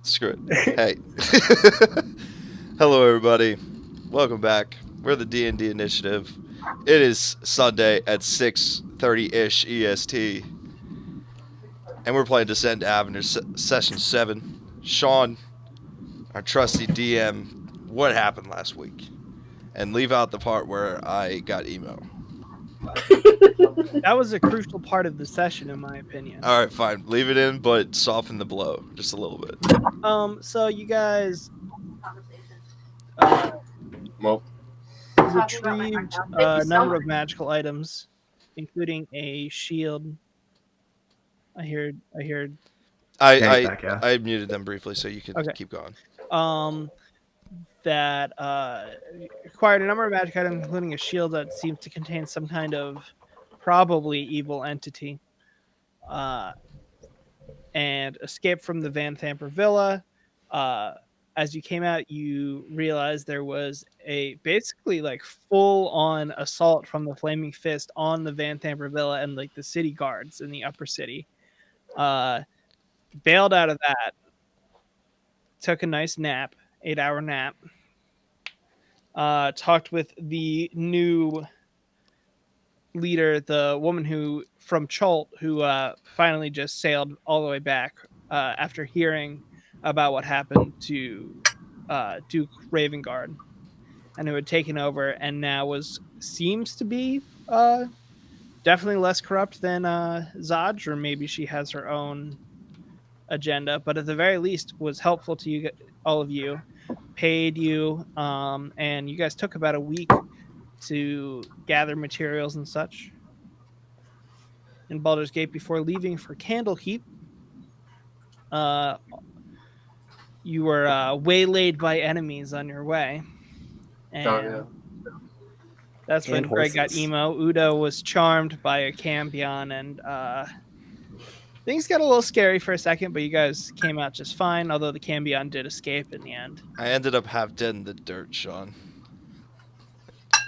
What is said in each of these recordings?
Screw it. Hey. Hello, everybody. Welcome back. We're the DND Initiative. It is Sunday at 6:30-ish EST, and we're playing Descend Avernus Session 7. Sean, our trusty DM, what happened last week? And leave out the part where I got emo. That was a crucial part of the session, in my opinion. All right, fine. Leave it in, but soften the blow just a little bit. So you guys Well, retrieved a number of magical items, including a shield. I heard. I muted them briefly so you could Okay. keep going. That acquired a number of magic items, including a shield that seems to contain some kind of probably evil entity. And escaped from the Van Thamper Villa. As you came out, you realized there was a basically like full on assault from the Flaming Fist on the Van Thamper Villa and like the city guards in the upper city. Bailed out of that, took a nice nap, 8-hour nap. Talked with the new leader, the woman who from Cholt, who finally just sailed all the way back after hearing about what happened to Duke Ravengard, and who had taken over and now seems to be definitely less corrupt than Zaj, or maybe she has her own agenda, but at the very least was helpful to you, all of you, paid you, and you guys took about a week to gather materials and such in Baldur's Gate before leaving for Candlekeep. You were waylaid by enemies on your way, and that's when Greg got emo. Udo was charmed by a Cambion, and things got a little scary for a second, but you guys came out just fine, although the Cambion did escape in the end. I ended up half dead in the dirt, Sean.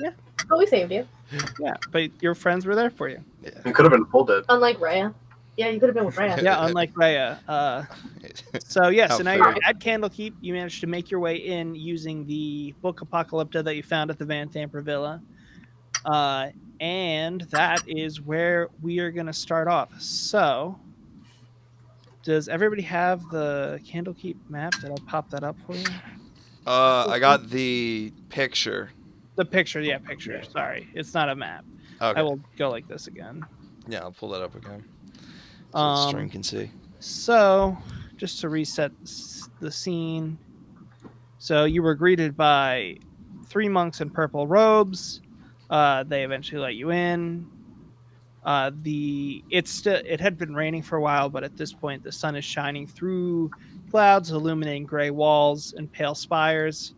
Yeah. But we saved you. Yeah, but your friends were there for you. Yeah. you could have been full dead. Unlike Rhea. Yeah, you could have been with Rhea. Yeah, unlike Rhea. So yeah, so now How you're fair. at Candlekeep. You managed to make your way in using the book Apocalypta that you found at the Van Thamper Villa. And that is where we are going to start off. So, does everybody have the Candlekeep map? Did I pop that up for you? I got the picture. The picture, yeah, picture. Yeah. Sorry, it's not a map. Okay. I will go like this again. Yeah, I'll pull that up again. So the stream can see. So, just to reset the scene. So you were greeted by 3 monks in purple robes. They eventually let you in. It had been raining for a while, but at this point the sun is shining through clouds, illuminating gray walls and pale spires.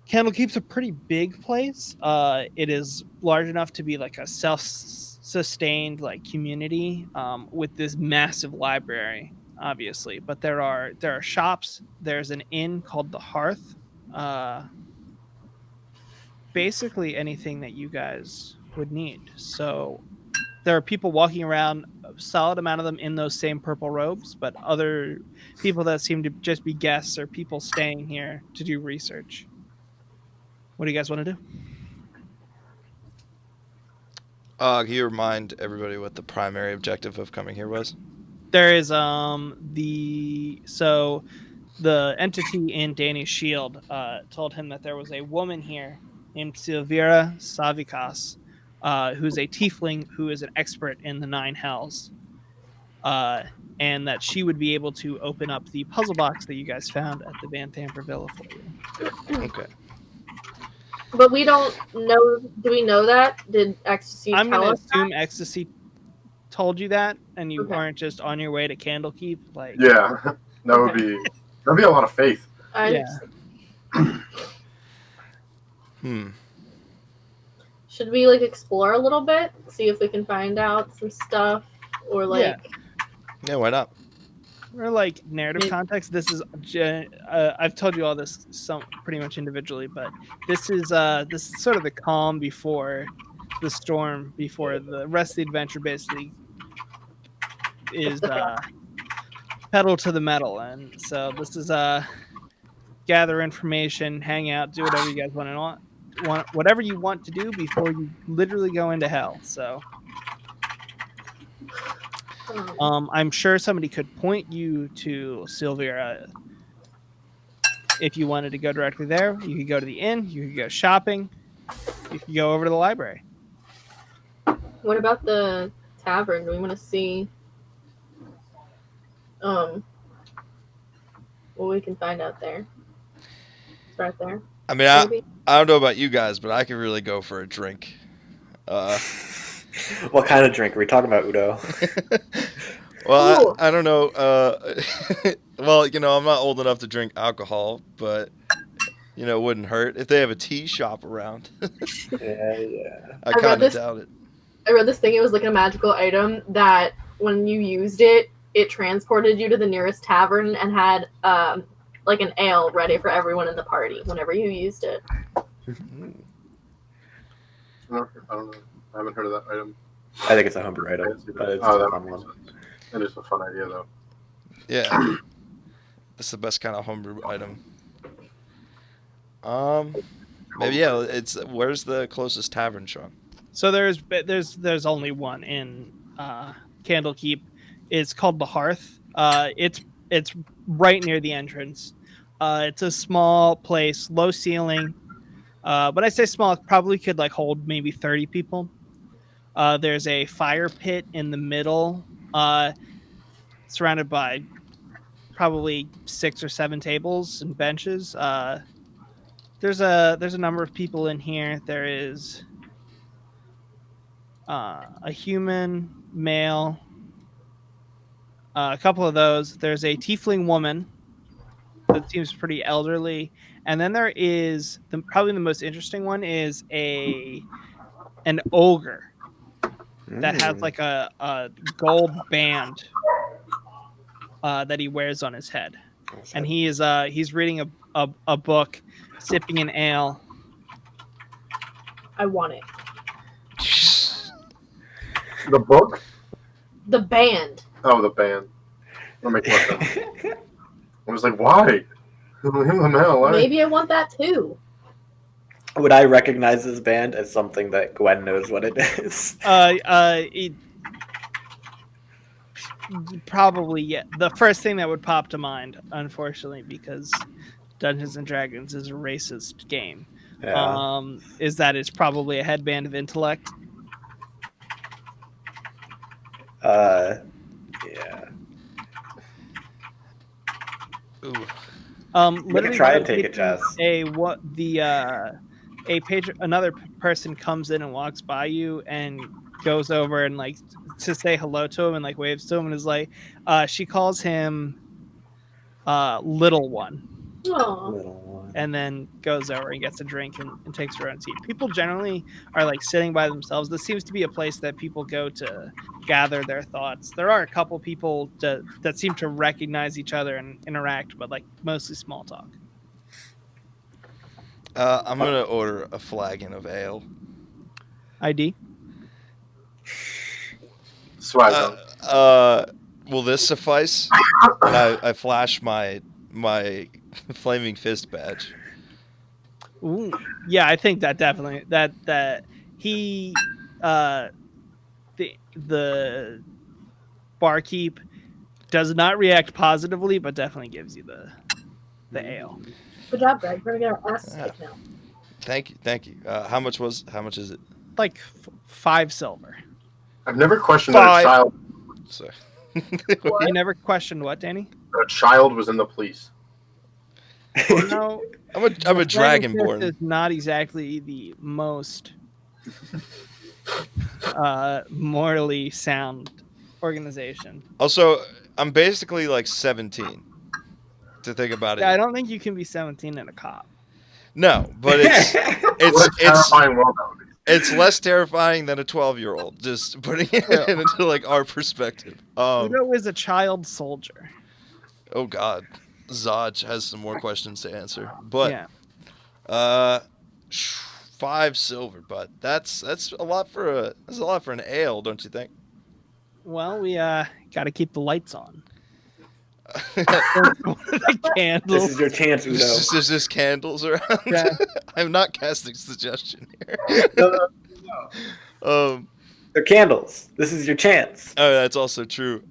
Candlekeep's a pretty big place. It is large enough to be like a self-sustained like community with this massive library, obviously. But there are shops. There's an inn called the Hearth. Basically anything that you guys would need. So there are people walking around, a solid amount of them in those same purple robes, but other people that seem to just be guests or people staying here to do research. What do you guys want to do? Can you remind everybody what the primary objective of coming here was? There is the entity in Danny's shield told him that there was a woman here named Silvira Savikas, who's a tiefling who is an expert in the 9 hells, and that she would be able to open up the puzzle box that you guys found at the Van Thamper Villa for you. Okay. But we don't know. Do we know that? Did Ecstasy I'm tell going us to assume that? Ecstasy told you that, and you Okay. aren't just on your way to Candlekeep. Like, Yeah, that'd be a lot of faith. Yeah. Should we like explore a little bit, see if we can find out some stuff, or like? Yeah, why not? Or like narrative context. This is I've told you all this pretty much individually, but this is sort of the calm before the storm, before the rest of the adventure basically is pedal to the metal, and so this is gather information, hang out, do whatever you guys want whatever you want to do before you literally go into hell. So I'm sure somebody could point you to Sylvia if you wanted to go directly there. You could go to the inn, you could go shopping, you could go over to the library. What about the tavern? Do we want to see what we can find out there? It's right there. I mean, Maybe. I don't know about you guys, but I could really go for a drink. What kind of drink? Are we talking about Udo? Well, I don't know. Well, I'm not old enough to drink alcohol, but it wouldn't hurt if they have a tea shop around. Yeah. I kind of doubt it. I read this thing. It was like a magical item that when you used it, it transported you to the nearest tavern and had like an ale ready for everyone in the party whenever you used it. I don't know. I haven't heard of that item. I think it's a homebrew item. But it's Oh, a that fun makes one. sense. That is a fun idea, though. Yeah, it's the best kind of homebrew item. Maybe where's the closest tavern, Sean? So there's only one in Candlekeep. It's called the Hearth. It's right near the entrance. It's a small place, low ceiling. When I say small, it probably could hold maybe 30 people. There's a fire pit in the middle, surrounded by probably 6 or 7 tables and benches. There's a number of people in here. There is a human male, a couple of those. There's a tiefling woman that seems pretty elderly, and then there is probably the most interesting one is an ogre that has a gold band that he wears on his head, and he's reading a book, sipping an ale. I want it. The book? The band. Oh, the band. That makes more sense. I was like, why? Why? Maybe I want that too. Would I recognize this band as something that Gwen knows what it is? Probably, yeah. The first thing that would pop to mind, unfortunately, because Dungeons and Dragons is a racist game, is that it's probably a headband of intellect. Yeah. Ooh. We can try and take a chess. Another person comes in and walks by you and goes over and to say hello to him and waves to him and is like, she calls him Little One. Aww. Little one. And then goes over and gets a drink and takes her own seat. People generally are sitting by themselves. This seems to be a place that people go to gather their thoughts. There are a couple people that seem to recognize each other and interact, but mostly small talk. I'm gonna order a flagon of ale. ID? Swag. Will this suffice? And I flash my flaming fist badge. Ooh, yeah, I think that definitely that he the barkeep does not react positively, but definitely gives you the ale. Good job, Greg. We're gonna get our asses kicked now. Thank you. How much is it? 5 silver. I've never questioned that a child. Sorry. You never questioned what, Danny? A child was in the police. No, I'm a dragonborn. Is not exactly the most morally sound organization. Also, I'm basically 17. To think about it. Yeah, I don't think you can be 17 and a cop. No, but it's Terrifying world that would be. it's less terrifying than a 12-year-old. Just putting it into our perspective. Udo is a child soldier. Oh God, Zaj has some more questions to answer, but yeah. 5 silver, but that's a lot for an ale, don't you think? Well, we got to keep the lights on. The candles. This is your chance, Udo. There's just candles around. Yeah. I'm not casting suggestion here. They're candles. This is your chance. Oh, that's also true.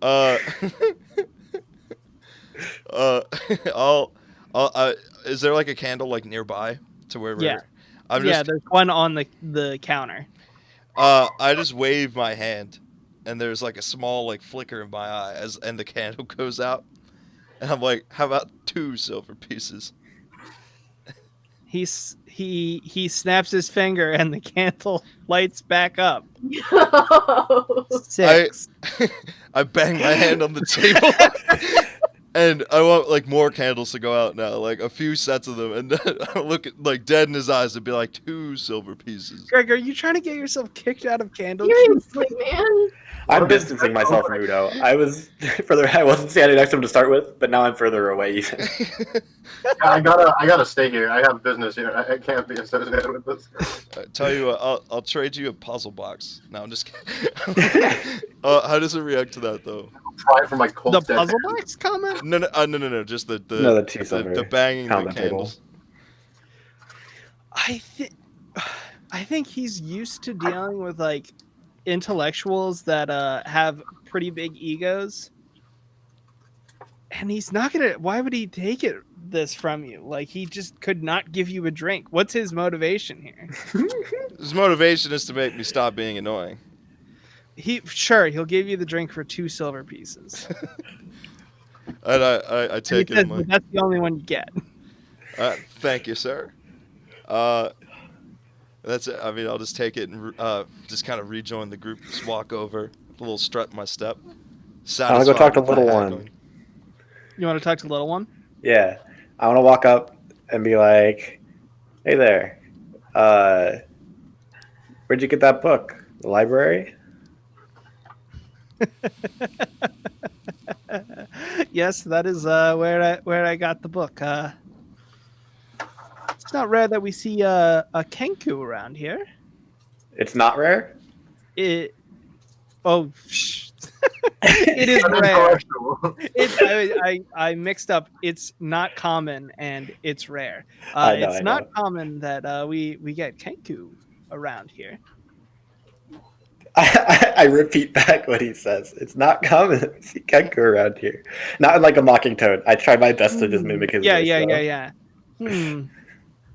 Is there like a candle like nearby to where? Yeah. I'm Yeah, just. there's one on the counter. I just wave my hand, and there's like a small like flicker in my eye and the candle goes out, and I'm like, "How about 2 silver pieces?" He snaps his finger and the candle lights back up. Yo. 6. I bang my hand on the table. And I want like more candles to go out now, like a few sets of them, and I look at like dead in his eyes and be like 2 silver pieces. Greg, are you trying to get yourself kicked out of candle? Seriously, man. I'm distancing myself from Udo. I wasn't standing next to him to start with, but now I'm further away even. I gotta stay here. I have business here. I can't be associated with this. I tell you what, I'll trade you a puzzle box. No, I'm just kidding. How does it react to that though? Try for my cold The dead puzzle hand. box comment? No. Just the No, the 2 silver. the banging Pound the the table. candles. I think he's used to dealing with like intellectuals that have pretty big egos, and he's not gonna. Why would he take this from you? Like, he just could not give you a drink. What's his motivation here? His motivation is to make me stop being annoying. He'll give you the drink for 2 silver pieces. And I take it. But that's the only one you get. Thank you, sir. That's it. I mean, I'll just take it and just kind of rejoin the group. Just walk over, a little strut in my step. I want to go talk to Satisfied with little my one. haggling. You want to talk to the little one? Yeah, I want to walk up and be like, "Hey there, where'd you get that book? The library?" Yes, that is where I got the book. It's not rare that we see a kenku around here. It's not rare. It is rare. I mixed up. It's not common and it's rare. I know, It's I not know. common that we get kenku around here. I repeat back what he says. It's not common to see kenku around here. Not in like a mocking tone. I try my best to just mimic his voice. Yeah.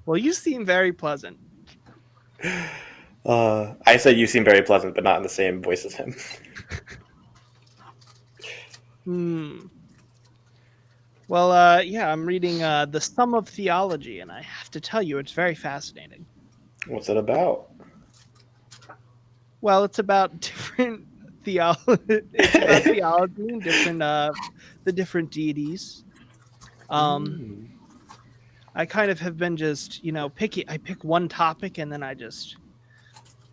Well, you seem very pleasant. I say you seem very pleasant, but not in the same voice as him. Well, yeah, I'm reading The Sum of Theology, and I have to tell you, it's very fascinating. What's it about? Well, it's about different theology. It's about theology and the different deities. I kind of have been just, picky. I pick one topic and then I just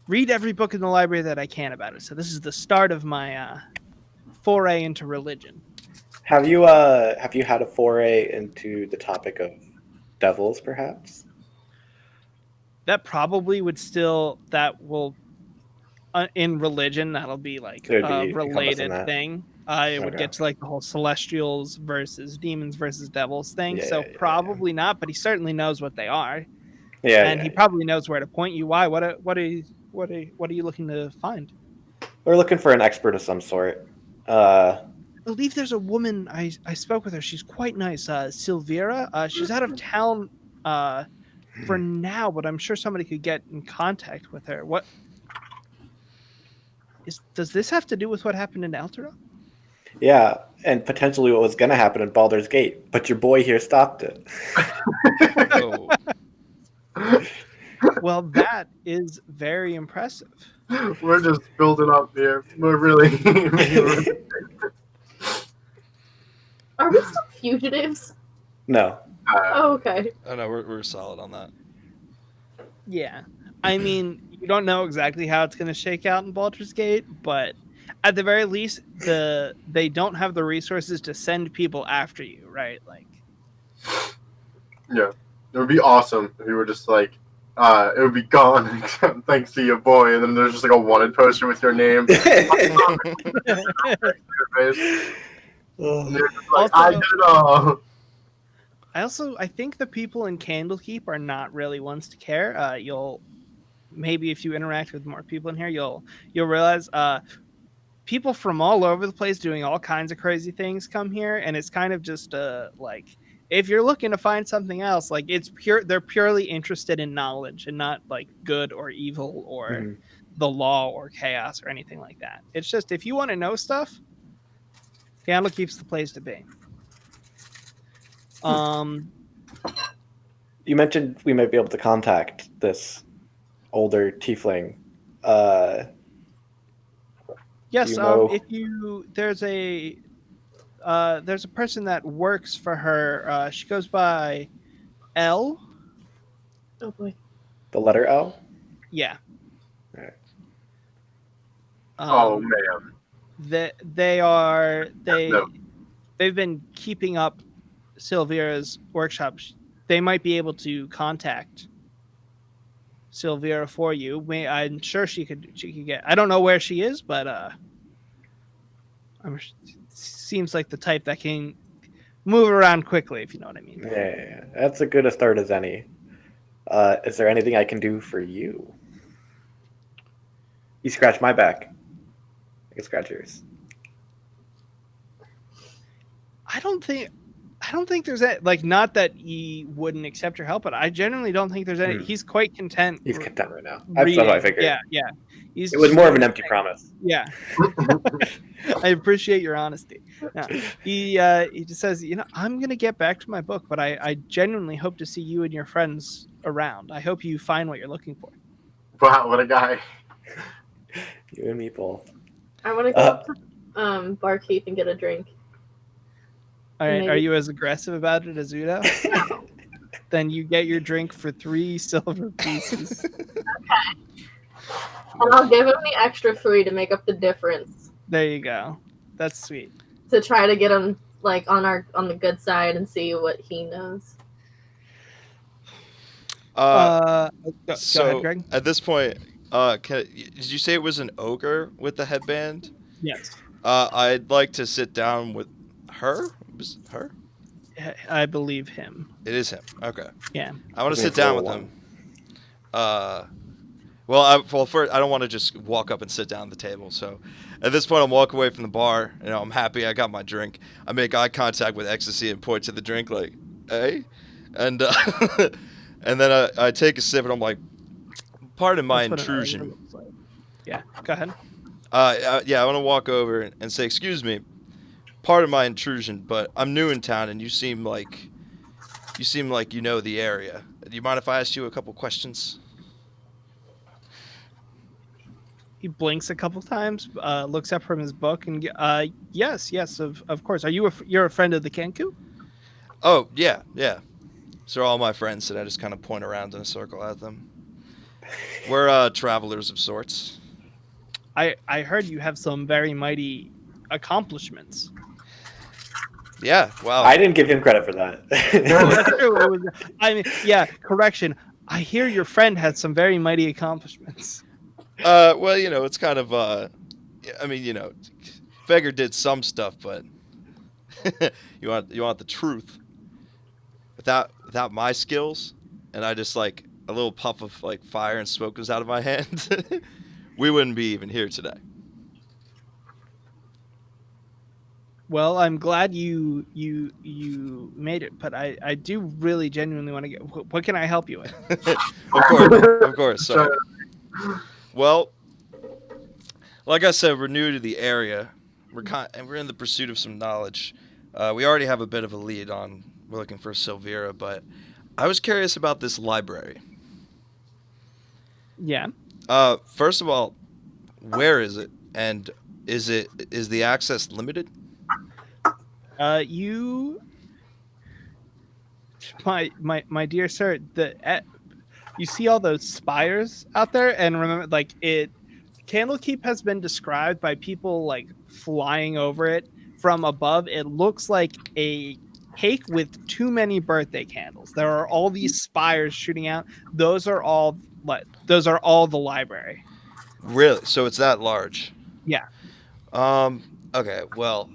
read every book in the library that I can about it. So this is the start of my foray into religion. Have you had a foray into the topic of devils, perhaps? That probably would in religion, that'll be like It would a be encompassing related that. thing. It would Okay. get to like the whole celestials versus demons versus devils thing. Yeah, So yeah, probably not, but he certainly knows what they are. Yeah, And he probably knows where to point you. Why? What are you looking to find? We're looking for an expert of some sort. I believe there's a woman. I spoke with her. She's quite nice. Silvira. She's out of town for now, but I'm sure somebody could get in contact with her. Does this have to do with what happened in Elturel? Yeah, and potentially what was going to happen in Baldur's Gate, but your boy here stopped it. Oh. Well, that is very impressive. We're just building up here. We're really. Are we still fugitives? No. Oh, okay. Oh no, we're solid on that. Yeah. I mean, you don't know exactly how it's going to shake out in Baldur's Gate, but at the very least, they don't have the resources to send people after you, right? Like, Yeah, it would be awesome if you were just like, it would be gone thanks to your boy, and then there's just like a wanted poster with your name. And they're just like, I Also- did it all. I think the people in Candlekeep are not really ones to care. You'll maybe if you interact with more people in here, you'll realize people from all over the place doing all kinds of crazy things come here, and it's kind of just like if you're looking to find something else, like they're purely interested in knowledge and not like good or evil or Mhm. the law or chaos or anything like that. It's just if you want to know stuff, Candlekeep's the place to be. You mentioned we might be able to contact this older tiefling. Yes, you know- if you there's a person that works for her. She goes by L. Oh boy. The letter L? Yeah. Right. Oh man. No. They've been keeping up Silvira's workshop. They might be able to contact Silvira for you. I'm sure she could get. I don't know where she is, but seems like the type that can move around quickly, if you know what I mean. Yeah. That's as good a start as any. Is there anything I can do for you? You scratch my back. I can scratch yours. I don't think there's that, like, not that he wouldn't accept your help, but I genuinely don't think there's any. He's quite content. He's content right now. That's what I figured. Yeah. It was more of an empty promise. Yeah. I appreciate your honesty. No, he just says, I'm gonna get back to my book, but I genuinely hope to see you and your friends around. I hope you find what you're looking for. Wow, what a guy. You and me both. I want to go up to Barkeep and get a drink. All right, Maybe. are you as aggressive about it as Udo? Then you get your drink for 3 silver pieces. And I'll give him the extra 3 to make up the difference. There you go. That's sweet. To try to get him like on the good side and see what he knows. Go So ahead, Greg. at this point, did you say it was an ogre with the headband? Yes, I'd like to sit down with her. Was it her? I believe him. It is him. Okay. Yeah. I want to Give me sit down a with roll him. Well, first, I don't want to just walk up and sit down at the table. So, at this point, I'm walking away from the bar. I'm happy. I got my drink. I make eye contact with Ecstasy and point to the drink, like, "Hey," and and then I take a sip, and I'm like, "Pardon my That's what an ogre intrusion." looks like. Yeah. Go ahead. Yeah, I want to walk over and say, "Excuse me, pardon my intrusion, but I'm new in town, and you seem like you know the area. Do you mind if I ask you a couple questions?" He blinks a couple times, looks up from his book, and yes, of course. You're a friend of the Kenku? Oh, yeah. So all my friends, and I just kind of point around in a circle at them. We're travelers of sorts. I heard you have some very mighty accomplishments. Yeah, wow. I didn't give him credit for that. That's true. Correction. I hear your friend had some very mighty accomplishments. Well, it's kind of, Feger did some stuff, but you want the truth. Without my skills, and I just like a little puff of like fire and smoke goes out of my hand, we wouldn't be even here today. Well, I'm glad you made it, but I do really genuinely want to get. What can I help you with? Of course. So, well, like I said, we're new to the area. We're in the pursuit of some knowledge. We already have a bit of a lead on. We're looking for Silvira, but I was curious about this library. Yeah. First of all, where is it, and is the access limited? My dear sir, you see all those spires out there, and remember, like, Candlekeep has been described by people like flying over it from above. It looks like a cake with too many birthday candles. There are all these spires shooting out. Those are all the library. Really? So it's that large? Yeah. Okay. Well,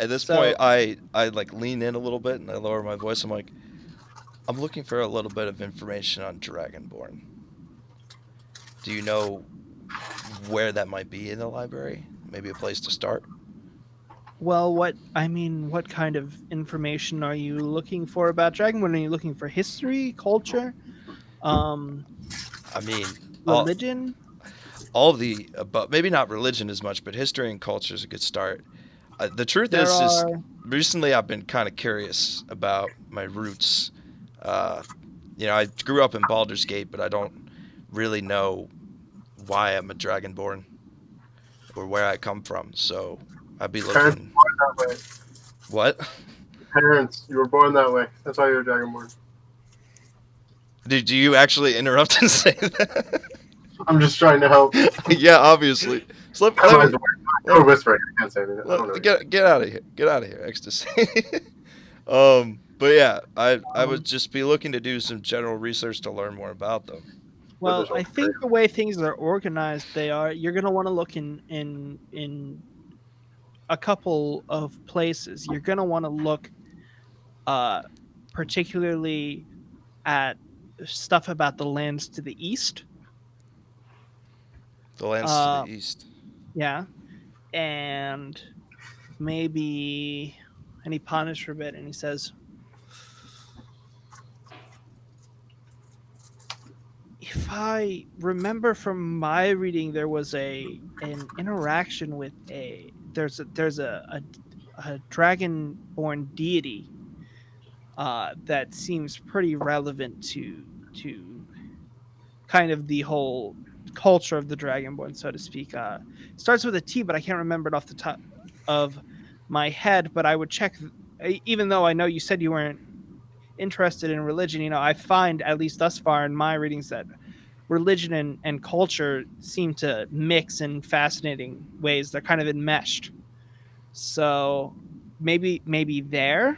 At this So- point, I like lean in a little bit and I lower my voice. I'm like, I'm looking for a little bit of information on Dragonborn. Do you know where that might be in the library? Maybe a place to start? Well, what kind of information are you looking for about Dragonborn? Are you looking for history, culture, um, I mean, religion? all of the above. Maybe not religion as much, but history and culture is a good start. The truth There is are recently I've been kind of curious about my roots. Uh, I grew up in Baldur's Gate, but I don't really know why I'm a Dragonborn or where I come from. So I'd be Parents looking. were born that way. What? Parents, you were born that way. That's why you're a Dragonborn. Did you actually interrupt and say that? I'm just trying to help. Yeah, obviously. So You're whispering. I can't say anything. I don't know. get out of here. Get out of here, ecstasy. But yeah, I would just be looking to do some general research to learn more about them. well, there's I think the way things are organized, you're going to want to look in a couple of places. You're going to want to look particularly at stuff about the lands to the east. The lands to the east. Yeah. And maybe, and he ponders for a bit and he says, if I remember from my reading, there was an interaction with there's a dragonborn deity that seems pretty relevant to kind of the whole culture of the dragonborn, so to speak. Starts with a T, but I can't remember it off the top of my head. But I would check, even though I know you said you weren't interested in religion. I find, at least thus far in my readings, that religion and culture seem to mix in fascinating ways. They're kind of enmeshed. So maybe there.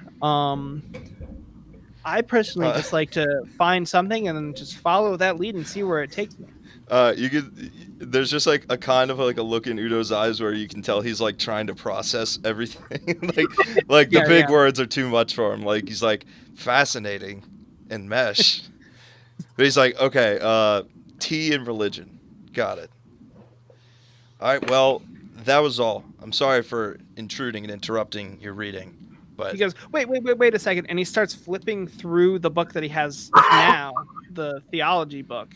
I personally just like to find something and then just follow that lead and see where it takes me. You could. There's just like a kind of like a look in Udo's eyes where you can tell he's like trying to process everything. like the big words are too much for him. Like he's like fascinating and mesh, but he's like, okay, tea and religion, got it. All right, well, that was all. I'm sorry for intruding and interrupting your reading, but He goes, wait a second, and he starts flipping through the book that he has now, the theology book.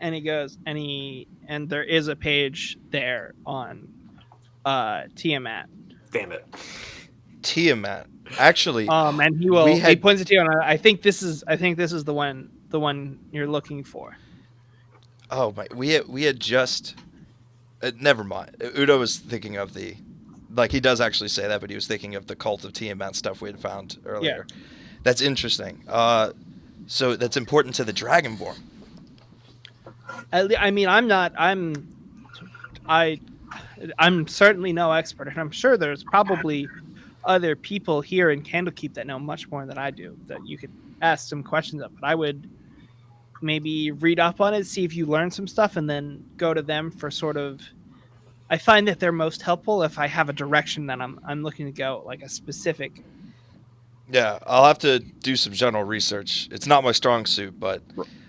And he goes, and there is a page there on Tiamat. Damn it. Tiamat. Actually, and he points at Tiamat. I think this is the one you're looking for. Oh my, we had just never mind. Udo was thinking of he does actually say that, but he was thinking of the cult of Tiamat stuff we had found earlier. Yeah. That's interesting. So that's important to the Dragonborn. I mean, I'm certainly no expert, and I'm sure there's probably other people here in Candlekeep that know much more than I do that you could ask some questions of. But I would maybe read up on it, see if you learn some stuff, and then go to them for sort of. I find that they're most helpful if I have a direction that I'm looking to go, like a specific. Yeah, I'll have to do some general research. It's not my strong suit, but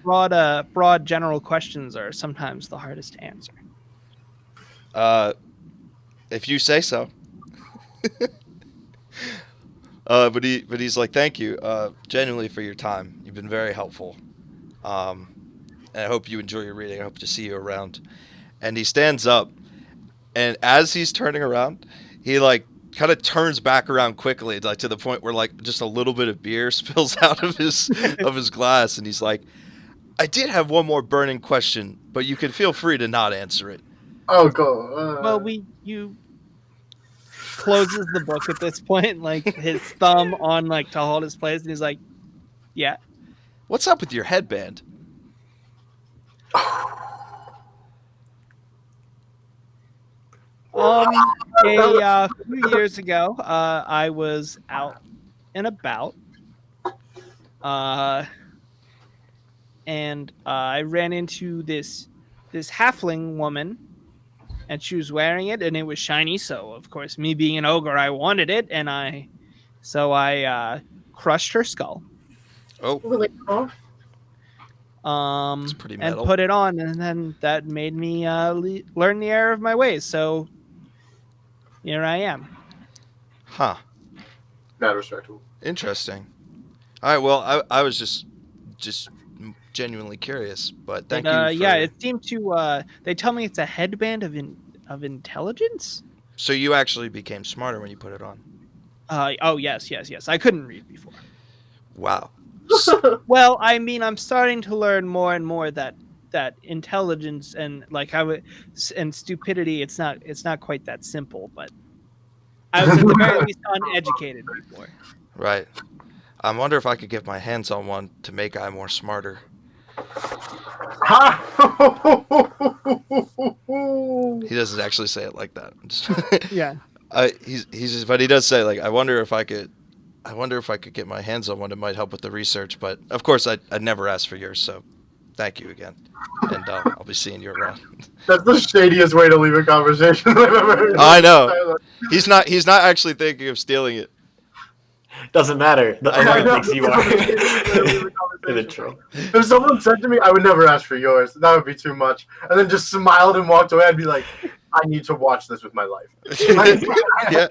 broad general questions are sometimes the hardest to answer. If you say so. But he's like, thank you, genuinely, for your time. You've been very helpful. And I hope you enjoy your reading. I hope to see you around. And he stands up, and as he's turning around, he like kind of turns back around quickly, like to the point where like just a little bit of beer spills out of his glass, and he's like, I did have one more burning question, but you can feel free to not answer it. Oh, go. Well, you closes the book at this point, like his thumb on like to hold his place, and he's like, yeah. What's up with your headband? A few years ago, I was out and about, and I ran into this halfling woman and she was wearing it, and it was shiny. So of course, me being an ogre, I wanted it, and I crushed her skull. Oh, Really cool. it's pretty And metal. put it on, and then that made me learn the error of my ways. So here I am. Huh. Not respectable. Interesting. All right. Well, I was just genuinely curious, but thank you for. Yeah, it seemed to. They tell me it's a headband of intelligence. So you actually became smarter when you put it on. Oh yes. I couldn't read before. Wow. Well, I mean, I'm starting to learn more and more that intelligence and and stupidity. It's not quite that simple, but I was at the very least uneducated before. Right. I wonder if I could get my hands on one to make I more smarter. He doesn't actually say it like that. Yeah. But he does say, like, I wonder if I could get my hands on one. It might help with the research. But of course, I'd never ask for yours. So thank you again, and I'll be seeing you around. That's the shadiest way to leave a conversation I've ever heard. I know. He's not actually thinking of stealing it. Doesn't matter. The I know. owner thinks you are. In The troll. If someone said to me, I would never ask for yours, that would be too much. And then just smiled and walked away, I'd be like, I need to watch this with my life. Yeah.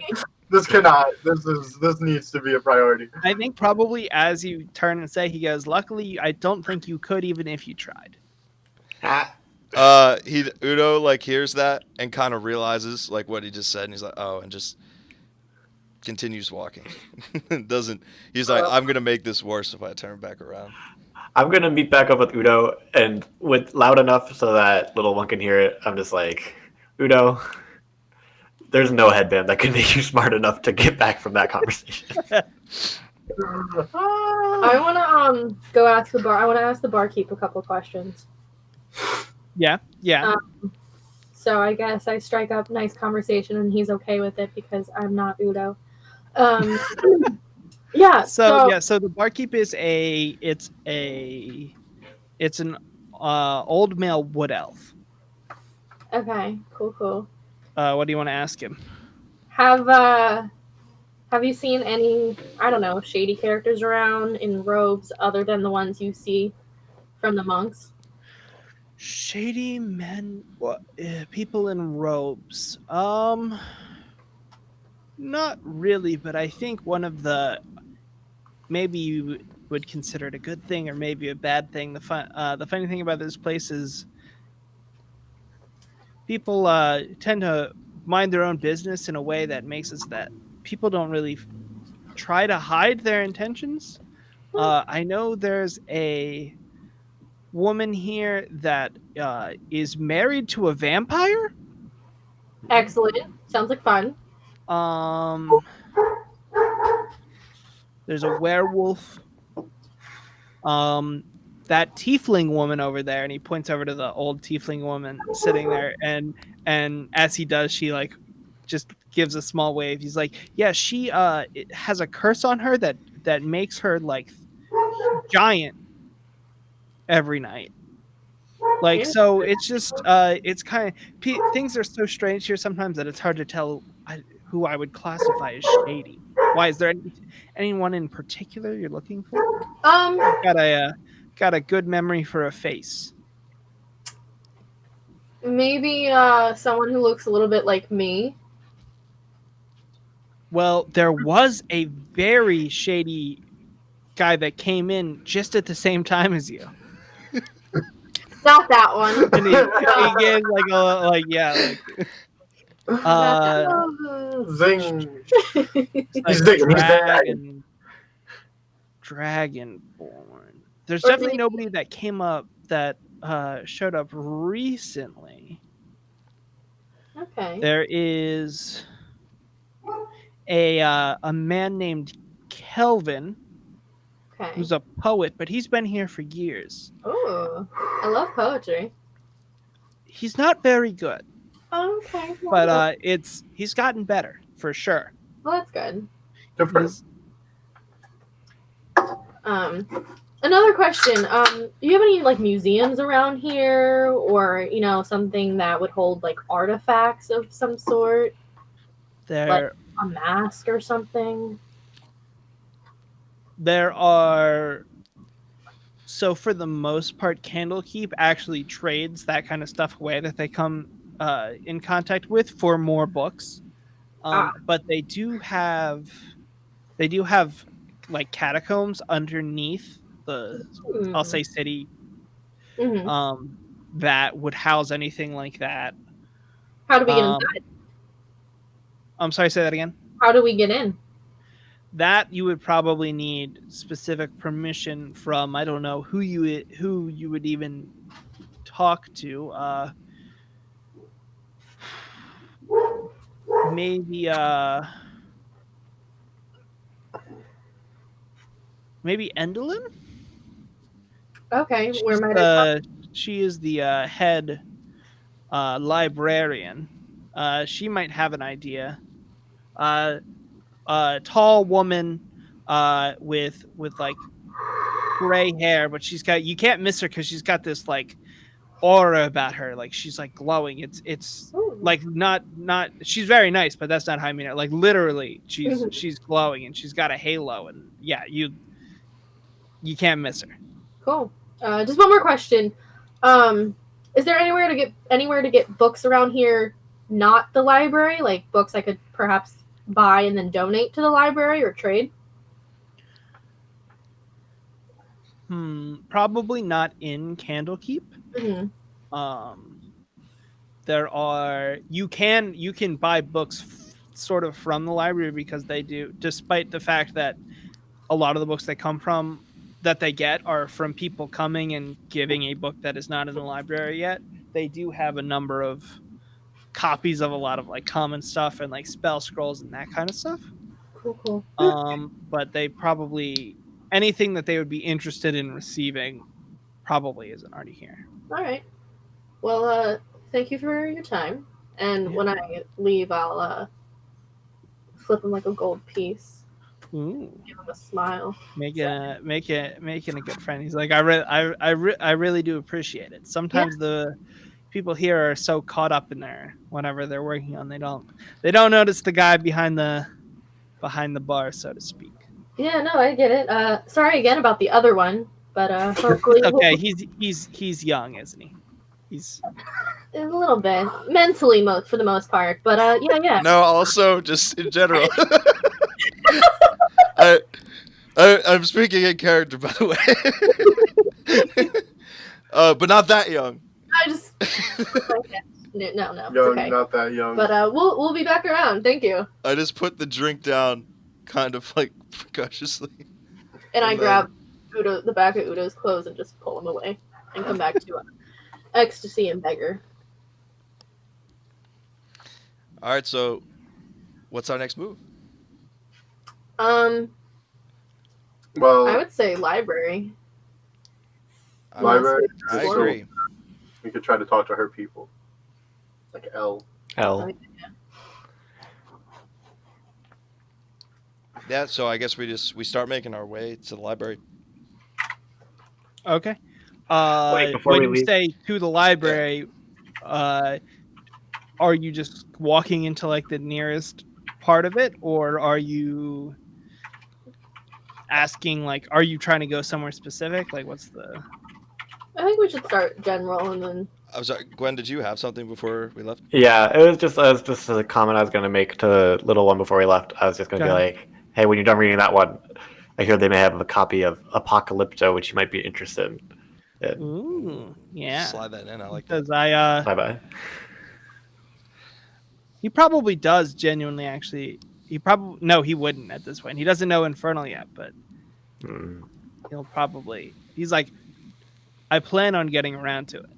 This cannot. This needs to be a priority. I think probably as you turn and say, he goes, luckily, I don't think you could even if you tried. Udo like hears that and kind of realizes like what he just said, and he's like, oh, and just continues walking. He's like, I'm gonna make this worse if I turn back around. I'm gonna meet back up with Udo, and with loud enough so that little one can hear it. I'm just like, Udo, there's no headband that can make you smart enough to get back from that conversation. I want to go ask the bar. I want to ask the barkeep a couple questions. Yeah. So I guess I strike up nice conversation, and he's okay with it because I'm not Udo. Yeah. So the barkeep is it's an old male wood elf. Okay. Cool. What do you want to ask him? Have you seen any, I don't know, shady characters around in robes other than the ones you see from the monks? Shady men, people in robes. Not really, but I think one of the, maybe you would consider it a good thing or maybe a bad thing. The funny thing about this place is people tend to mind their own business in a way that makes it so that people don't really try to hide their intentions. I know there's a woman here that is married to a vampire. Excellent. Sounds like fun. There's a werewolf. That tiefling woman over there, and he points over to the old tiefling woman sitting there, and as he does, she like just gives a small wave. He's like, yeah, she it has a curse on her that makes her like giant every night. Like, so it's just it's kind of things are so strange here sometimes that it's hard to tell who I would classify as shady. Why, is there anyone in particular you're looking for? Got a good memory for a face. Maybe someone who looks a little bit like me. Well, there was a very shady guy that came in just at the same time as you. Not that one. And he gave Zing. He's Dragonborn. There's definitely nobody that came up that showed up recently. Okay. There is a man named Kelvin, Okay. who's a poet, but he's been here for years. Oh, I love poetry. He's not very good, Okay. but he's gotten better for sure. Well, that's good. Good for him. Another question. Do you have any like museums around here, or something that would hold like artifacts of some sort, There a mask or something? there are so for the most part, Candlekeep actually trades that kind of stuff away that they come in contact with for more books. But they do have like catacombs underneath the I'll say city Mm-hmm. that would house anything like that. How do we get inside? I'm sorry, say that again. How do we get in? That you would probably need specific permission from I don't know who you would even talk to. Maybe maybe Endelin? Okay, where might I? She is the head librarian. She might have an idea. Tall woman with like gray hair, but you can't miss her because she's got this like aura about her. Like she's like glowing. It's like not she's very nice, but that's not how I mean it. Like literally, she's glowing and she's got a halo, and yeah, you can't miss her. Cool. Just one more question. Is there anywhere to get books around here? Not the library, like books I could perhaps buy and then donate to the library or trade. Probably not in Candlekeep. There are you can buy books sort of from the library because they do, despite the fact that a lot of the books that they get are from people coming and giving a book that is not in the library yet. They do have a number of copies of a lot of like common stuff and like spell scrolls and that kind of stuff. Cool. But they probably anything that they would be interested in receiving probably isn't already here. All right. Well, thank you for your time. And when I leave, I'll flip him like a gold piece. Ooh. Give him a smile. Making a good friend. He's like, I really do appreciate it. Sometimes the people here are so caught up in their whatever they're working on, they don't notice the guy behind the bar, so to speak. Yeah, no, I get it. Sorry again about the other one, but hopefully okay. He's young, isn't he? He's a little bit mentally, for the most part, but yeah. No, also just in general. I'm speaking in character, by the way. But not that young. I just no, Young, okay. not that young. But we'll be back around. Thank you. I just put the drink down, kind of like precautiously. And I grab the back of Udo's clothes and just pull him away, and come back to ecstasy and beggar. All right, so what's our next move? Well, I would say library. library. I agree. We could try to talk to her people, like L. Yeah, so I guess we start making our way to the library. Okay. Wait, before when we you leave- say to the library, are you just walking into like the nearest part of it, or are you asking like, are you trying to go somewhere specific? Like, what's the? I think we should start general and then. I'm sorry, Gwen. Did you have something before we left? Yeah, it was just a comment I was going to make to the little one before we left. I was just going to be like, hey, when you're done reading that one, I hear they may have a copy of Apocalypto, which you might be interested in. Ooh, yeah. Slide that in. I like that. Because Bye-bye. he probably does genuinely actually. He wouldn't at this point. He doesn't know Infernal yet, but he'll probably. He's like, I plan on getting around to it.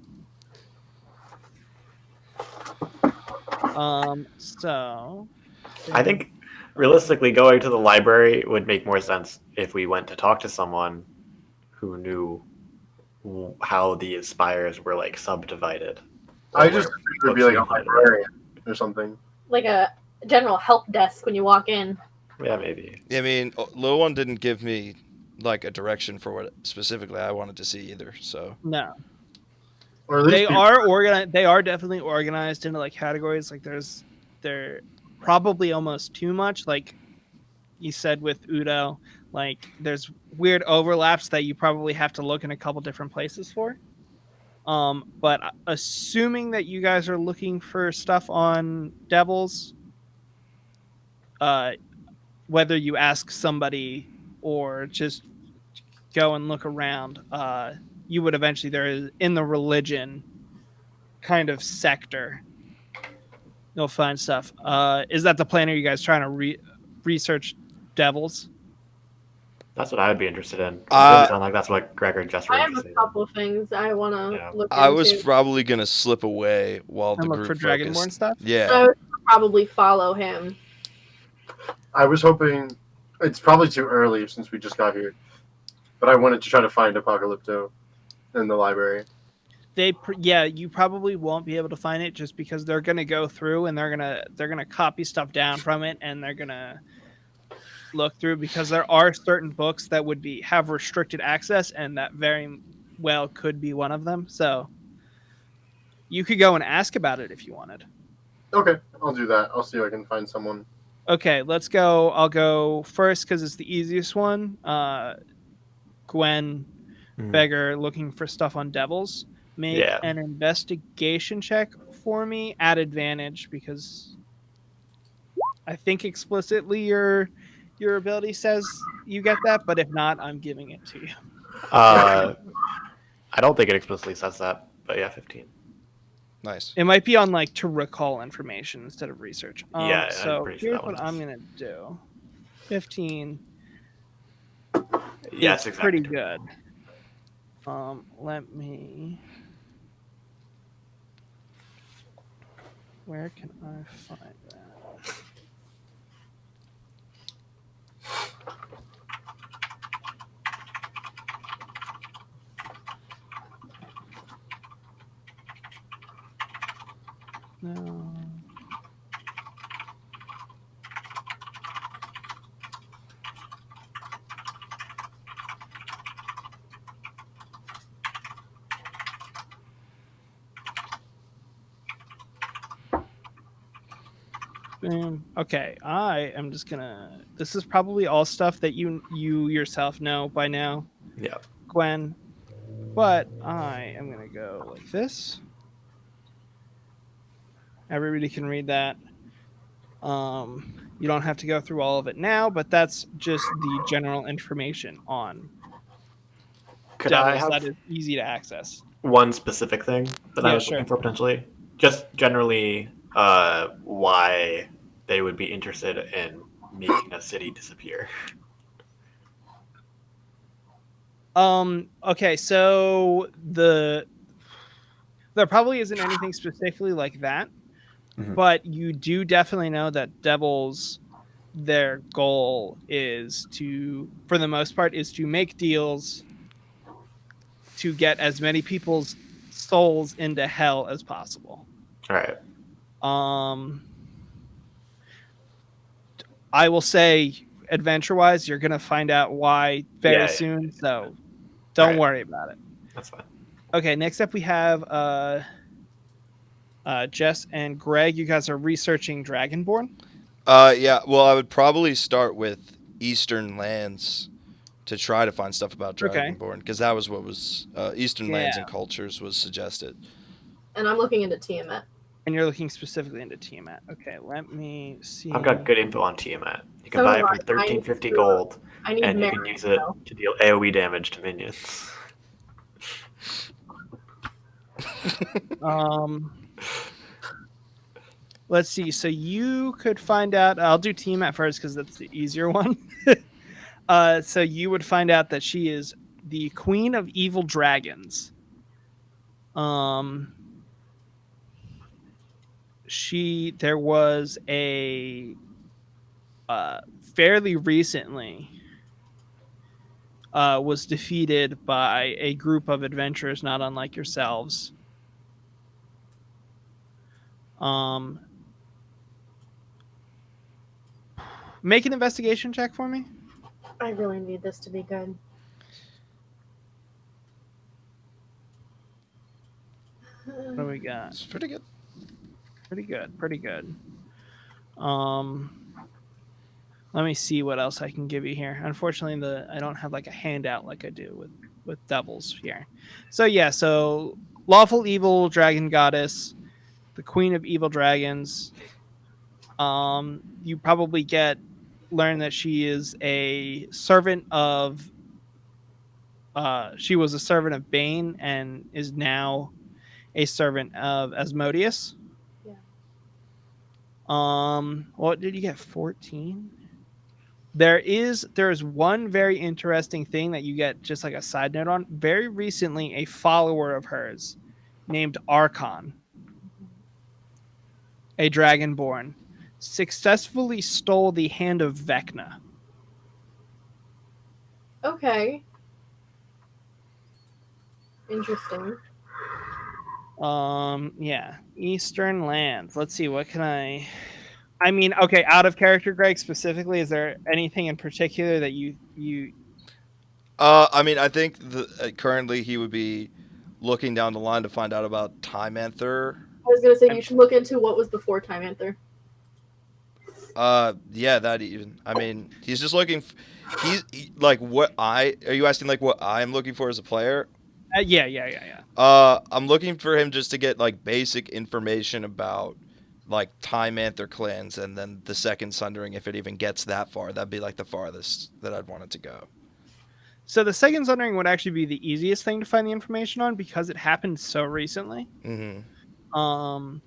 So I think realistically going to the library would make more sense if we went to talk to someone who knew how the spires were like subdivided. I just think it would be like a librarian or something. Like a general help desk when you walk in. Yeah, maybe. I mean, Little One didn't give me like a direction for what specifically I wanted to see either. So No. Or at least They are organized. They are definitely organized into like categories. Like they're probably almost too much. Like you said with Udo, like there's weird overlaps that you probably have to look in a couple different places for. But assuming that you guys are looking for stuff on devils, whether you ask somebody or just go and look around, you would eventually there is in the religion kind of sector. You'll find stuff. Is that the plan? Are you guys trying to research devils? That's what I would be interested in. It Uh, doesn't sound like that's what Gregor just I really have a interested in. couple things I want to Yeah. look I into. was probably gonna slip away while the And look group for Dragonborn focused. stuff? Yeah. I would probably follow him. I was hoping it's probably too early since we just got here, but I wanted to try to find Apocalypto in the library. You probably won't be able to find it just because they're gonna go through and they're gonna copy stuff down from it and they're gonna look through because there are certain books that would have restricted access and that very well could be one of them. So you could go and ask about it if you wanted. Okay, I'll do that. I'll see if I can find someone. Okay, let's go. I'll go first because it's the easiest one. Gwen Beggar looking for stuff on devils. Make Yeah. an investigation check for me at advantage because I think explicitly your ability says you get that, but if not, I'm giving it to you. I don't think it explicitly says that, but yeah, 15. Nice. It might be on like to recall information instead of research. Yeah, I'm So pretty sure here's that one what I'm is. gonna do. 15 Yes, is exactly. pretty good. Let me. Where can I find that? No. Okay, I am just gonna. This is probably all stuff that you yourself know by now, Yeah. Gwen. But I am gonna go like this. Everybody can read that. You don't have to go through all of it now, but that's just the general information on Could I devils have that is easy to access. one specific thing that I Yeah, was sure. looking for potentially? Just generally, why they would be interested in making a city disappear. Okay, so there probably isn't anything specifically like that, but you do definitely know that devils, their goal is to, for the most part, is to make deals to get as many people's souls into hell as possible. All right. I will say, adventure-wise, you're gonna find out why very soon. So don't worry about it. That's fine. Okay, next up we have Jess and Greg. You guys are researching Dragonborn. Yeah. Well, I would probably start with Eastern lands to try to find stuff about Okay. Dragonborn because that was what was Eastern lands Yeah. and cultures was suggested. And I'm looking into Tiamat. And you're looking specifically into Tiamat. Okay, let me see. I've got good info on Tiamat. You can So buy it do for I. 1350 gold, I need and you merit, can use it though. to deal AoE damage to minions. Let's see. So you could find out. I'll do Tiamat first because that's the easier one. So you would find out that she is the queen of evil dragons. There was a fairly recently was defeated by a group of adventurers not unlike yourselves. Make an investigation check for me. I really need this to be good. What do we got? It's pretty good. Pretty good. Pretty good. Let me see what else I can give you here. Unfortunately, I don't have like a handout like I do with devils here. So yeah, so lawful evil dragon goddess, the queen of evil dragons. You probably learn that she is a servant of. She was a servant of Bane and is now a servant of Asmodeus. Yeah. What did you get? 14. There is one very interesting thing that you get just like a side note on. Very recently, a follower of hers named Archon, a dragonborn, successfully stole the hand of Vecna. Okay. Interesting. Yeah, Eastern lands. Let's see, what can I mean, okay, out of character, Greg, specifically, is there anything in particular that you I mean, I think currently he would be looking down the line to find out about Time Anther. I was gonna say you should look into what was before Time Anther. Yeah, that even. I mean, he's just looking. Like what I are you asking? Like what I'm looking for as a player? yeah. I'm looking for him just to get like basic information about like Time Anther clans, and then the Second Sundering, if it even gets that far, that'd be like the farthest that I'd want it to go. So the Second Sundering would actually be the easiest thing to find the information on because it happened so recently. Mm-hmm.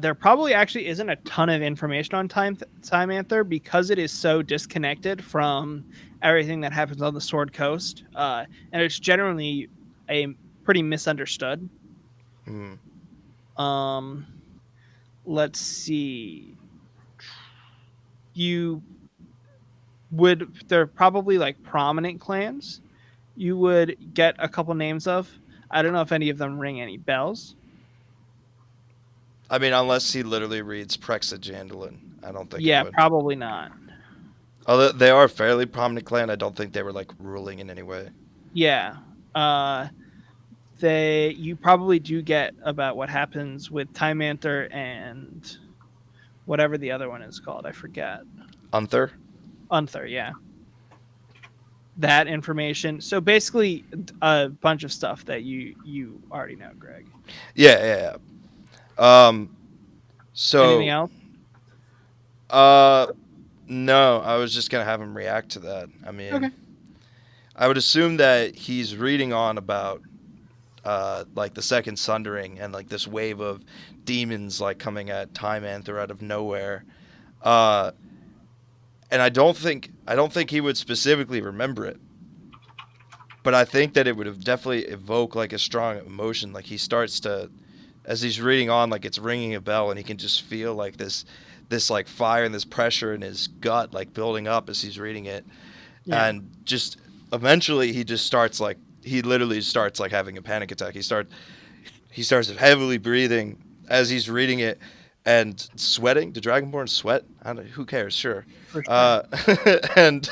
There probably actually isn't a ton of information on Time Anther because it is so disconnected from everything that happens on the Sword Coast, and it's generally a pretty misunderstood. Mm-hmm. Let's see. They're probably like prominent clans. You would get a couple names of. I don't know if any of them ring any bells. I mean, unless he literally reads Prexa Jandalin, I don't think it Yeah, would. probably not. Although they are a fairly prominent clan, I don't think they were like ruling in any way. Yeah. You probably do get about what happens with Time Anther and whatever the other one is called. I forget. Unther? Unther, yeah. That information. So basically a bunch of stuff that you already know, Greg. Yeah. So anything else? No, I was just gonna have him react to that. I mean, Okay. I would assume that he's reading on about like the Second Sundering and like this wave of demons like coming at Time Anther out of nowhere. And I don't think he would specifically remember it. But I think that it would have definitely evoke like a strong emotion. Like he starts to, as he's reading on, like it's ringing a bell, and he can just feel like this like fire and this pressure in his gut like building up as he's reading it. Yeah. And just eventually he literally starts like having a panic attack. He starts heavily breathing as he's reading it and sweating. Do Dragonborn sweat? I don't know. Who cares? Sure. For sure. And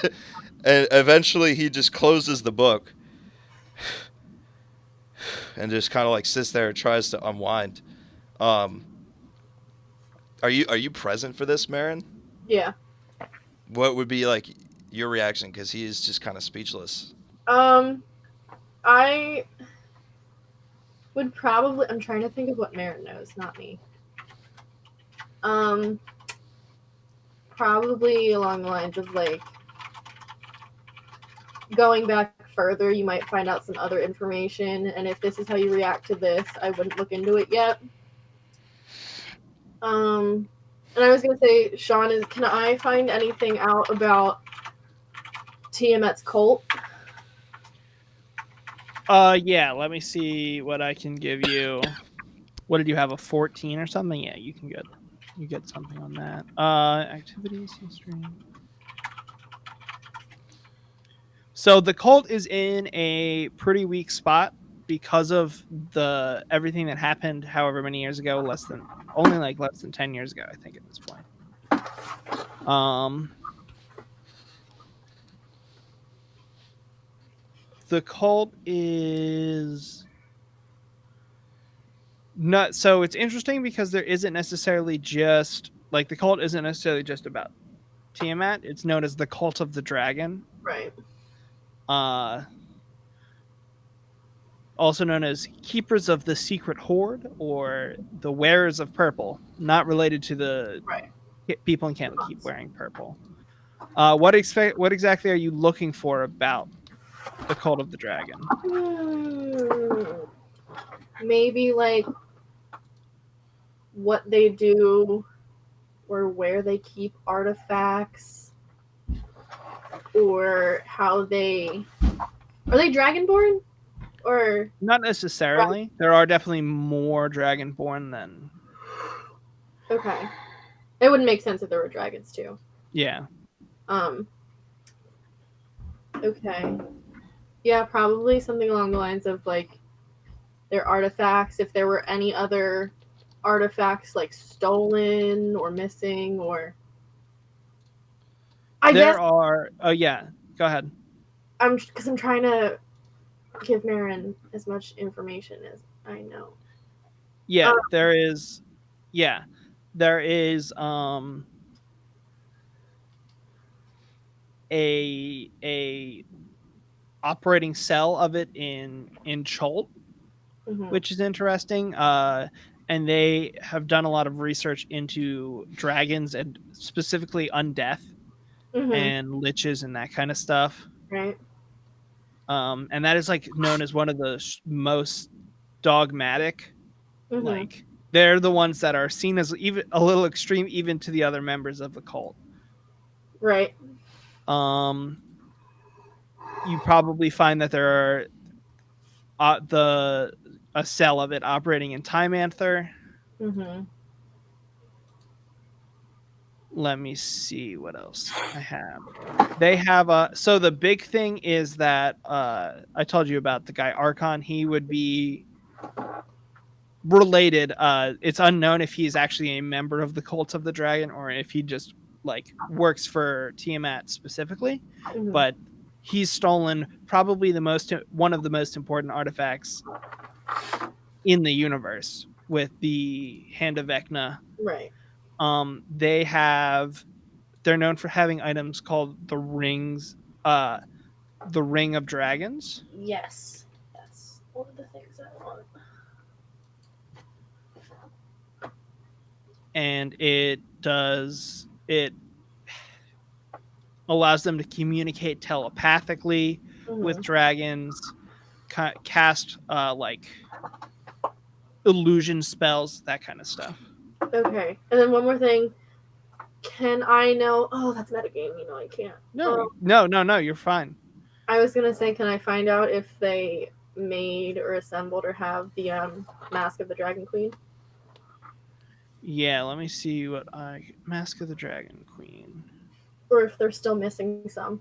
eventually he just closes the book and just kind of like sits there and tries to unwind. Are you present for this, Marin? Yeah. What would be like your reaction? Because he is just kind of speechless. I would probably. I'm trying to think of what Marin knows, not me. Probably along the lines of like going back further, you might find out some other information, and if this is how you react to this, I wouldn't look into it yet. And I was gonna say, Sean, can I find anything out about Tiamat's cult? Yeah, let me see what I can give you. What did you have, a 14 or something? Yeah, you get something on that. Activities history. So the cult is in a pretty weak spot because of everything that happened however many years ago, less than 10 years ago, I think, at this point. the cult is not. So it's interesting because there isn't necessarily just like the cult isn't necessarily just about Tiamat. It's known as the Cult of the Dragon. Right. Also known as Keepers of the Secret Hoard or the Wearers of Purple, not related to the Right. people in Canton keep wearing purple. What exactly are you looking for about the Cult of the Dragon? Maybe like what they do or where they keep artifacts or how they are they dragonborn or Not necessarily. There are definitely more dragonborn than. okay. It wouldn't make sense if there were dragons too. Yeah. Okay. Yeah, probably something along the lines of like their artifacts, if there were any other artifacts like stolen or missing or I There guess are. Oh yeah. Go ahead. I'm trying to give Marin as much information as I know. Yeah, there is. Yeah, there is. A operating cell of it in Cholt, Mhm. which is interesting. And they have done a lot of research into dragons and specifically undeath Mhm. and liches and that kind of stuff. Right. And that is like known as one of the most dogmatic. Mhm. Like they're the ones that are seen as even a little extreme, even to the other members of the cult. Right. You probably find that there are a cell of it operating in Time Anther. Mhm. Let me see what else I have. They have so the big thing is that I told you about the guy Archon. He would be related. It's unknown if he's actually a member of the Cult of the Dragon or if he just like works for Tiamat specifically. Mhm. But he's stolen probably one of the most important artifacts in the universe with the Hand of Vecna. Right. They're known for having items called the rings, the Ring of Dragons. Yes. That's one of the things I want. And it allows them to communicate telepathically with dragons, cast like illusion spells, that kind of stuff. Okay. And then one more thing. Can I know? Oh, that's metagame. You know, I can't. No, you're fine. I was gonna say, can I find out if they made or assembled or have the Mask of the Dragon Queen? Yeah, let me see Mask of the Dragon Queen. Or if they're still missing some.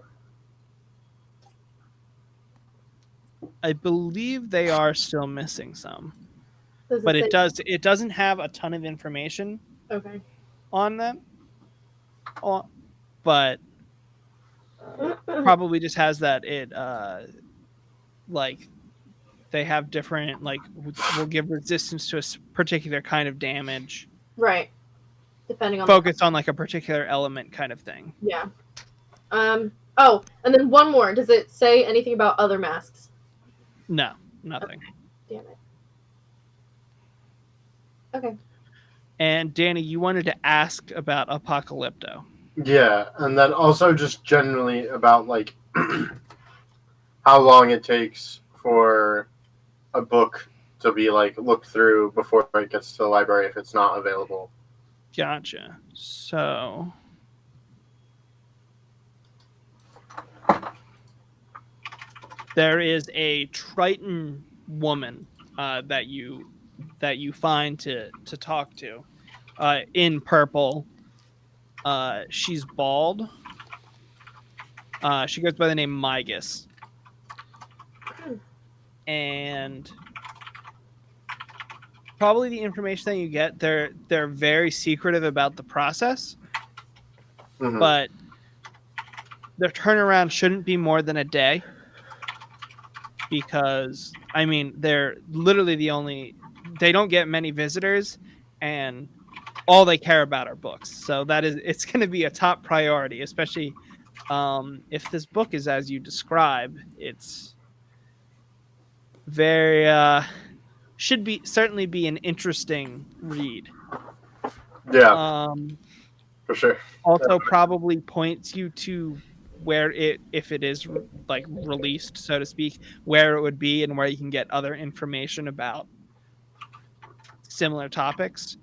I believe they are still missing some. Does But say- it doesn't have a ton of information Okay. on them. But probably just has that like they have different like will give resistance to a particular kind of damage. Right. Depending on focus on like a particular element kind of thing. Yeah. Oh, and then one more. Does it say anything about other masks? No, nothing. Okay. Damn it. Okay. And Danny, you wanted to ask about Apocalypto. Yeah, and then also just generally about like how long it takes for a book to be like looked through before it gets to the library if it's not available. Gotcha. So there is a Triton woman that you find to talk to in purple. She's bald. She goes by the name Migas. And probably the information that you get, they're very secretive about the process. Mhm. But their turnaround shouldn't be more than a day. because I mean they're literally they don't get many visitors, and all they care about are books. So it's going to be a top priority, especially if this book is as you describe. It's very should be certainly be an interesting read. Yeah, for sure. Also probably points you to where if it is like released, so to speak, where it would be and where you can get other information about similar topics.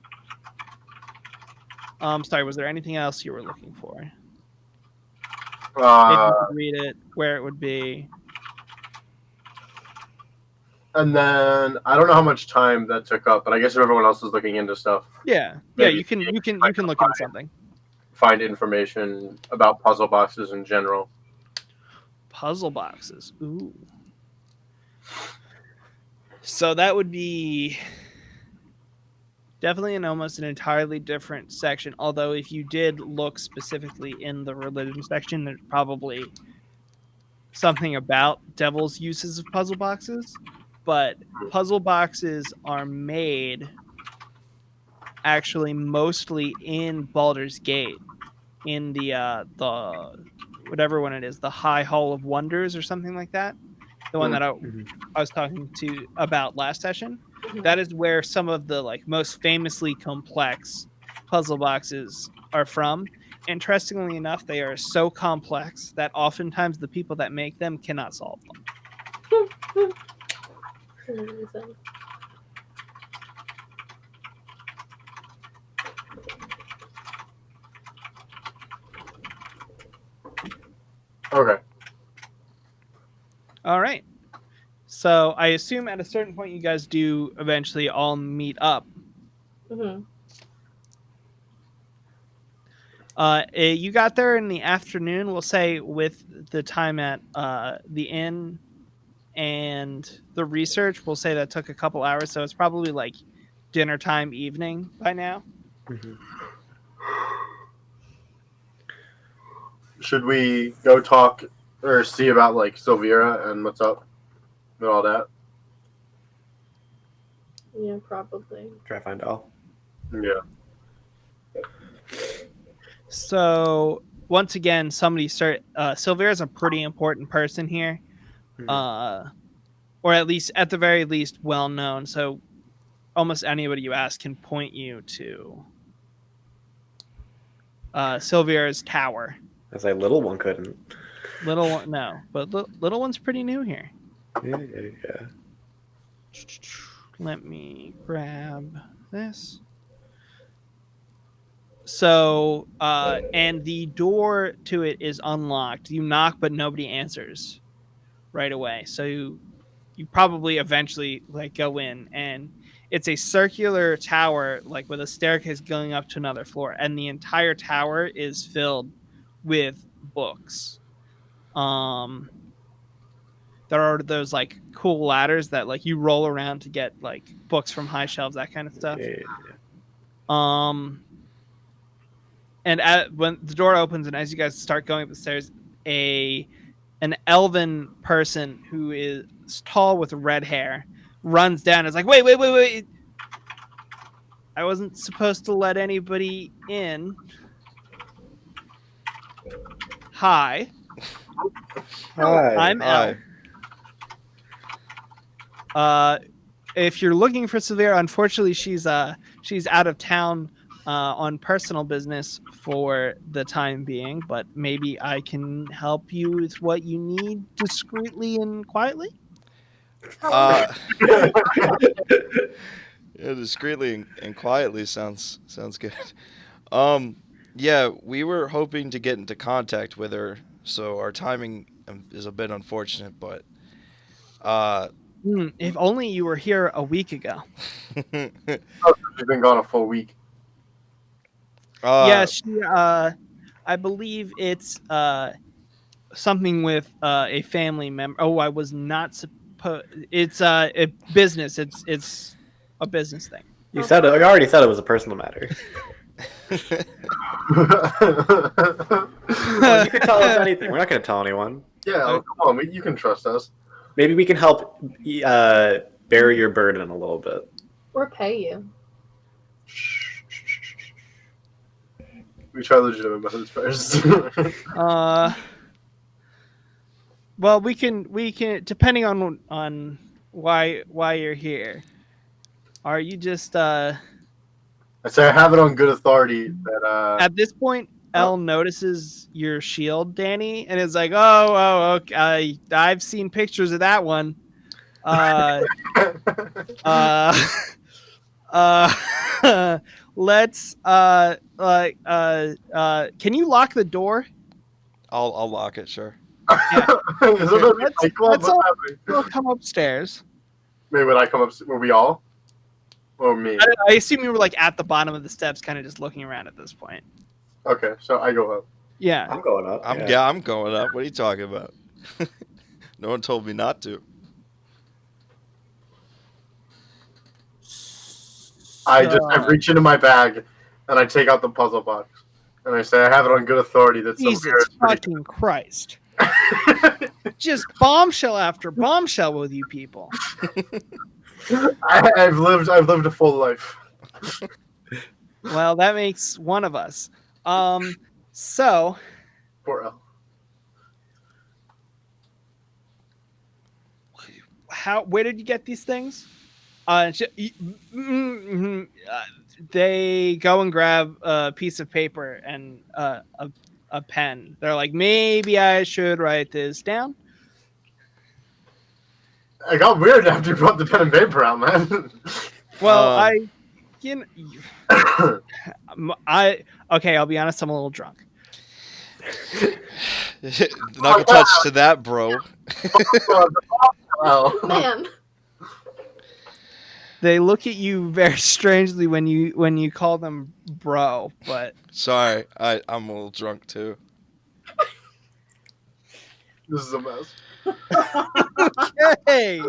Sorry, was there anything else you were looking for? If you could read it, where it would be. And then I don't know how much time that took up, but I guess if everyone else is looking into stuff, Yeah, maybe you can look into something. find information about puzzle boxes in general. Puzzle boxes. Ooh. So that would be definitely almost an entirely different section. Although if you did look specifically in the religion section, there's probably something about devil's uses of puzzle boxes. But puzzle boxes are made actually mostly in Baldur's Gate, in the whatever one it is, the High Hall of Wonders or something like that. The one that I was talking to about last session. That is where some of the like most famously complex puzzle boxes are from. Interestingly enough, they are so complex that oftentimes the people that make them cannot solve them. Okay. All right. So I assume at a certain point you guys do eventually all meet up. Mm-hmm. You got there in the afternoon, we'll say, with the time at the inn and the research. We'll say that took a couple hours, so it's probably like dinner time, evening by now. Mm-hmm. Should we go talk or see about like Silvira and what's up and all that? Yeah, probably. Try to find all. Yeah. So once again, Silvira is a pretty important person here, or at least at the very least well known. So almost anybody you ask can point you to Silvira's tower. As a little one couldn't. Little one, no, but little one's pretty new here. Yeah. Let me grab this. So, and the door to it is unlocked. You knock, but nobody answers right away. So you probably eventually like go in, and it's a circular tower, like with a staircase going up to another floor, and the entire tower is filled with books. There are those like cool ladders that like you roll around to get like books from high shelves, that kind of stuff. Yeah. And when the door opens and as you guys start going up the stairs, an elven person who is tall with red hair runs down and is like, wait. I wasn't supposed to let anybody in. Hi. I'm Hi. El. If you're looking for Severe, unfortunately she's out of town on personal business for the time being, but maybe I can help you with what you need discreetly and quietly. Yeah, discreetly and quietly sounds good. Yeah, we were hoping to get into contact with her, so our timing is a bit unfortunate, but if only you were here a week ago. She's been gone a full week. Yeah, she I believe it's something with a family member. Oh, I was not supposed. It's a business. It's a business thing. You said it. I already said it was a personal matter. Well, you can tell us anything. We're not going to tell anyone. Yeah, come on, you can trust us. Maybe we can help bury your burden a little bit. Or pay you. We try legitimate methods first. Well, we can depending on why you're here. Are you just I say I have it on good authority that at this point? Elle notices your shield, Danny, and is like, "Oh, okay. I've seen pictures of that one. Let's can you lock the door? I'll lock it, sure. Yeah. Is it a Let's fight club? What's all happening? we'll come upstairs. Maybe would I come up? Were we all? Or me? I assume you were like at the bottom of the steps, kind of just looking around at this point. Okay, so I go up. Yeah. I'm going up. I'm going up. What are you talking about? No one told me not to. I reach into my bag and I take out the puzzle box and I say I have it on good authority that some Jesus here is pretty fucking Christ. Just bombshell after bombshell with you people. I've lived a full life. Well, that makes one of us. So Poor Elle. where did you get these things? They go and grab a piece of paper and a pen. They're like, maybe I should write this down. I got weird after you brought the pen and paper out, man. Well, I'll be honest, I'm a little drunk. Knuckle touch to that, bro. Man. They look at you very strangely when you call them bro, but Sorry, I'm a little drunk too. This is a mess. okay.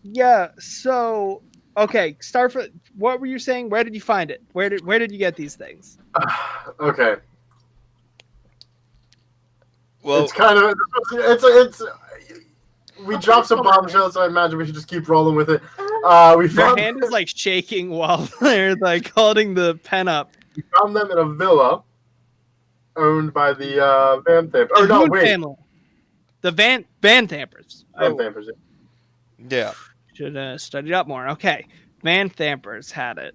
Yeah. So, okay. Start for what were you saying? Where did you find it? Where did you get these things? Okay. Well, It's kind of it's we dropped some bombshells, so I imagine we should just keep rolling with it. We Your found hand is like shaking while they're like holding the pen up. we found them in a villa owned by the Van Thamper. Oh The no, Moon wait, family. The Van Thampers. Van Thampers. yeah. Should have studied up more. Okay. Van Thampers had it.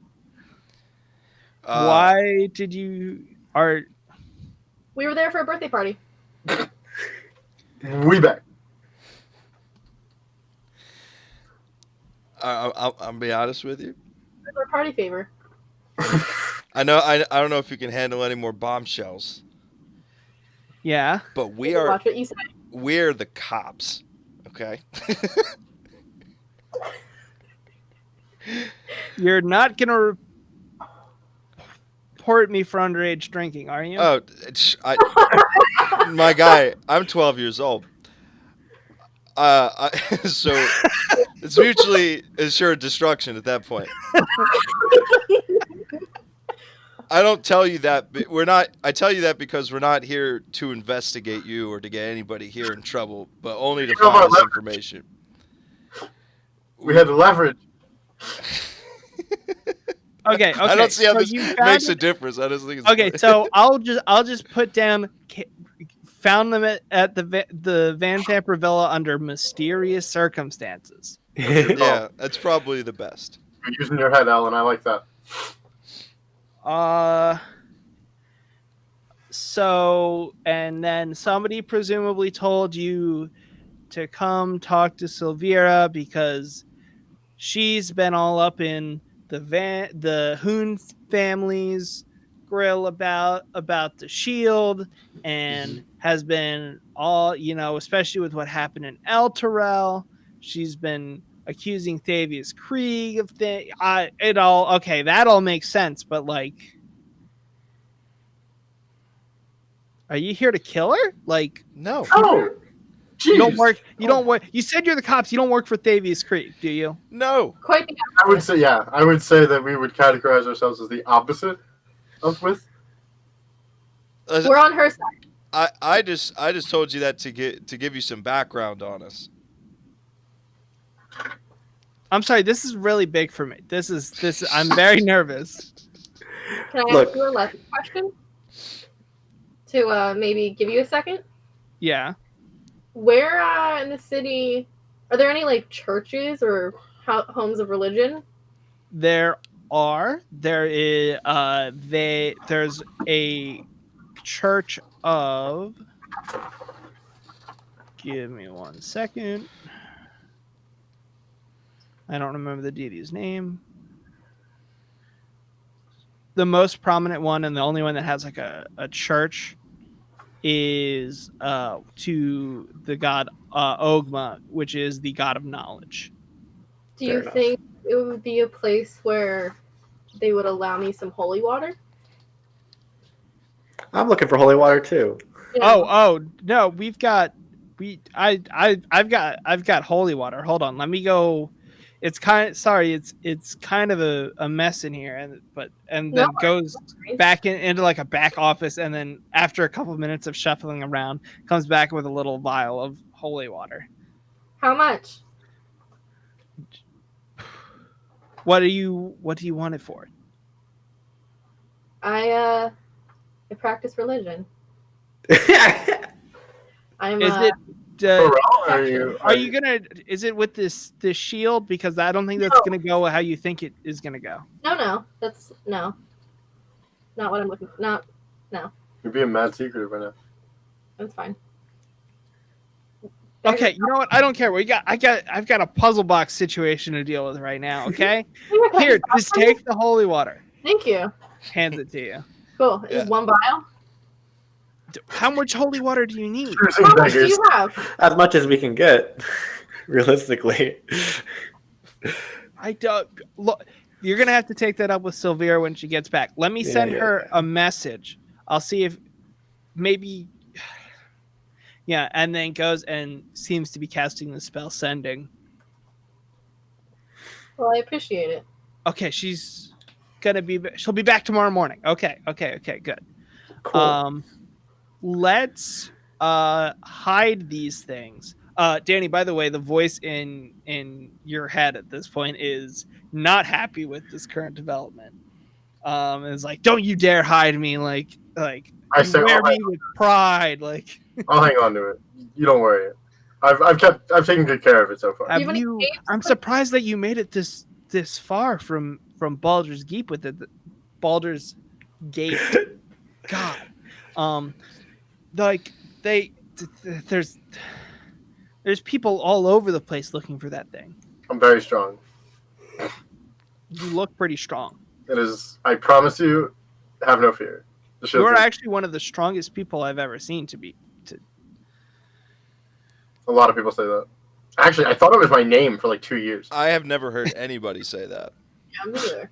Uh, Why did you We were there for a birthday party. We back. I'll be honest with you. For a party favor. I don't know if you can handle any more bombshells, Yeah. but Watch what you say. we're the cops. Okay. You're not gonna report me for underage drinking, are you? Oh, my guy, I'm 12 years old. So it's mutually assured destruction at that point. I don't tell you that. I tell you that because we're not here to investigate you or to get anybody here in trouble, but only to find this information. We had the leverage. Okay. I don't see how so this you makes found a it- difference. I just think it's Okay, so I'll just put down. Found them at the Van Thamper Villa under mysterious circumstances. yeah, that's probably the best. You're using your head, Alan. I like that. So, and then somebody presumably told you to come talk to Silvira because she's been all up in the Hoon family's grill about the shield and has been all, especially with what happened in El Terrell. She's been accusing Thavius Krieg of things. That all makes sense, but like, are you here to kill her? Like, No. Oh, jeez. you don't work. You said you're the cops. You don't work for Thavius Krieg, do you? No. Quite the I would say, yeah. I would say that we would categorize ourselves as the opposite of with. We're on her side. I just told you that to give you some background on us. I'm sorry. This is really big for me. This is. I'm very nervous. Can I Look. ask you a lesson question? To maybe give you a second? Yeah. Where in the city are there any like churches or homes of religion? There is there's a church of, give me 1 second, I don't remember the deity's name. The most prominent one and the only one that has like a church is to the god Ogma, which is the god of knowledge. Do Fair you enough. think it would be a place where they would allow me some holy water? I'm looking for holy water too. Oh no, I've got holy water. Hold on, let me go. It's kind of a mess in here, and then No, goes back into like a back office, and then after a couple of minutes of shuffling around, comes back with a little vial of holy water. How much? What do you want it for? I practice religion. I'm Is it? Pharrell, Are you gonna? Is it with this shield? Because I don't think that's gonna go how you think it is gonna go. No, that's no. Not what I'm looking for. No, You're being mad secretive right now. that's fine. Okay, you know what? I don't care. I've got a puzzle box situation to deal with right now. Okay, here, just take the holy water. Thank you. Hands it to you. Cool. Yeah. Is one vial? How much holy water do you need? How much do you have? As much as we can get, realistically. I don't look. You're gonna have to take that up with Sylvia when she gets back. Let me send her a message. I'll see if maybe. Yeah, and then goes and seems to be casting the spell sending. Well, I appreciate it. Okay, she'll be back tomorrow morning. Okay, good. Cool. Let's hide these things. Danny, by the way, the voice in your head at this point is not happy with this current development. It's like, don't you dare hide me, like I say, wear me with pride, like. I'll hang on to it. You don't worry. I've taken good care of it so far. Have you? I'm surprised that you made it this far from Baldur's Gate with it. Baldur's Gate. God. Like there's people all over the place looking for that thing. I'm very strong. You look pretty strong. It is. I promise you, have no fear. You're actually one of the strongest people I've ever seen to be. A lot of people say that. Actually, I thought it was my name for like 2 years. I have never heard anybody say that. Yeah, me either.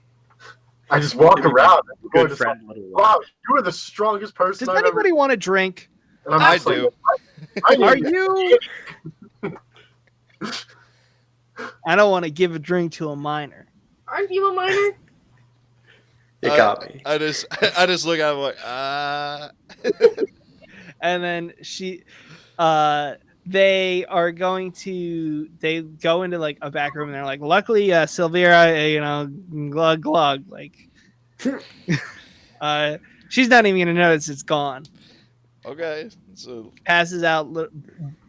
I just walk around. And people are Good just friend. like, wow, you are the strongest person Does I've anybody ever. want a drink? And I'm I just like, do. I need Are it. you? I don't want to give a drink to a minor. Aren't you a minor? You got me. I just look at him like, And then they go into like a back room and they're like, luckily Sylvia, glug glug, like she's not even gonna notice it's gone. okay. So Passes out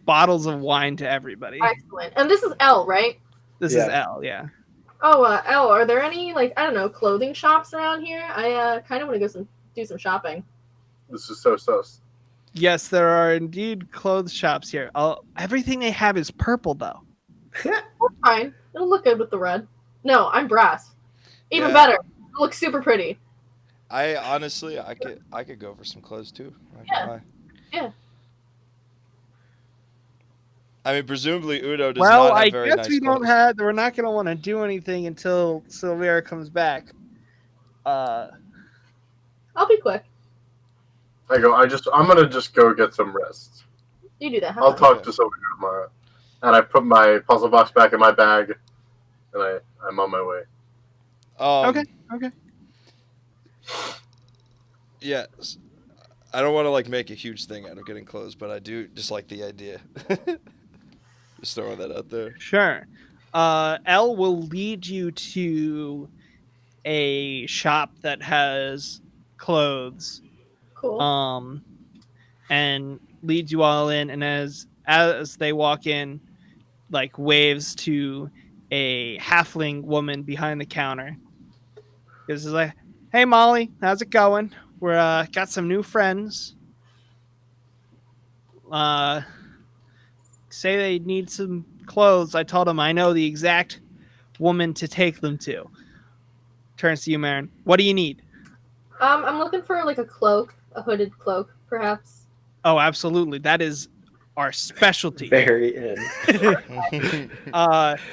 bottles of wine to everybody. Excellent. And this is L, right? This is L, yeah. Oh, L, are there any, like, I don't know, clothing shops around here? I kind of want to go do some shopping. This is so sus. Yes, there are indeed clothes shops here. Everything they have is purple, though. That's fine. It'll look good with the red. No, I'm brass. Even Yeah. better. It looks super pretty. I honestly, I could go for some clothes too. Yeah. I mean, presumably Udo does Well, not have I very guess nice we don't clothes. have. We're not going to want to do anything until Sylvia comes back. I'll be quick. I'm gonna just go get some rest. You do that. Have I'll fun. talk to Sylvia tomorrow. And I put my puzzle box back in my bag, and I'm on my way. Okay. Yes. I don't want to like make a huge thing out of getting clothes, but I do just like the idea. Just throwing that out there. Sure. Elle will lead you to a shop that has clothes. Cool. And leads you all in, and as they walk in, like waves to a halfling woman behind the counter. This is like, "Hey Molly, how's it going? We're got some new friends. Uh, say they need some clothes. I told them I know the exact woman to take them to." Turns to you, Marin. "What do you need?" I'm looking for like a cloak, a hooded cloak, perhaps. "Oh, absolutely. That is our specialty." Very in.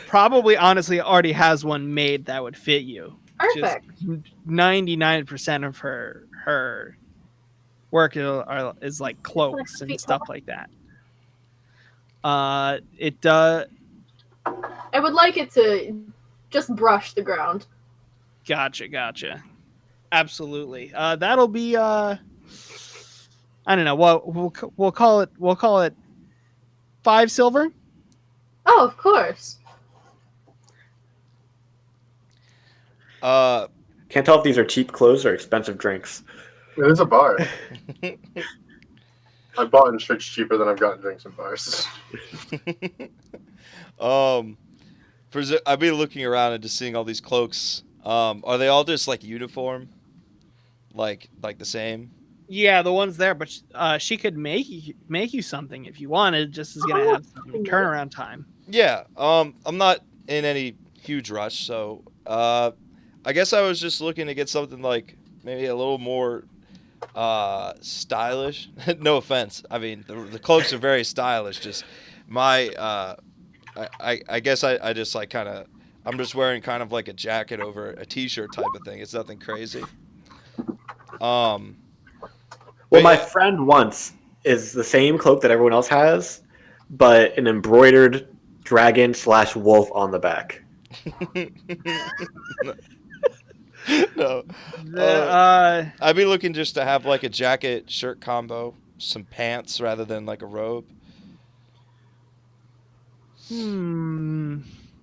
Probably honestly already has one made that would fit you. Perfect. Just 99% of her work is like cloaks and stuff like that. It does. I would like it to just brush the ground. Gotcha. Absolutely. That'll be I don't know. What we'll call it 5 silver. Oh, of course. Can't tell if these are cheap clothes or expensive drinks. It is a bar. I've bought in drinks cheaper than I've gotten drinks in bars. I've been looking around and just seeing all these cloaks. Are they all just like uniform? Like the same? Yeah, the ones there, but she could make you something if you wanted. Just is gonna have some turnaround time. Yeah. I'm not in any huge rush, so I guess I was just looking to get something like maybe a little more stylish. No offense. I mean, the cloaks are very stylish. Just my I guess I just like kind of I'm just wearing kind of like a jacket over a t-shirt type of thing. It's nothing crazy. Well, my yeah. friend once is the same cloak that everyone else has, but an embroidered dragon/wolf on the back. No. I'd be looking just to have like a jacket shirt combo, some pants rather than like a robe.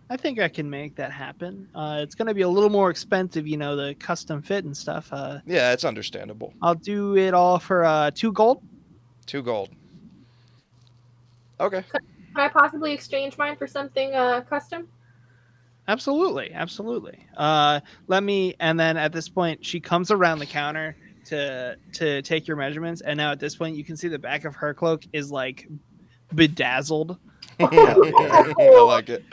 I think I can make that happen. It's going to be a little more expensive, the custom fit and stuff. Yeah, it's understandable. I'll do it all for 2 gold. 2 gold. Okay. Can I possibly exchange mine for something custom? Absolutely. Let me, and then at this point, she comes around the counter to take your measurements, and now at this point, you can see the back of her cloak is like bedazzled. I like it.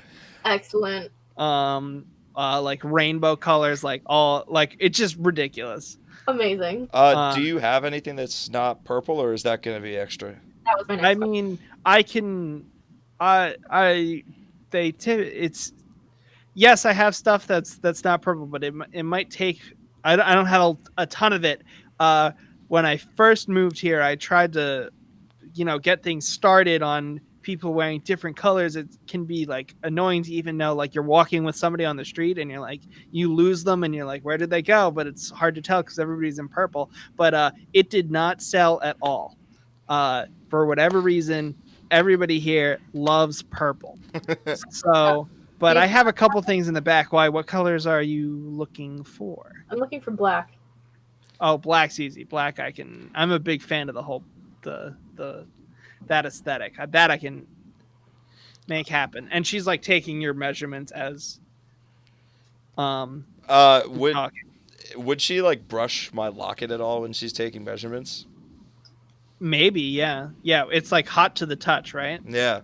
Excellent. Like rainbow colors, like all like it's just ridiculous. Amazing. Do you have anything that's not purple, or is that going to be extra? That was my next question. mean, I can, it's yes, I have stuff that's not purple, but it might take. I don't have a ton of it. When I first moved here, I tried to, get things started on people wearing different colors. It can be like annoying to even know, like you're walking with somebody on the street and you're like, you lose them and you're like, where did they go? But it's hard to tell because everybody's in purple. But it did not sell at all. For whatever reason, everybody here loves purple. So, but I have a couple things in the back. Why? What colors are you looking for? I'm looking for black. Oh, black's easy. Black, I'm a big fan of the whole that aesthetic. That I can make happen. And she's like taking your measurements as would she like brush my locket at all when she's taking measurements? Maybe, yeah. It's like hot to the touch, right? Yeah.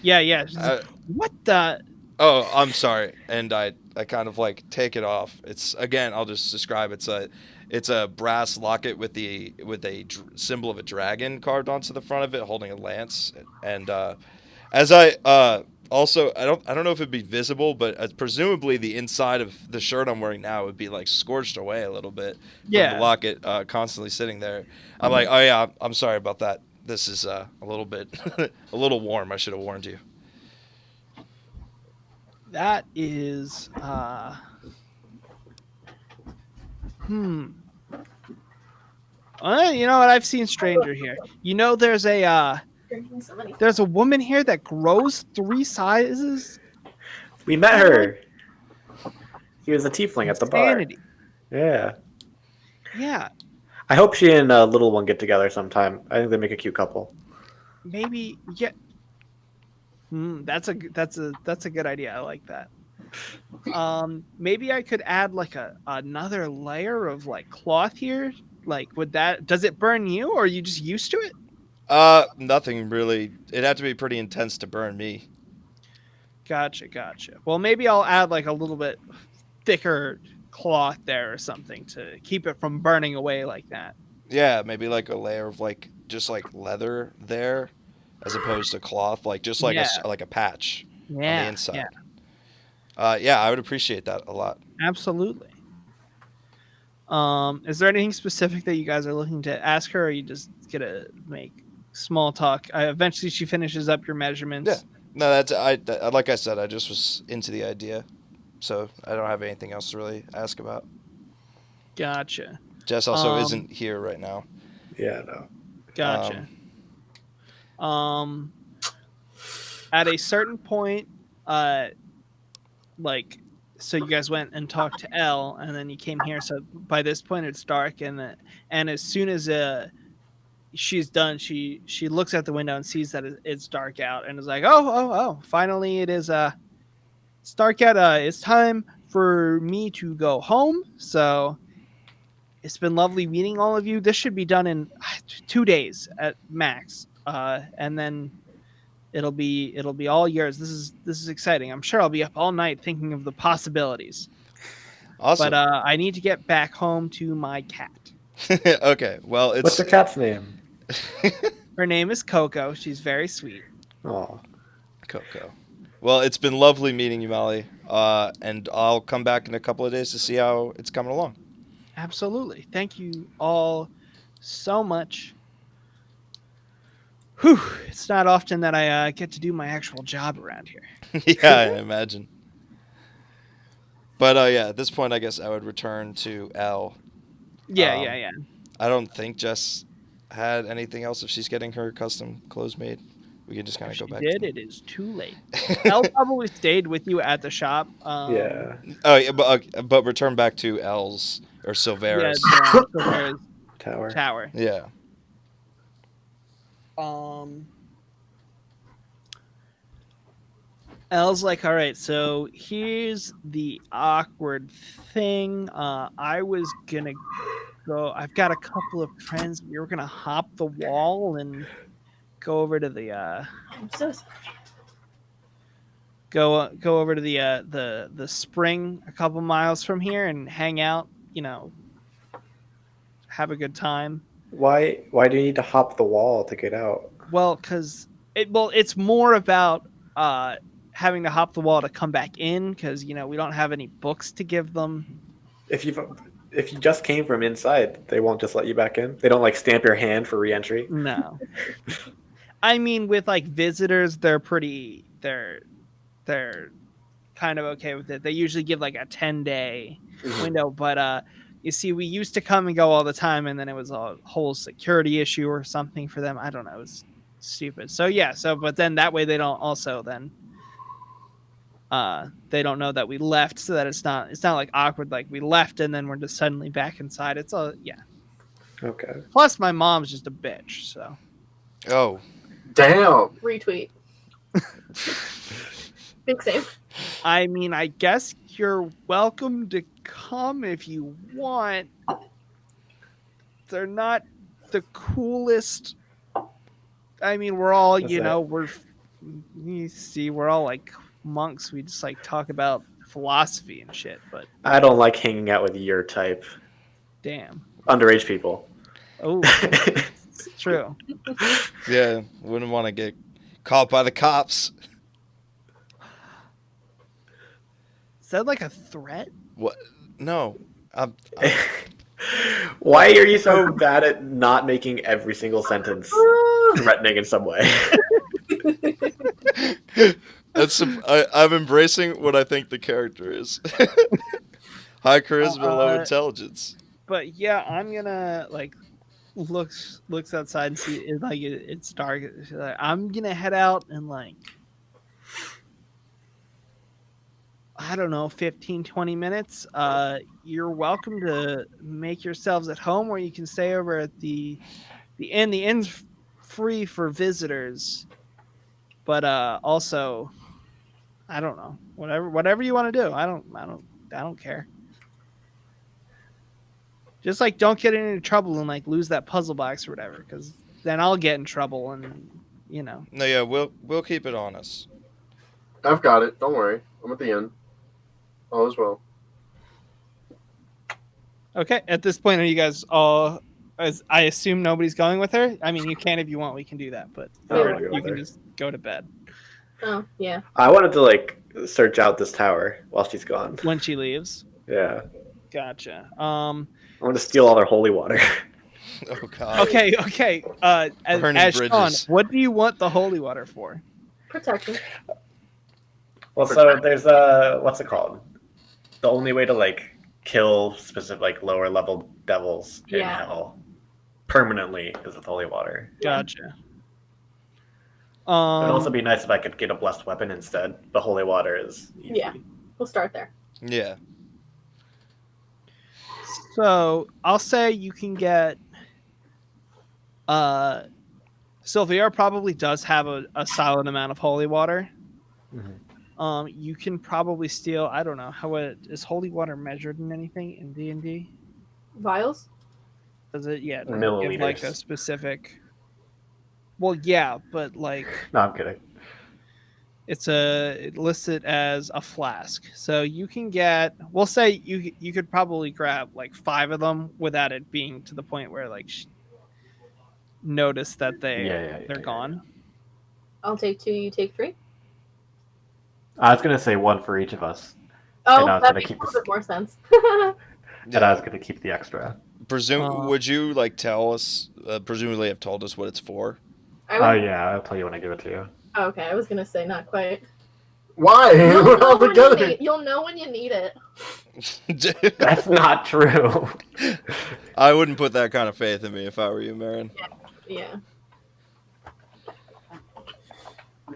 She's like, what the? Oh, I'm sorry. And I kind of like take it off. It's, again, I'll just describe. It's a brass locket with a symbol of a dragon carved onto the front of it, holding a lance. And as I also, I don't know if it'd be visible, but presumably the inside of the shirt I'm wearing now would be like scorched away a little bit from the locket constantly sitting there. I'm like, oh yeah, I'm sorry about that. This is a little bit a little warm. I should have warned you. That is You know what? I've seen stranger here. You know, there's a Drinking so many. woman here that grows 3 sizes. We met her. He was a tiefling at the bar. Insanity. Yeah. Yeah, I hope she and little one get together sometime. I think they make a cute couple. maybe. Yeah, that's a good idea. I like that. Maybe I could add like another layer of like cloth here. Like, does it burn you, or are you just used to it? Nothing really. It'd have to be pretty intense to burn me. Gotcha. Well, maybe I'll add like a little bit thicker cloth there or something to keep it from burning away like that. Yeah, maybe like a layer of like just like leather there, as opposed to cloth, like just like Yeah. like a patch on the Yeah, inside. yeah, Yeah, I would appreciate that a lot. absolutely. Is there anything specific that you guys are looking to ask her, or are you just gonna make small talk? Eventually, she finishes up your measurements. Yeah. No, like I said, I just was into the idea, so I don't have anything else to really ask about. Gotcha. Jess also Um, isn't here right now. Yeah, no. Gotcha. At a certain point, like, so you guys went and talked to Elle, and then you came here. So by this point, it's dark, and as soon as she's done, she looks at the window and sees that it's dark out, and is like, oh, finally it is it's dark out. It's time for me to go home. So it's been lovely meeting all of you. This should be done in 2 days at max, and then it'll be all yours. This is exciting. I'm sure I'll be up all night thinking of the possibilities. Awesome. But I need to get back home to my cat. Okay, well, What's it's your cat's name? Her name is Coco. She's very sweet. Oh, Coco. Well, it's been lovely meeting you, Molly. And I'll come back in a couple of days to see how it's coming along. Absolutely. Thank you all so much. Whew. It's not often that I get to do my actual job around here. Yeah, I imagine. But yeah, at this point, I guess I would return to Elle. Yeah. I don't think Jess had anything else. If she's getting her custom clothes made, we can just kind If of she go back. did, it is too late. Elle probably stayed with you at the shop. yeah. Oh, yeah, but return back to Elle's or Silvera's. Yeah, Silvera's Tower. tower. Yeah. Elle's like, all right, so here's the awkward thing. I was gonna go. I've got a couple of friends. We were gonna hop the wall and go over to the I'm so sorry. go over to the spring a couple miles from here and hang out. You know, have a good time. Why do you need to hop the wall to get out? Well, it's more about having to hop the wall to come back in because we don't have any books to give them. If you just came from inside, they won't just let you back in. They don't like stamp your hand for re-entry. No. I mean, with like visitors, they're kind of okay with it. They usually give like a 10-day window, but you see, we used to come and go all the time, and then it was a whole security issue or something for them. I don't know. It was stupid. So yeah. But then that way they don't also then they don't know that we left, so that it's not like awkward like we left and then we're just suddenly back inside. It's all Okay. Plus my mom's just a bitch, so Oh. Damn. Retweet. Big same. I mean, I guess you're welcome to come if you want. They're not the coolest. I mean, we're all What's that? we're all like monks. We just like talk about philosophy and shit, but I don't like hanging out with your type. damn. Underage people. Oh, it's true. Yeah, wouldn't want to get caught by the cops. Is that like a threat? What? No. I'm Why are you so bad at not making every single sentence threatening in some way? I'm embracing what I think the character is. High charisma, low intelligence. But yeah, I'm gonna like looks outside and see it, like it's dark. She's like, I'm gonna head out and like I don't know, 15, 20 minutes. You're welcome to make yourselves at home, or you can stay over at the inn. The inn's free for visitors, but also I don't know. Whatever you want to do. I don't care. Just like don't get into trouble and like lose that puzzle box or whatever, because then I'll get in trouble and you know. No, yeah, we'll keep it on us. I've got it. Don't worry. I'm at the end. All is well. Okay, at this point, are you guys all? As I assume nobody's going with her. I mean, you can if you want. We can do that, but Oh, we're gonna go you with can her. just go to bed Oh, yeah. I wanted to like search out this tower while she's gone. when she leaves. Yeah, Gotcha. I want to steal all their holy water. Oh God. Okay. Burning As Sean, bridges. what do you want the holy water for? Protection. Well, so there's what's it called? The only way to like kill specific like lower level devils in Yeah. hell permanently is with holy water. Gotcha. It would also be nice if I could get a blessed weapon instead. The holy water is easy. Yeah. We'll start there. Yeah. So I'll say you can get. Sylvia probably does have a solid amount of holy water. Mhm. You can probably steal. I don't know how is holy water measured in anything in D&D? Vials? Does it? Yeah, does it give like a Milliliters. specific? Well, yeah, but like No, I'm kidding. it listed as a flask, so you can get. We'll say you could probably grab like 5 of them without it being to the point where like notice that they're gone. I'll take 2, you take 3. I was gonna say one for each of us, Oh, And I was that gonna makes a keep little this- bit more sense. and I was gonna keep the extra. Would you like tell us? Presumably, have told us what it's for. I Oh would, yeah, I'll tell you when I give it to you. okay, I was gonna say not quite. Why? We're all together. You'll know when you need it. That's not true. I wouldn't put that kind of faith in me if I were you, Marin. Yeah.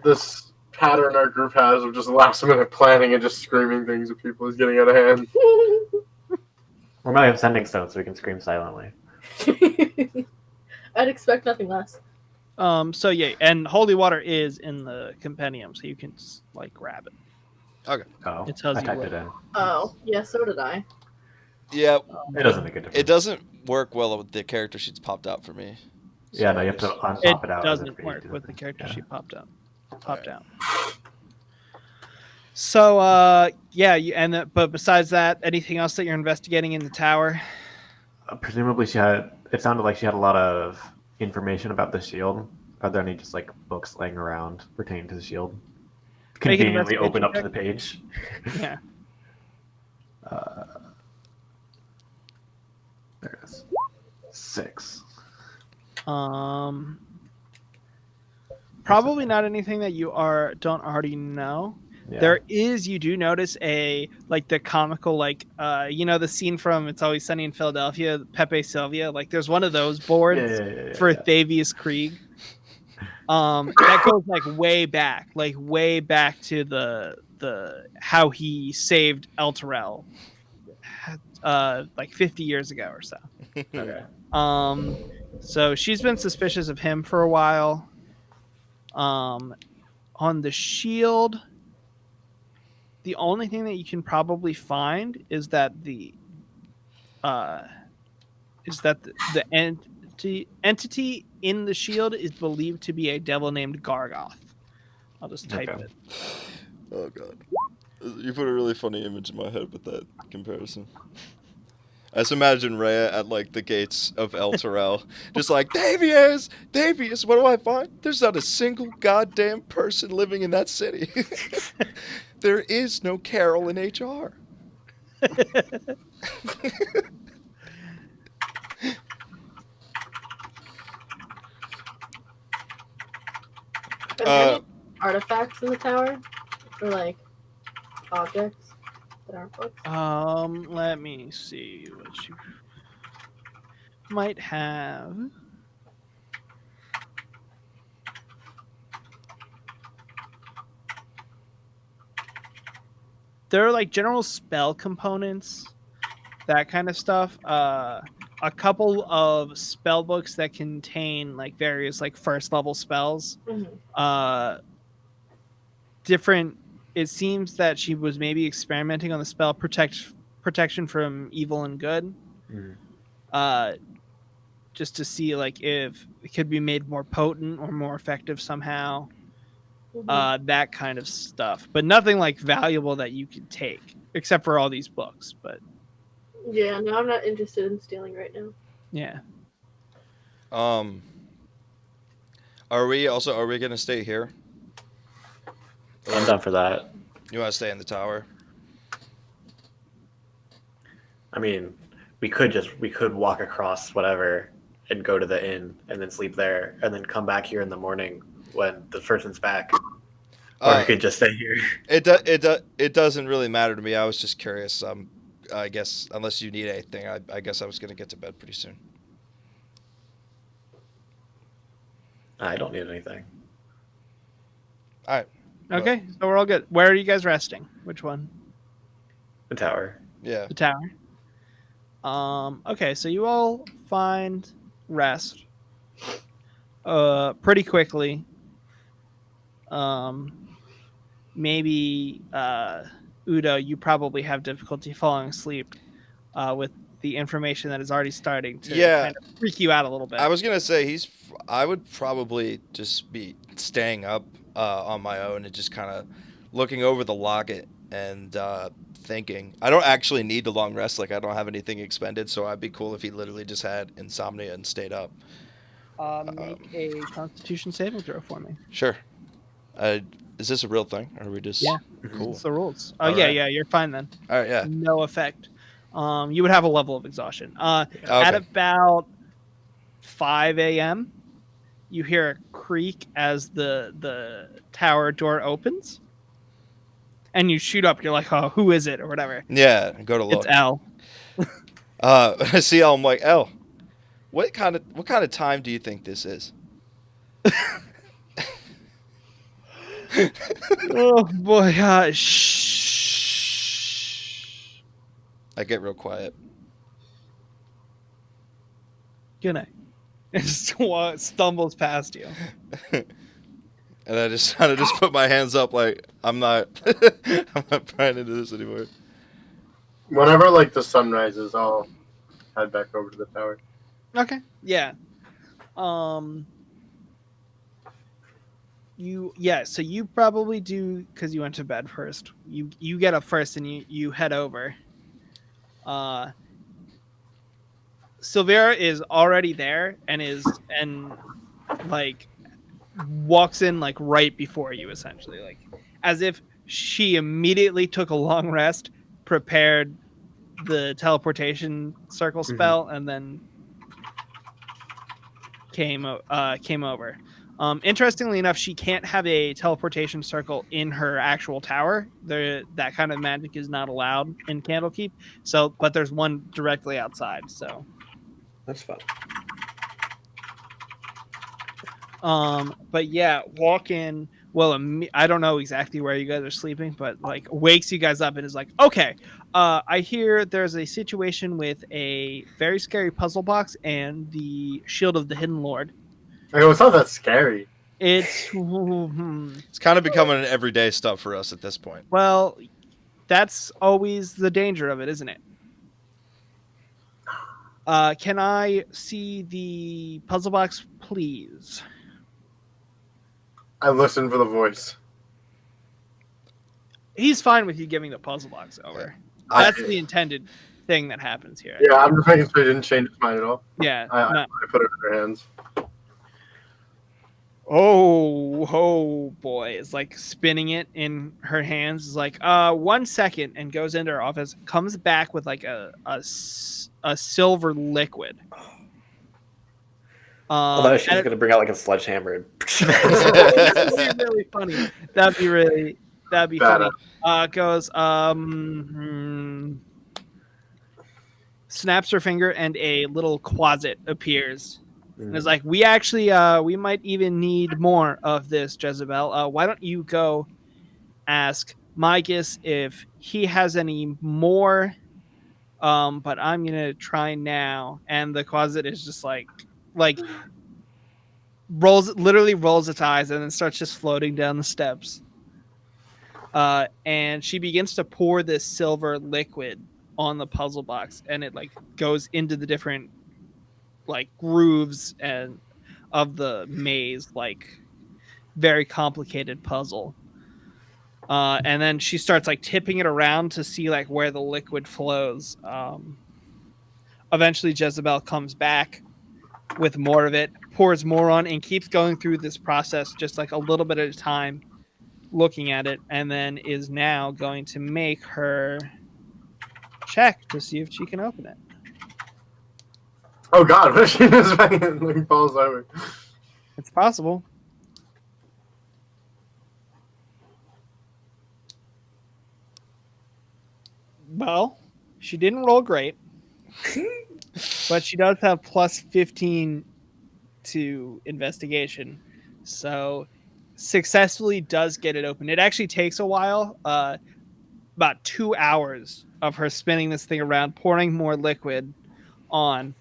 This pattern our group has of just last minute planning and just screaming things at people is getting out of hand. We might have sending stones so we can scream silently. I'd expect nothing less. So yeah, and holy water is in the compendium, so you can just like grab it. Oh, It tells I you typed what- it in. Oh, yeah, so did I. Yeah, It doesn't make a difference. it doesn't work well with the character sheets popped out for me. Yeah, no, you have to It unpop it out. doesn't work with the character Yeah. sheet popped out. Alright. So yeah, but besides that, anything else that you're investigating in the tower? Presumably, she had. It sounded like she had a lot of information about the shield. Are there any just like books laying around pertaining to the shield? Make an Conveniently open up to investigation the page. Yeah. There it is. 6. Probably not anything that you don't already know. Yeah. You do notice the comical the scene from It's Always Sunny in Philadelphia, Pepe Sylvia, like there's one of those boards for Thavius Krieg. That goes like way back to the how he saved El Terrell like 50 years ago or so. Okay. So she's been suspicious of him for a while. On the shield, the only thing that you can probably find is that the entity in the shield is believed to be a devil named Gargoth. I'll just type Okay. it. Oh God, you put a really funny image in my head with that comparison. I just imagine Rhea at like the gates of El Terrell, just like Davius, what do I find? There's not a single goddamn person living in that city. There is no Carol in HR. Are there any artifacts in the tower? Or like objects that aren't books? Let me see what you. might have. There are like general spell components, that kind of stuff. A couple of spell books that contain like various like first level spells. Mhm. Different. It seems that she was maybe experimenting on the spell protection from evil and good. Mhm. Just to see like if it could be made more potent or more effective somehow. Mhm. That kind of stuff, but nothing like valuable that you could take, except for all these books. But Yeah, no, I'm not interested in stealing right now. yeah, Are we gonna stay here? I'm down for that. You want to stay in the tower? I mean, we could walk across whatever and go to the inn and then sleep there and then come back here in the morning when the person's back. Or we could just stay here. It doesn't really matter to me. I was just curious. I guess unless you need anything, I guess I was gonna get to bed pretty soon. I don't need anything. All right. okay, so we're all good. Where are you guys resting? Which one? The tower. Yeah. The tower. Okay, so you all find rest pretty quickly. Maybe Udo, you probably have difficulty falling asleep with the information that is already starting to kind of freak you out a little bit. I was gonna say I would probably just be staying up on my own and just kind of looking over the locket and thinking. I don't actually need the long rest. Like I don't have anything expended, so I'd be cool if he literally just had insomnia and stayed up. Make a Constitution saving throw for me. Sure. Is this a real thing, or are we just? Yeah. Cool. It's the rules. Oh All yeah, right. yeah, you're fine then. All right. Yeah. No effect. You would have a level of exhaustion. At Okay. about 5 a.m., you hear a creak as the tower door opens, and you shoot up. You're like, "Oh, who is it?" or whatever. Yeah. Go to look. It's Al. I see. I'm like, El. What kind of time do you think this is? Oh boy! Shh. I get real quiet. Good night. It just stumbles past you. And I just kind of just put my hands up like I'm not I'm not prying into this anymore. Whenever like the sun rises, I'll head back over to the tower. Okay. Yeah. So you probably do because you went to bed first. You get up first and you head over. Silvera is already there and like walks in like right before you, essentially, like as if she immediately took a long rest, prepared the teleportation circle spell, and then came over. Interestingly enough, she can't have a teleportation circle in her actual tower. That kind of magic is not allowed in Candlekeep. So, but there's one directly outside. So, That's fun. but yeah, walk in. Well, I don't know exactly where you guys are sleeping, but like wakes you guys up and is like, okay, I hear there's a situation with a very scary puzzle box and the Shield of the Hidden Lord. I go, it's not that scary. It's It's kind of becoming an everyday stuff for us at this point. well, that's always the danger of it, isn't it? Can I see the puzzle box, please? I listen for the voice. He's fine with you giving the puzzle box over. That's the intended thing that happens here. Yeah, I'm just making sure he didn't change his mind at all. Yeah. I put it in her hands. Oh boy. It's like spinning it in her hands. Is like, 1 second, and goes into her office, comes back with like a silver liquid. Although she's going to bring out like a sledgehammer. And That'd be really funny. That'd be funny. Goes, snaps her finger, and a little closet appears. And it's Mm. like, we actually, we might even need more of this, Jezebel. Why don't you go ask Migas if he has any more? But I'm gonna try now. And the closet is just like literally rolls its eyes and then starts just floating down the steps. And she begins to pour this silver liquid on the puzzle box, and it like goes into the different like grooves and of the maze, like very complicated puzzle. And then she starts like tipping it around to see like where the liquid flows. Eventually Jezebel comes back with more of it, pours more on, and keeps going through this process just like a little bit at a time, looking at it, and then is now going to make her check to see if she can open it. Oh god, what if she just fucking like falls over? It's possible. Well, she didn't roll great, but she does have plus 15 to investigation. So successfully does get it open. It actually takes a while, about 2 hours of her spinning this thing around, pouring more liquid on.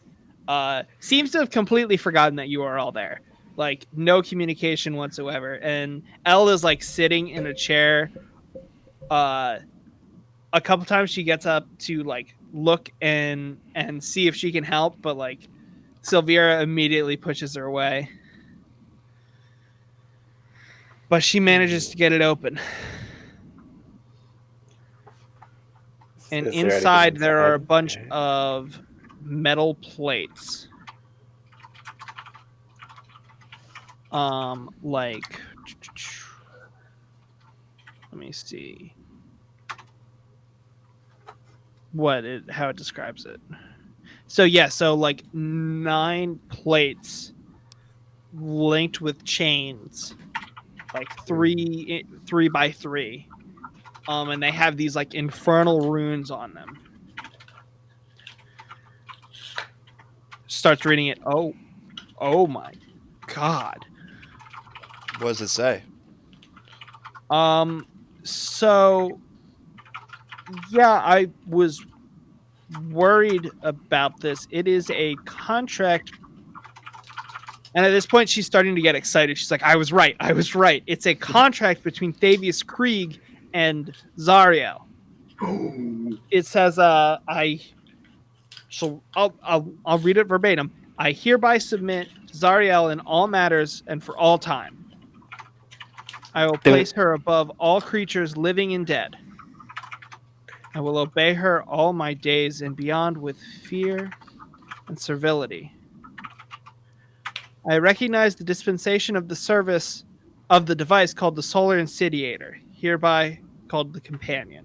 Seems to have completely forgotten that you are all there. Like, no communication whatsoever. And Elle is like sitting in a chair. A couple times she gets up to like look and see if she can help, but like Sylvira immediately pushes her away. But she manages to get it open. And Is there anything inside there are a inside? bunch Okay. of metal plates. Like, let me see how it describes it. So yeah, so like 9 plates linked with chains, like 3 by 3. And they have these like infernal runes on them. Starts reading it. Oh my god. What does it say? So yeah, I was worried about this. It is a contract. And at this point, she's starting to get excited. She's like, I was right. It's a contract between Thavius Krieg and Zariel. It says, I'll read it verbatim. I hereby submit to Zariel in all matters and for all time. I will place her above all creatures living and dead. I will obey her all my days and beyond with fear and servility. I recognize the dispensation of the service of the device called the Solar Insidiator, hereby called the Companion.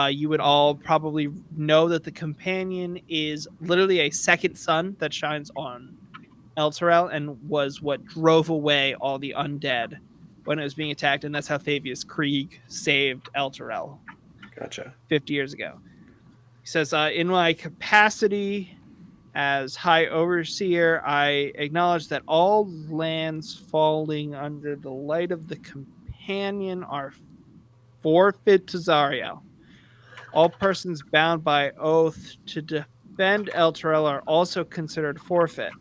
You would all probably know that the Companion is literally a second sun that shines on Elturel and was what drove away all the undead when it was being attacked, and that's how Thavius Krieg saved Elturel. Gotcha. 50 years ago. He says, in my capacity as High Overseer, I acknowledge that all lands falling under the light of the Companion are forfeit to Zariel. All persons bound by oath to defend Elturel are also considered forfeit.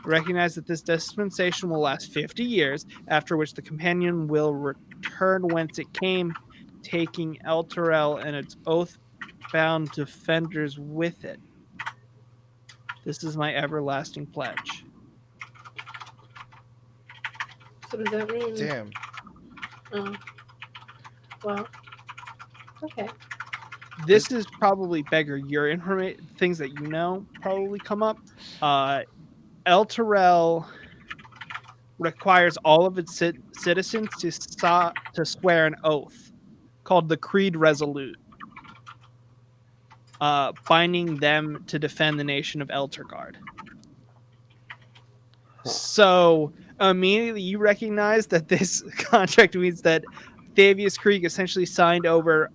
Recognize that this dispensation will last 50 years, after which the Companion will return whence it came, taking Elturel and its oath-bound defenders with it. This is my everlasting pledge. So does that mean? Damn. Oh. Well. Okay. This is probably Beggar. Your things that you know probably come up. Elturel requires all of its citizens to swear an oath called the Creed Resolute, binding them to defend the nation of Elturgard. So immediately you recognize that this contract means that Thavius Krieg essentially signed over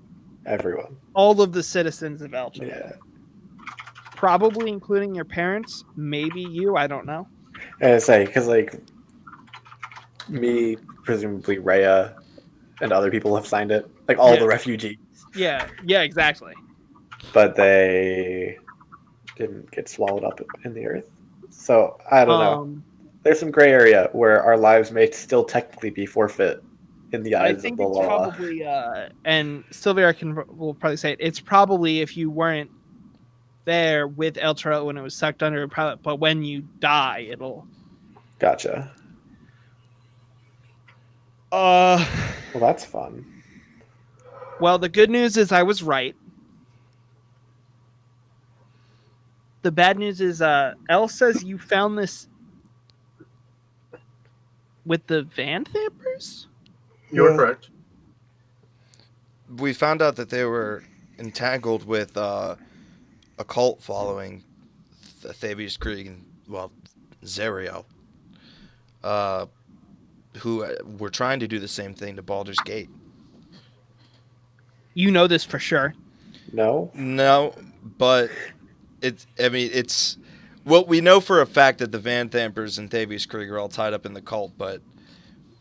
Everyone. all of the citizens of Elturgard. Yeah. probably including your parents, maybe you. I don't know. And I say, because like me, presumably Rhea, and other people have signed it, like all Yeah. the refugees, Yeah, exactly. but they didn't get swallowed up in the earth. So I don't know. There's some gray area where our lives may still technically be forfeit in the I eyes of think the it's law. probably and Sylvia will probably say it. It's probably if you weren't there with El Toro when it was sucked under, but when you die, it'll. Gotcha. Well, that's fun. Well, the good news is I was right. The bad news is Elle says you found this with the Van Thampers? You're correct. We found out that they were entangled with a cult following Thavius Krieg and, well, Zeriel, who were trying to do the same thing to Baldur's Gate. You know this for sure. No, but it's well, we know for a fact that the Van Thampers and Thavius Krieg are all tied up in the cult, but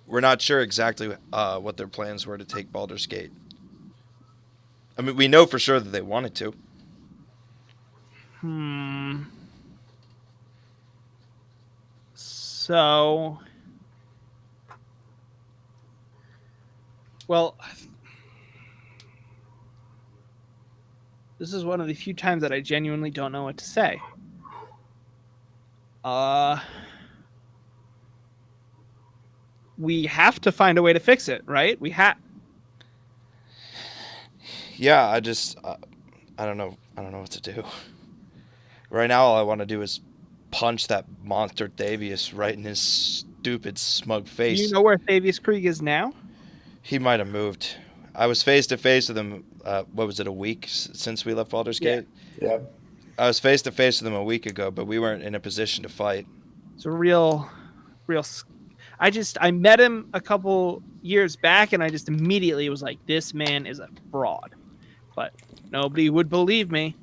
we're not sure exactly what their plans were to take Baldur's Gate. I mean, we know for sure that they wanted to. So, well, this is one of the few times that I genuinely don't know what to say. We have to find a way to fix it, right? We have. Yeah, I don't know what to do. Right now, all I want to do is punch that monster Thavius right in his stupid, smug face. Do you know where Thavius Krieg is now? He might have moved. I was face to face with him. What was it? A week since we left Baldur's Gate. Yeah. I was face to face with him a week ago, but we weren't in a position to fight. It's a real. I met him a couple years back, and I just immediately was like, "This man is a fraud," but nobody would believe me.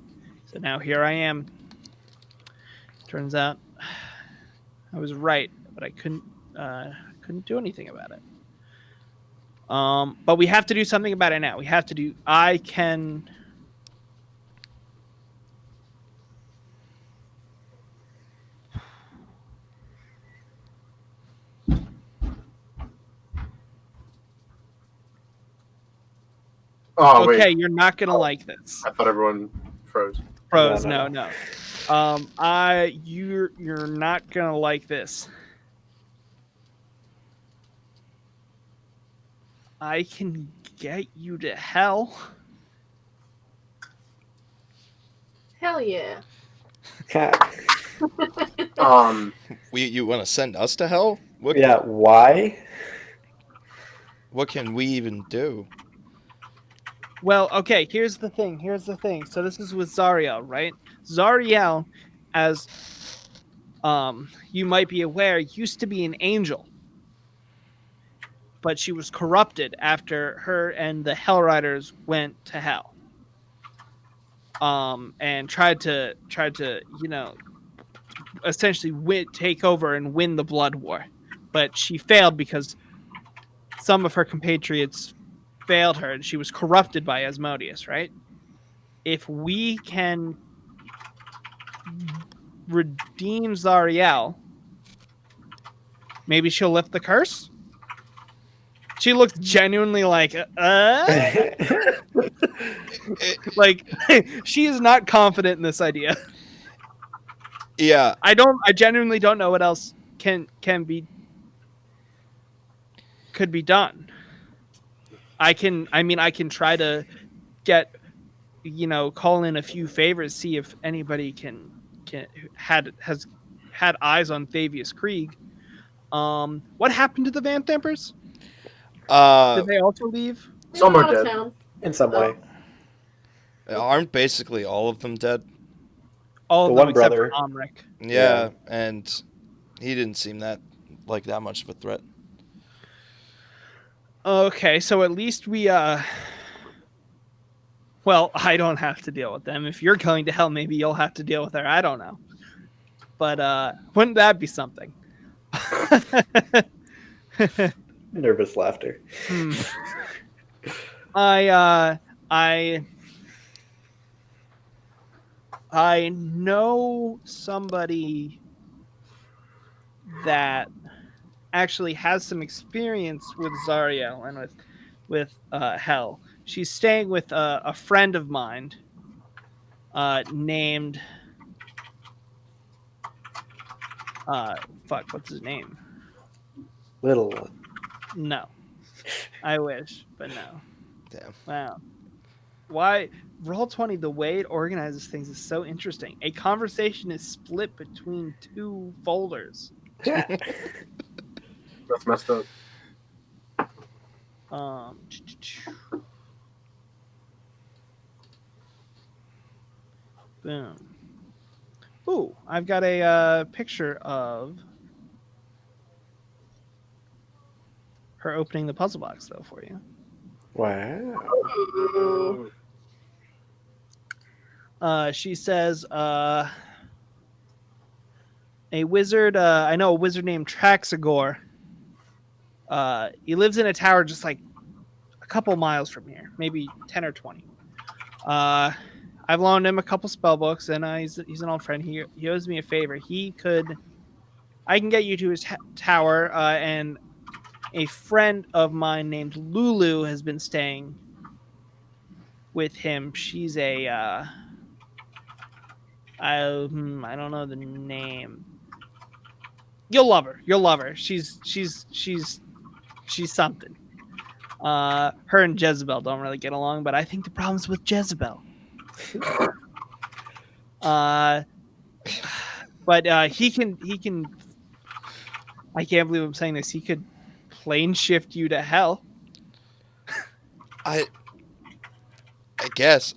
So now here I am. Turns out I was right, but I couldn't do anything about it. But we have to do something about it now. I can. Oh, okay, wait. you're not gonna like this. I thought everyone froze. Froze, no. You're not gonna like this. I can get you to hell. Hell yeah. You want to send us to hell? Why? What can we even do? Well, okay, here's the thing. So this is with Zariel, right? Zariel, as you might be aware, used to be an angel. But she was corrupted after her and the Hell Riders went to hell. And tried to essentially take over and win the Blood War. But she failed because some of her compatriots failed her, and she was corrupted by Asmodeus, right? If we can redeem Zariel, maybe she'll lift the curse? She looks genuinely like, like she is not confident in this idea. Yeah. I genuinely don't know what else could be done. I can try to get, call in a few favors, see if anybody has had eyes on Thavius Krieg. What happened to the Van Thampers? Did they also leave? Some are dead. In some way. Aren't basically all of them dead? All of them one except brother. for Omric. Yeah, and he didn't seem that much of a threat. Okay, so at least we Well, I don't have to deal with them. If you're going to hell, maybe you'll have to deal with her. I don't know. But wouldn't that be something? Nervous laughter. I know somebody that actually has some experience with Zariel and with hell. She's staying with a friend of mine named what's his name? Little one. No. I wish, but no. Damn. Wow. Why Roll20, the way it organizes things is so interesting. A conversation is split between 2 folders. That's messed up. Boom. Ooh, I've got a picture of her opening the puzzle box, though, for you. Wow. She says, a wizard, I know a wizard named Traxagor. He lives in a tower just like a couple miles from here, maybe 10 or 20. I've loaned him a couple spell books, and he's an old friend. He owes me a favor. I can get you to his tower, and a friend of mine named Lulu has been staying with him. She's a I don't know the name. You'll love her. She's something. Her and Jezebel don't really get along, but I think the problem's with Jezebel. But he can. I can't believe I'm saying this. He could plane shift you to hell. I guess.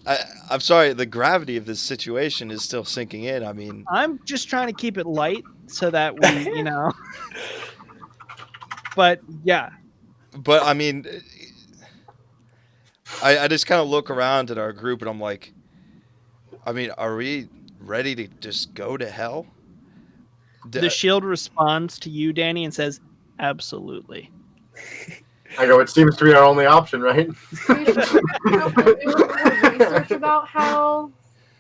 I'm sorry. The gravity of this situation is still sinking in. I mean, I'm just trying to keep it light so that we, But yeah. But I mean, I just kind of look around at our group and I'm like, I mean, are we ready to just go to hell? The shield responds to you, Danny, and says, "Absolutely." I go, it seems to be our only option, right? We should research about how,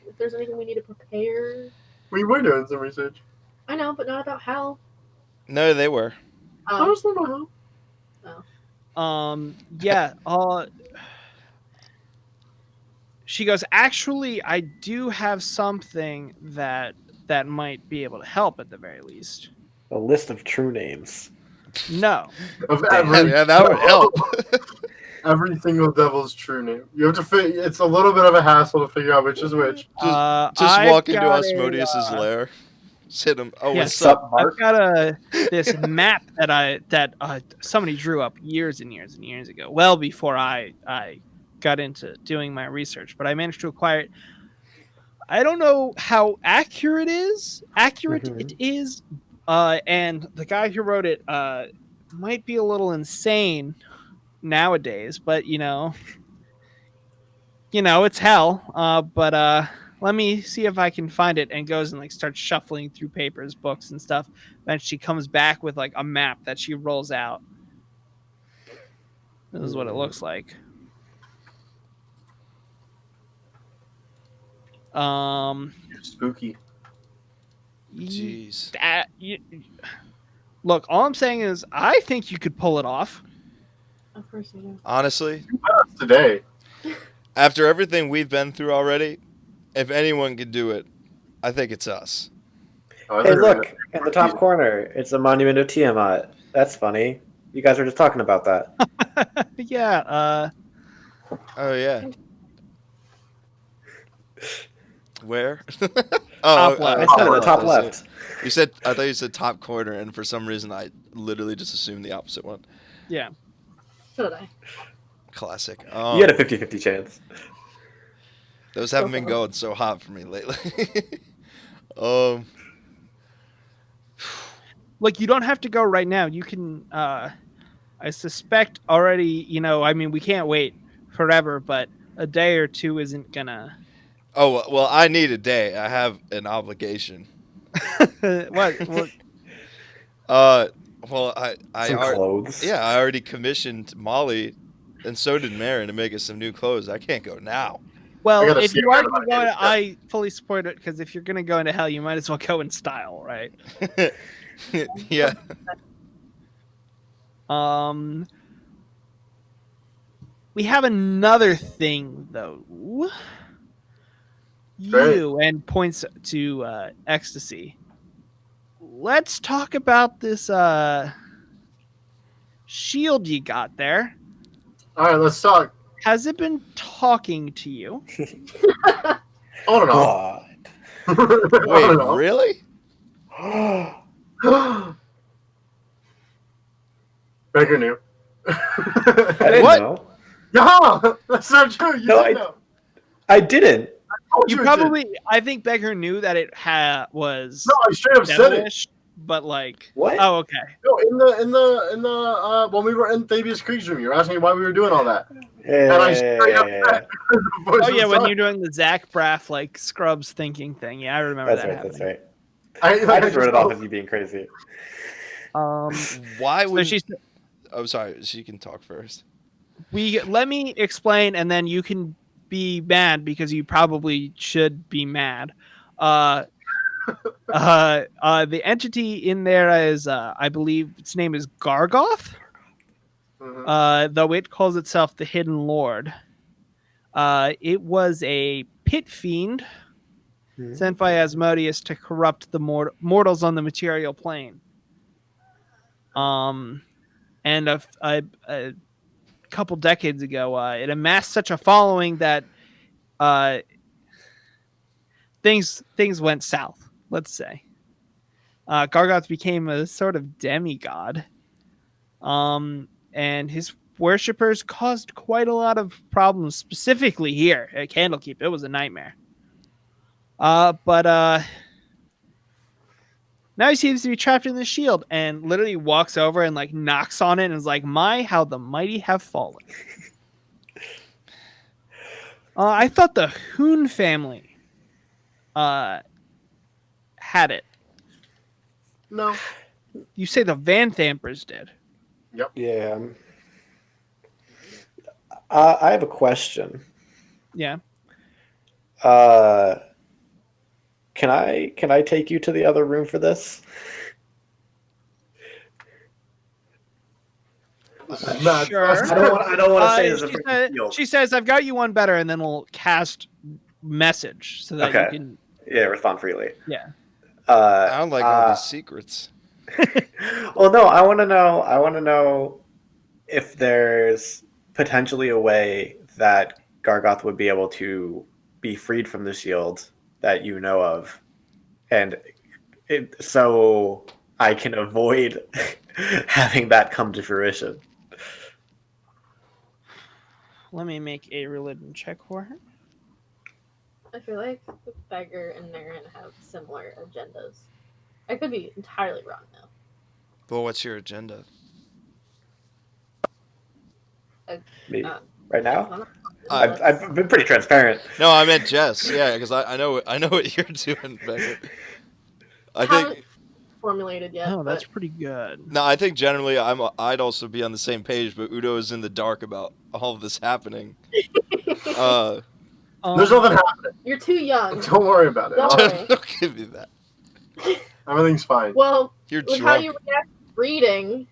if there's anything we need to prepare. We were doing some research. I know, but not about how. No, they were. Honestly, no. Yeah. She goes, actually, I do have something that might be able to help at the very least. A list of true names. No. Of Yeah, that would help. Every single devil's true name. You have to it's a little bit of a hassle to figure out which is which. Just walk into Asmodeus's lair. Hit him. Oh, yes, what's up, Mark? I've got this map that somebody drew up years and years and years ago, well before I got into doing my research, but I managed to acquire it. I don't know how accurate it is, and the guy who wrote it might be a little insane nowadays, but it's hell. But let me see if I can find it, and goes and starts shuffling through papers, books, and stuff. Then she comes back with a map that she rolls out. This is what it looks like. Spooky. Jeez. Look, all I'm saying is I think you could pull it off. Of course I do. Honestly, today. After everything we've been through already, if anyone could do it, I think it's us. Hey, look, in the top corner, it's a monument of Tiamat. That's funny. You guys were just talking about that. Yeah. Oh, yeah. Where? Top left. I said it, the top left. I thought you said top corner, and for some reason I literally just assumed the opposite one. Yeah. So did I. Classic. You had a 50-50 chance. Those haven't been going so hot for me lately. Look, you don't have to go right now. You can, I suspect already, we can't wait forever, but a day or two isn't gonna. Oh well, I need a day. I have an obligation. What? Well, I Some already, clothes. yeah, I already commissioned Molly, and so did Marin to make us some new clothes. I can't go now. Well, gotta if see you are about going, it, yeah. I fully support it because if you're gonna go into hell, you might as well go in style, right? Yeah. We have another thing though. Great. You and points to ecstasy. Let's talk about this shield you got there. All right, let's talk. Has it been talking to you? I don't know. God. I Wait, don't know. really? Baker knew. I didn't What? know. No, that's not true. You No, did know. I didn't. I told You it did. probably, I think Becker knew that it was No, I straight up said it. devilish, but like, What? oh, okay. No, in the when we were in Thabius Krieg's room, you were asking me why we were doing all that. Yeah, And I straight up said the voice Oh yeah, was when talking. you're doing the Zach Braff like Scrubs thinking thing. Yeah, I remember That's that right. happening. That's right. I just wrote it off know. as you being crazy. Why So would? she's. Oh, sorry. She can talk first. Let me explain, and then you can be mad because you probably should be mad. The entity in there is, I believe, its name is Gargoth. Mhm. Though it calls itself the Hidden Lord. It was a pit fiend sent by Asmodeus to corrupt the mortals on the material plane. And a couple decades ago, it amassed such a following that things went south. Let's say Gargoth became a sort of demigod, and his worshippers caused quite a lot of problems, specifically here at Candlekeep. It was a nightmare. But now he seems to be trapped in the shield and literally walks over and like knocks on it and is like, "My, how the mighty have fallen." I thought the Hoon family had it. No. You say the Van Thampers did. Yeah. I have a question. Yeah. Can I take you to the other room for this? This is mad. Sure. I don't want to say this in front of the field. She says, "I've got you one better," and then we'll cast message so that you Okay. can. Yeah, respond freely. Yeah. I don't like all these secrets. Well, no, I want to know if there's potentially a way that Gargoth would be able to be freed from the shield that you know of, and so I can avoid having that come to fruition. Let me make a religion check for her. I feel like Beggar and Marin have similar agendas. I could be entirely wrong though. Well, what's your agenda? Me Uh, right now? Uh, I've been pretty transparent. No, I meant Jess. Yeah, because I know what you're doing, Becker. I haven't think formulated yet. Oh, that's but pretty good. no. I think generally I'd also be on the same page, but Udo is in the dark about all of this happening. There's nothing happening. you're too young. Don't worry about it. Don't worry. Don't give me that. Everything's fine. Well, You're with drunk. how you react to reading,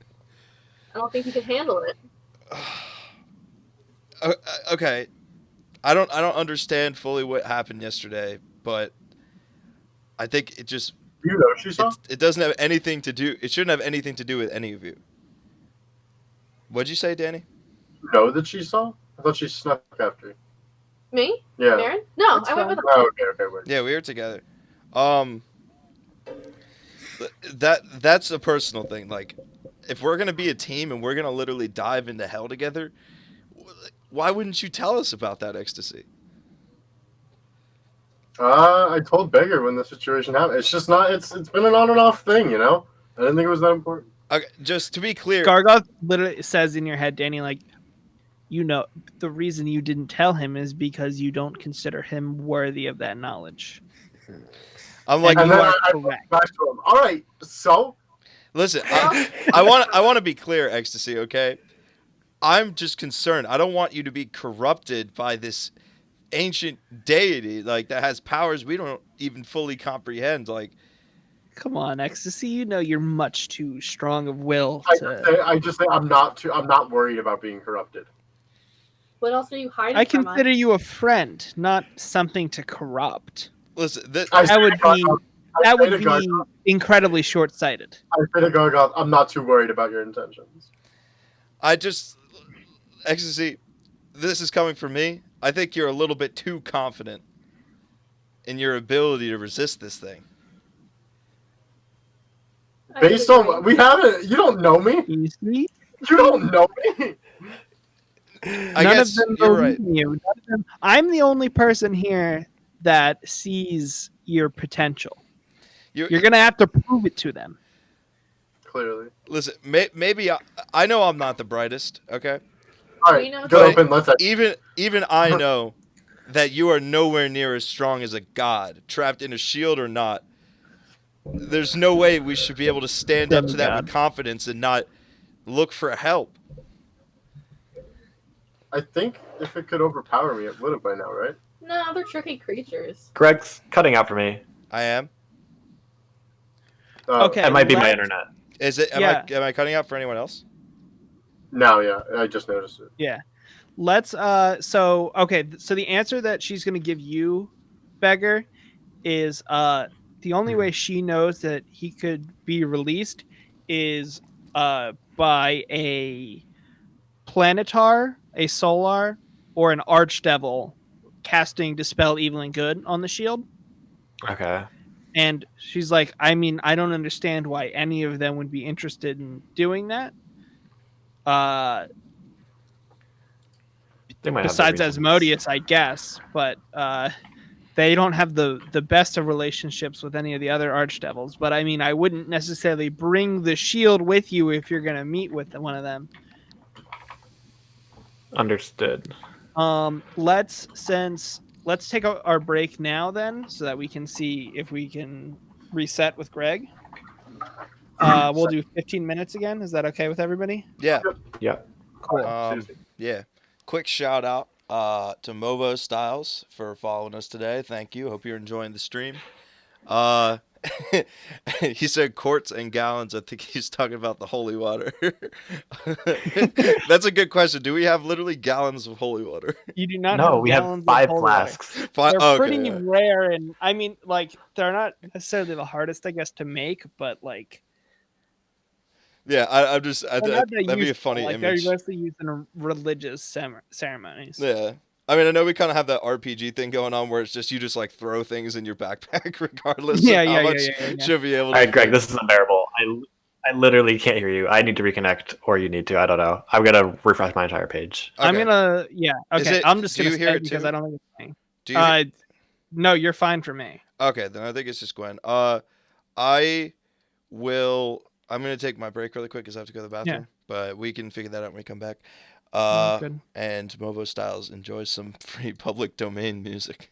I don't think you can handle it. Okay, I don't understand fully what happened yesterday, but I think it just You know, she saw. it doesn't have anything to do. It shouldn't have anything to do with any of you. What'd you say, Danny? You know that she saw. I thought she snuck after you. Me? Yeah. Marin? No, That's I went fine. with Oh, okay, wait. Yeah, we were together. That's a personal thing. Like, if we're gonna be a team and we're gonna literally dive into hell together, why wouldn't you tell us about that ecstasy? I told Beggar when the situation happened. It's just not. It's been an on and off thing, you know. I didn't think it was that important. Okay, just to be clear, Gargoth literally says in your head, Danny, like, you know, the reason you didn't tell him is because you don't consider him worthy of that knowledge. I'm like, And And you then are I correct. back to him. All right, so listen, I want to be clear, Ecstasy, okay? I'm just concerned. I don't want you to be corrupted by this ancient deity like that has powers we don't even fully comprehend. Like, Come on, Ecstasy. You know you're much too strong of will I just say I'm not worried about being corrupted. What else are you hiding I from us? consider you a friend, not something to corrupt. listen, That would be incredibly short-sighted. I say to Gargoth, I'm not too worried about your intentions. I just, Ecstasy, this is coming from me. I think you're a little bit too confident in your ability to resist this thing. I Based disagree. on you don't know me. You see? You don't know me. I None guess of them you're believe right. you. None of them. I'm the only person here that sees your potential. You're gonna have to prove it to them. Clearly. Listen, maybe I know I'm not the brightest, okay? All We right, know go But open. Let's. even I know that you are nowhere near as strong as a god, trapped in a shield or not. There's no way we should be able to stand up to that with Demigod. confidence and not look for help. I think if it could overpower me, it would have by now, right? No, they're tricky creatures. Greg's cutting out for me. I am. Okay. That might be my let's- internet. Is it? Am I cutting out for anyone else? No, yeah, I just noticed it. Yeah. Let's so the answer that she's going to give you, Beggar, is the only way she knows that he could be released is by a planetar, a solar, or an archdevil casting dispel evil and good on the shield. Okay. And she's like, I mean, I don't understand why any of them would be interested in doing that. They might have Besides their reasons. Asmodeus, I guess, but they don't have the best of relationships with any of the other archdevils. But I mean, I wouldn't necessarily bring the shield with you if you're going to meet with one of them. Understood. Let's take our break now then, so that we can see if we can reset with Greg. We'll do 15 minutes again. Is that okay with everybody? Yeah. Yeah. Cool. Yeah. Quick shout out to Movo Styles for following us today. Thank you. Hope you're enjoying the stream. He said quarts and gallons. I think he's talking about the holy water. That's a good question. Do we have literally gallons of holy water? You do not. No, have we have gallons of 5 holy water. flasks. They're Okay, pretty yeah. rare, and I mean, like, they're not necessarily the hardest, I guess, to make, but like, Yeah, I'm just. they're not that That'd be a useful. funny like, image. They're mostly used in religious ceremonies. Yeah. I mean, I know we kind of have that RPG thing going on where it's just you just like throw things in your backpack regardless Yeah, of how yeah, much yeah. should be able All to. right, Greg, this is unbearable. I literally can't hear you. I need to reconnect, or you need to. I don't know. I'm gonna refresh my entire page. I'm Okay. gonna, Is okay. it- I'm just do gonna you hear stay it because too? I don't think it's playing. Do you? No, you're fine for me. Okay, then I think it's just Gwen. I will. I'm gonna take my break really quick because I have to go to the bathroom. But we can figure that out when we come back. Good. And Movo Styles enjoys some free public domain music.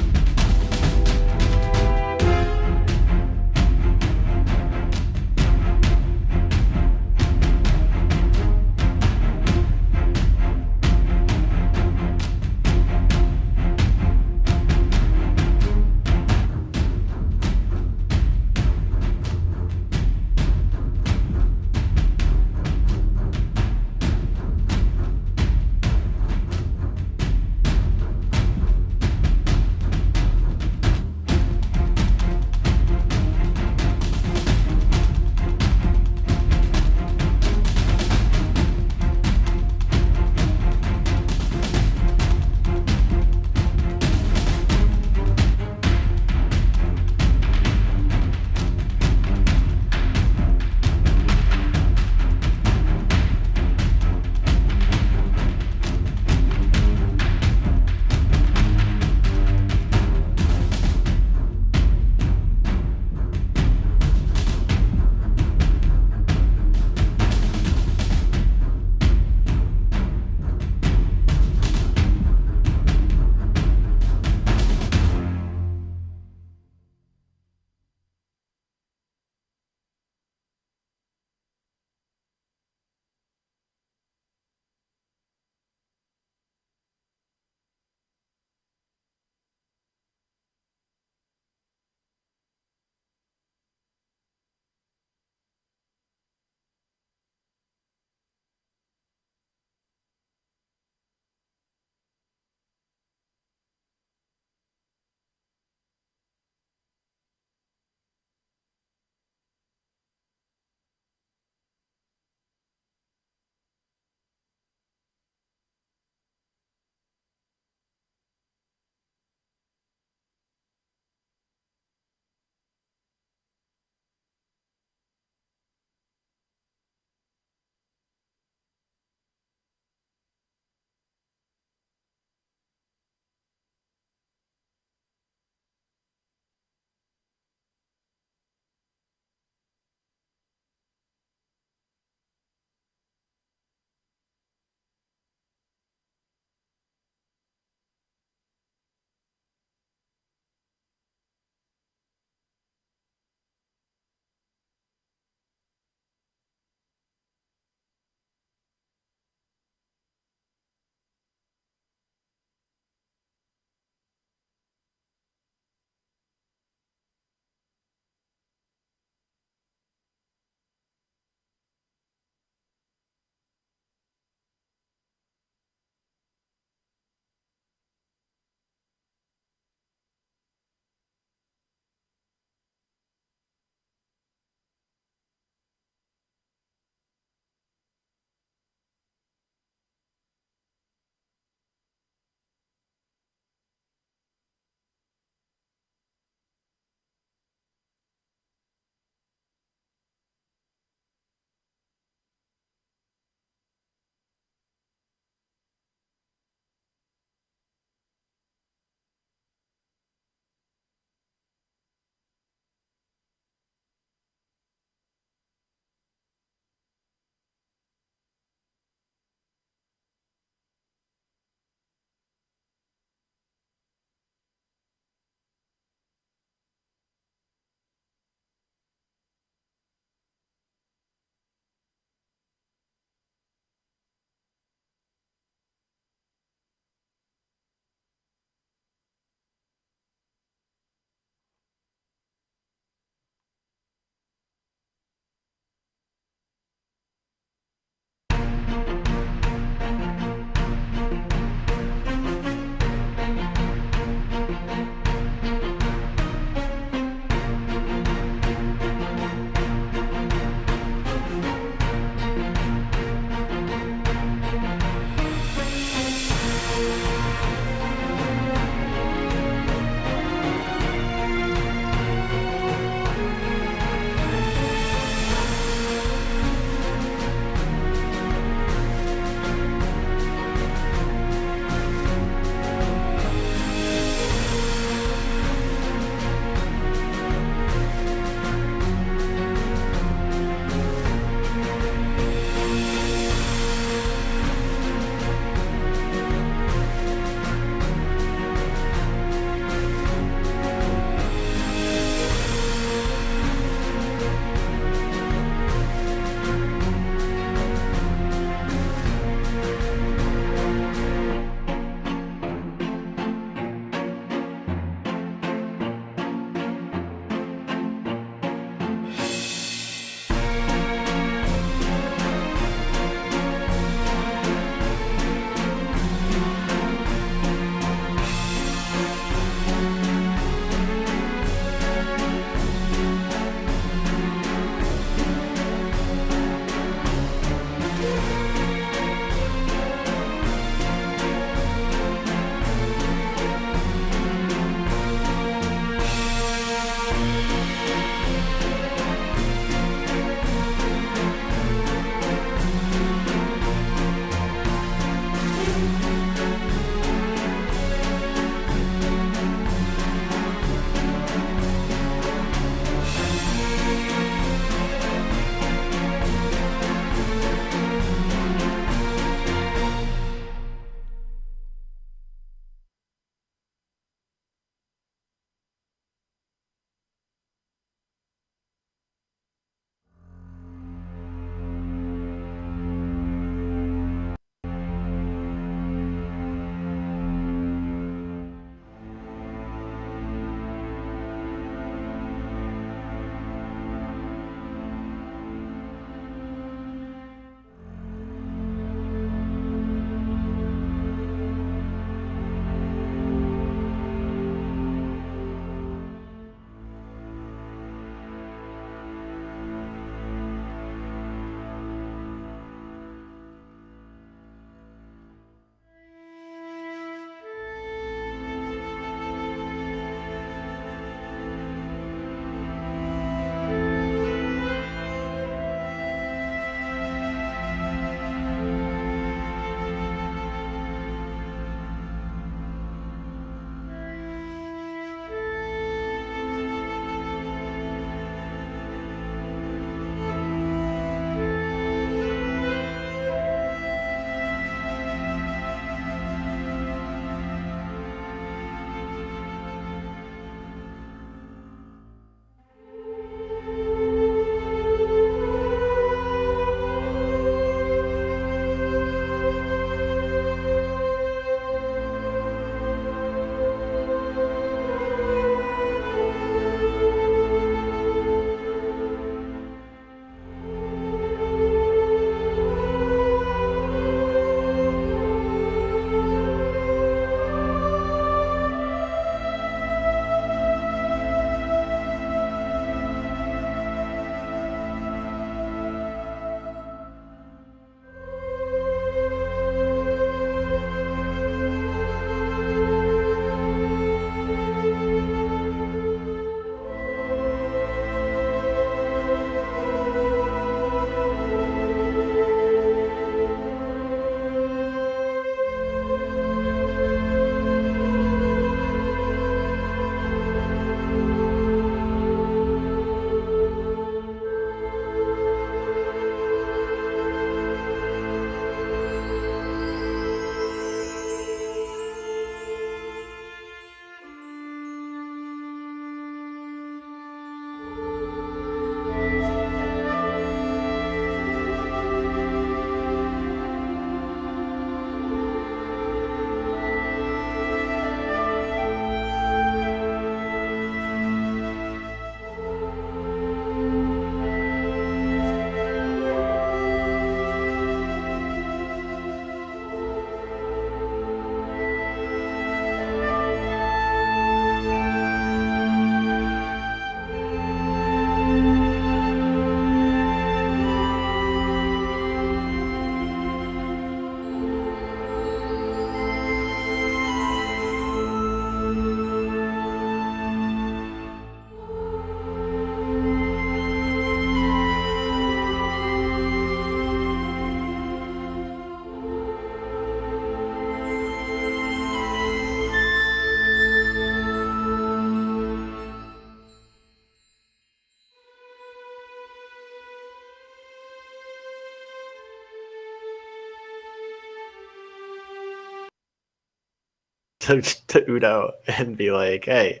to Udo and be like, "Hey,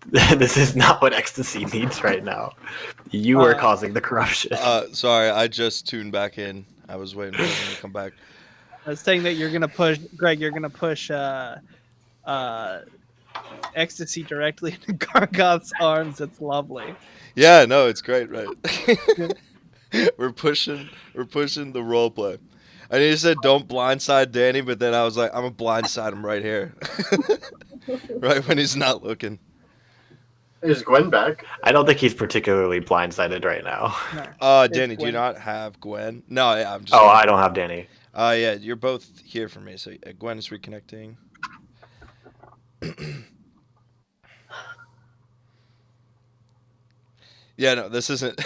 this is not what ecstasy needs right now. You are causing the corruption." Sorry, I just tuned back in. I was waiting for him to come back. I was saying that you're gonna push Greg. You're gonna push ecstasy directly into Gargoth's arms. It's lovely. Yeah, no, it's great, right? we're pushing the role play. I need to say don't blindside Danny, but then I was like, I'm gonna blindside him right here, right when he's not looking. Is Gwen back? I don't think he's particularly blindsided right now. No, Danny, do you Gwen. not have Gwen? No, yeah, I'm just. Oh, I don't have Danny. Yeah, you're both here for me. So Gwen is reconnecting. Yeah, no, this isn't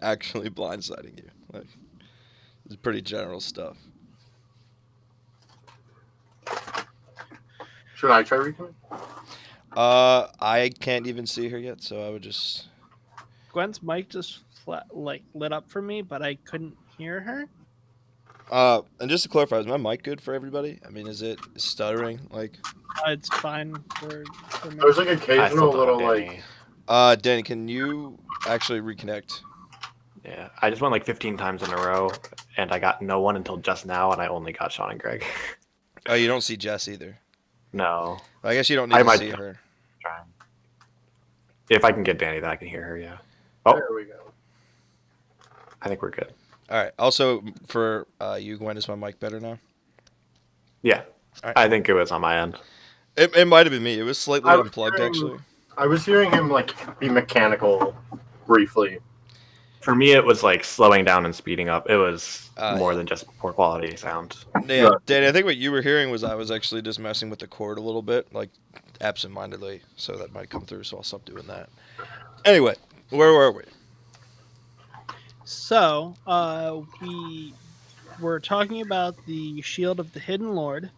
actually blindsiding you. Like, it's pretty general stuff. Should I try reconnect? I can't even see her yet, so I would just. Gwen's mic just lit up for me, but I couldn't hear her. And just to clarify, is my mic good for everybody? I mean, is it stuttering? Like, It's fine for me. There's like I still occasional don't little have like. Danny. Danny, can you actually reconnect? Yeah, I just went like 15 times in a row, and I got no one until just now, and I only got Sean and Greg. Oh, you don't see Jess either. No. I guess you don't need I to might see her. Try. If I can get Danny, then I can hear her, yeah. Oh, There we go. I think we're good. All right. Also, for you, Gwen, is my mic better now? Yeah. All right. I think it was on my end. It might have been me. It was slightly I was unplugged, hearing- actually. I was hearing him like be mechanical briefly. For me, it was like slowing down and speeding up. It was more Yeah. than just poor quality sound. Yeah, Danny, I think what you were hearing was I was actually just messing with the cord a little bit, like absentmindedly, so that might come through, so I'll stop doing that. Anyway, where were we? So, we were talking about the Shield of the Hidden Lord.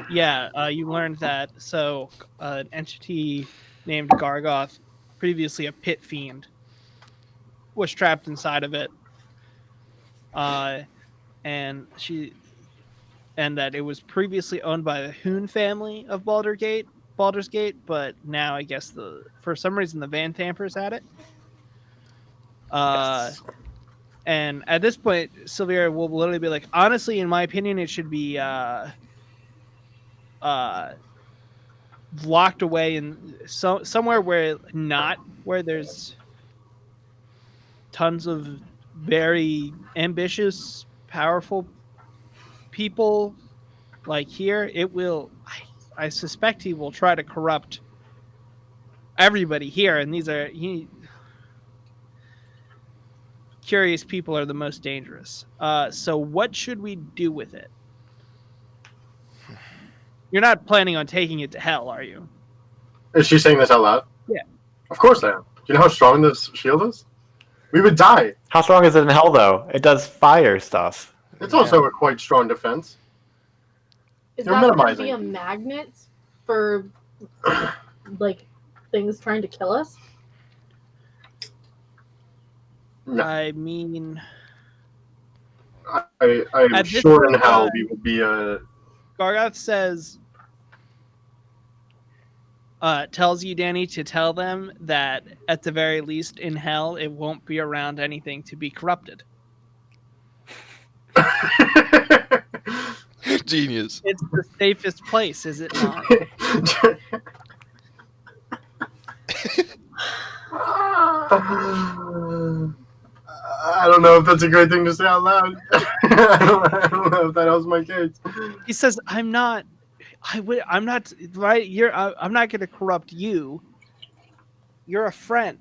You learned that. So, an entity named Gargoth, previously a pit fiend, was trapped inside of it. And that it was previously owned by the Hoon family of Baldur's Gate, but now I guess for some reason the Van Tampers had it. Yes. And at this point, Sylvia will literally be like, honestly, in my opinion, it should be locked away in somewhere where there's tons of very ambitious, powerful people. Like here, it will. I suspect he will try to corrupt everybody here, and curious people are the most dangerous. So what should we do with it? You're not planning on taking it to hell, are you? Is she saying this out loud? Yeah. Of course I am. Do you know how strong this shield is? We would die. How strong is it in hell, though? It does fire stuff. It's also a quite strong defense. Is You're that going to minimizing. be a magnet for like things trying to kill us? No. I mean, I'm At this sure in point, hell we will be Gargoth says, tells you, Danny, to tell them that at the very least in hell, it won't be around anything to be corrupted. Genius. It's the safest place, is it not? I don't know if that's a great thing to say out loud. I don't know if that helps my case. He says, I'm not right. I'm not going to corrupt you. You're a friend.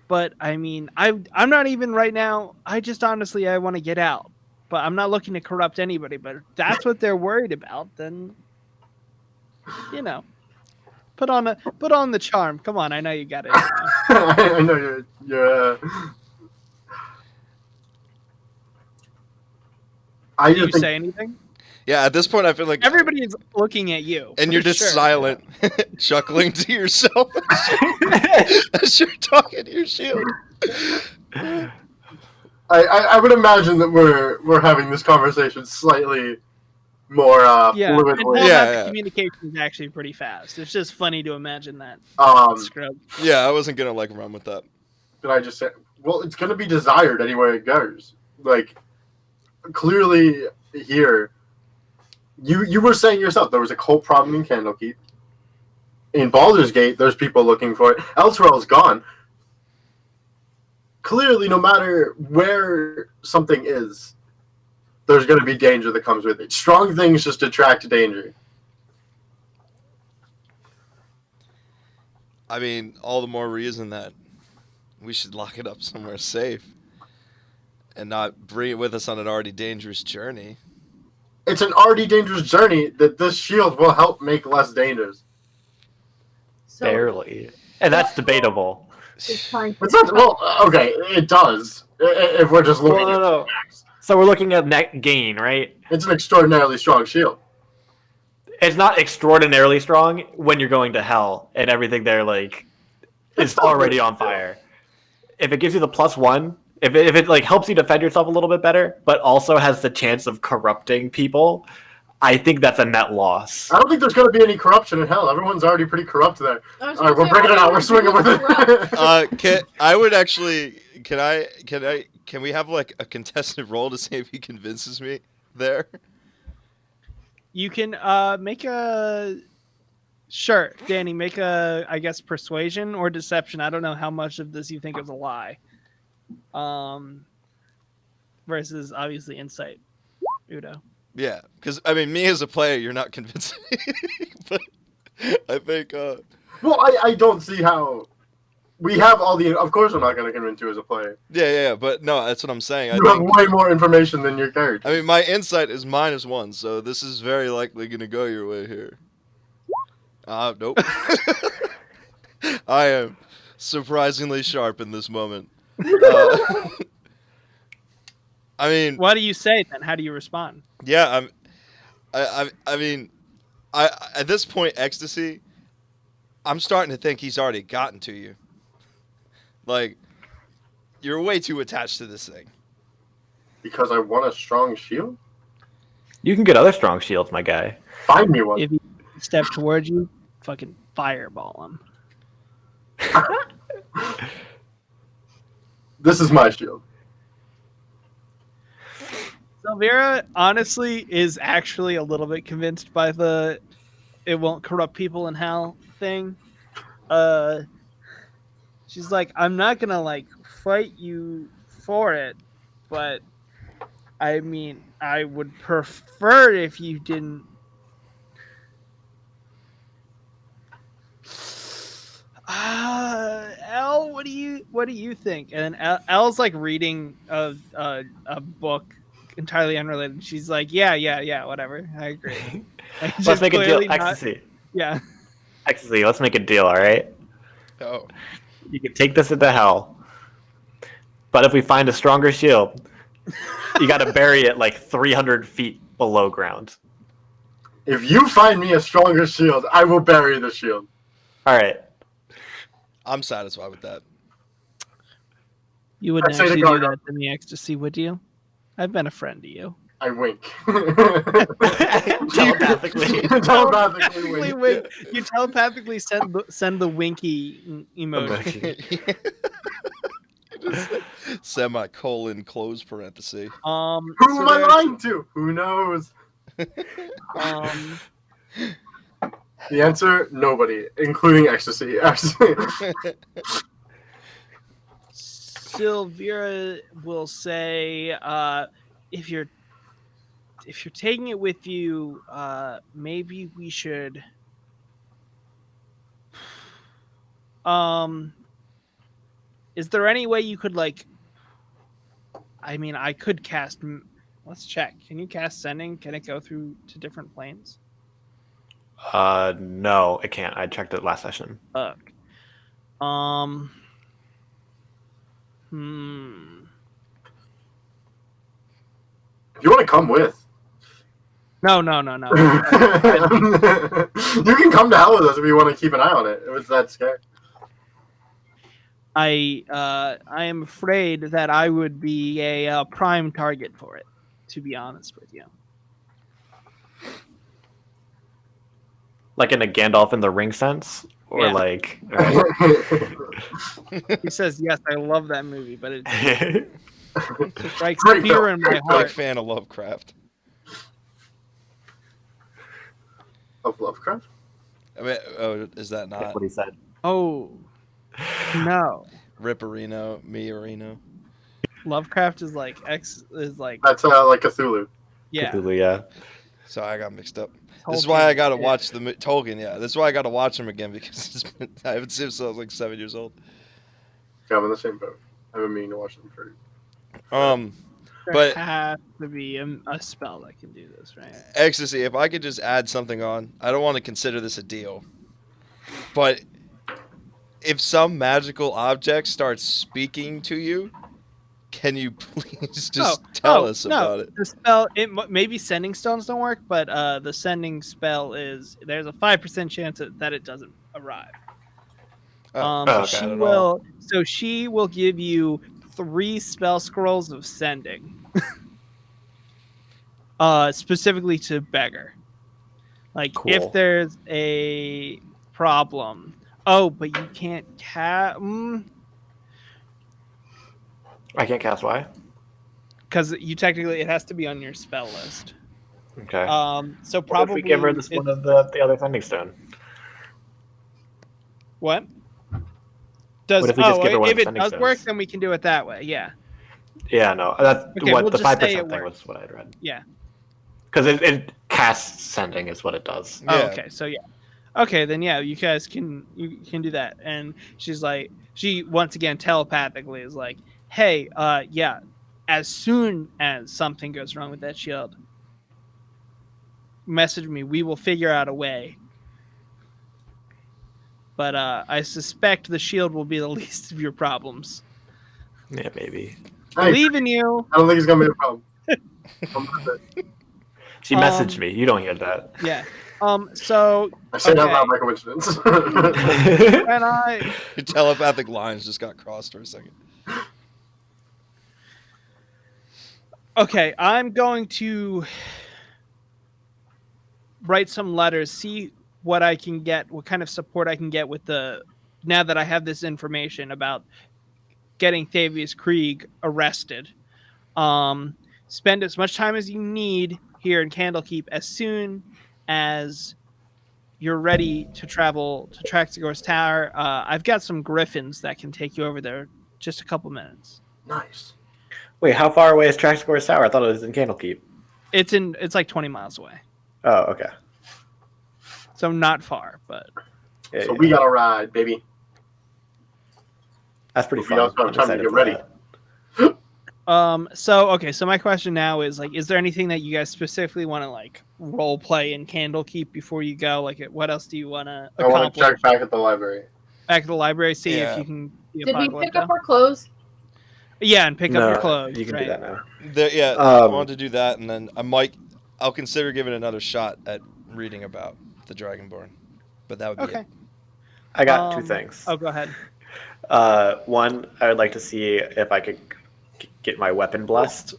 But I mean, I'm not even right now. I just honestly, I want to get out. But I'm not looking to corrupt anybody. But if that's what they're worried about, then, put on the charm. Come on, I know you got it. I know you're I Did you just think say anything? Yeah, at this point, I feel like Everybody is looking at you. and for you're just sure. silent, chuckling to yourself as you're talking to your shield. I would imagine that we're having this conversation slightly more Yeah, fluidly. the communication is actually pretty fast. It's just funny to imagine that scrub. Yeah, I wasn't gonna like run with that. Did I just say? Well, it's gonna be desired anywhere it goes. Like clearly here, you were saying yourself there was a cult problem in Candlekeep. In Baldur's Gate, there's people looking for it. Elsewell's gone. Clearly, no matter where something is, there's going to be danger that comes with it. Strong things just attract danger. I mean, all the more reason that we should lock it up somewhere safe and not bring it with us on an already dangerous journey. It's an already dangerous journey that this shield will help make less dangerous. So Barely. And that's debatable. it's trying It's not, well, okay, it does. If we're just looking at No. So we're looking at net gain, right? It's an extraordinarily strong shield. It's not extraordinarily strong when you're going to hell and everything there like is already on fire. If it gives you the +1, if it like helps you defend yourself a little bit better, but also has the chance of corrupting people, I think that's a net loss. I don't think there's going to be any corruption in hell. Everyone's already pretty corrupt there. I was All right, gonna we're say, bringing it out. We're everyone's swinging with corrupt. it. I would actually. Can we have like a contested roll to see if he convinces me there? You can make a. Sure, Danny, make a, I guess, persuasion or deception. I don't know how much of this you think is a lie. Versus obviously insight. Udo. Yeah, because I mean, me as a player, you're not convincing me, but I think. Well, I don't see how. We have all the. Of course, I'm not going to convince you as a player. Yeah, but no, that's what I'm saying. You have way more information than your character. I mean, my insight is -1, so this is very likely going to go your way here. Nope. I am surprisingly sharp in this moment. I mean, What do you say then? How do you respond? yeah, I mean, at this point, ecstasy, I'm starting to think he's already gotten to you. Like, you're way too attached to this thing. Because I want a strong shield? You can get other strong shields, my guy. Find me one. If he steps towards you, fucking fireball him. This is my shield. Silvera honestly is actually a little bit convinced by the "it won't corrupt people in hell" thing. She's like, I'm not gonna like fight you for it, but I mean, I would prefer if you didn't. Elle, what do you think? And then Elle's like reading a book entirely unrelated. She's like, yeah, whatever. I agree. Like, Let's just make a deal. clearly not- Ecstasy. Yeah. Ecstasy, let's make a deal, alright? Oh. You can take this into hell. But if we find a stronger shield, you gotta bury it like 300 feet below ground. If you find me a stronger shield, I will bury the shield. Alright. I'm satisfied with that. You wouldn't I'd say actually to do go- that to me, Ecstasy, would you? I've been a friend to you. I wink. Telepathically. Telepathically wink. Wink. You telepathically send the winky emoji. Semicolon close parenthesis. Who am I lying to? Who knows? The answer, nobody, including ecstasy. Silvera will say, if you're taking it with you, maybe we should. Is there any way you could like? I mean, I could cast. Let's check. Can you cast sending? Can it go through to different planes? No, it can't. I checked it last session. Fuck. If you want to come with. No. You can come to hell with us if you want to keep an eye on it. If it's that scary. I am afraid that I would be a prime target for it, to be honest with you. Like in a Gandalf in the Ring sense, or Yeah. like. Okay. He says, "Yes, I love that movie, but it strikes Great fear film, in my great Big heart." fan of Lovecraft. Of Lovecraft? I mean, oh, is that That's not what he said. Oh no, Ripperino, Miorino? Lovecraft is like is like That's like Cthulhu. yeah. Cthulhu, yeah. Sorry, I got mixed up. Tolkien This is why I gotta is- watch the Tolkien. Yeah, this is why I gotta watch them again because I haven't seen since I was like 7 years old. Yeah, I'm in the same boat. I've been meaning to watch them for. There But- has to be a spell that can do this, right? Ecstasy. If I could just add something on, I don't want to consider this a deal, but if some magical object starts speaking to you, can you please just tell us about it? The spell, maybe sending stones don't work, but the sending spell is there's a 5% chance that it doesn't arrive. Oh, okay. She Not at will. all. So she will give you 3 spell scrolls of sending, specifically to beggar. Like Cool. if there's a problem. Oh, but you can't cast. I can't cast why? Because you technically it has to be on your spell list. Okay. So What probably if we give her this one of the other sending stone? What? Does What if we just give her one if of the it sending does work, stones? then we can do it that way. Yeah. Yeah, no. That's Okay, what we'll the just say 5% it thing works. was what I'd read. Yeah. Because it casts sending is what it does. Oh, Yeah. okay. So yeah. Okay, then yeah, you guys can do that. And she's like, she once again telepathically is like, hey, yeah, as soon as something goes wrong with that shield, message me. We will figure out a way. But I suspect the shield will be the least of your problems. Yeah, maybe. Hey, Believe in you. I don't think it's gonna be a problem. I'm with it. She messaged me. You don't hear that. Yeah. So I say that okay. loud by coincidence. when I Your telepathic lines just got crossed for a second. okay, I'm going to write some letters, see what I can get, what kind of support I can get with now that I have this information about getting Thavius Krieg arrested. Spend as much time as you need here in Candlekeep as soon as you're ready to travel to Traxagor's Tower. I've got some griffins that can take you over there just a couple minutes. Nice. Wait, how far away is Traxagor's Tower? I thought it was in Candlekeep. It's like 20 miles away. Oh, okay. So not far, but Yeah, So yeah. we gotta ride, baby. That's pretty We fun. also have I'm time to excited get for ready. that. so my question now is like, is there anything that you guys specifically want to like role play in Candlekeep before you go? Like, what else do you want to I want to accomplish? check back at the library. Back at the library, see Yeah. if you can be Did we pick Apocalypto. up our clothes? Yeah, and pick up No, your clothes. You can right? do that now. Yeah, I Um, wanted to do that, and then I'll consider giving another shot at reading about the Dragonborn, but that would be Okay. it. I got 2 things. Oh, go ahead. One, I would like to see if I could get my weapon blessed.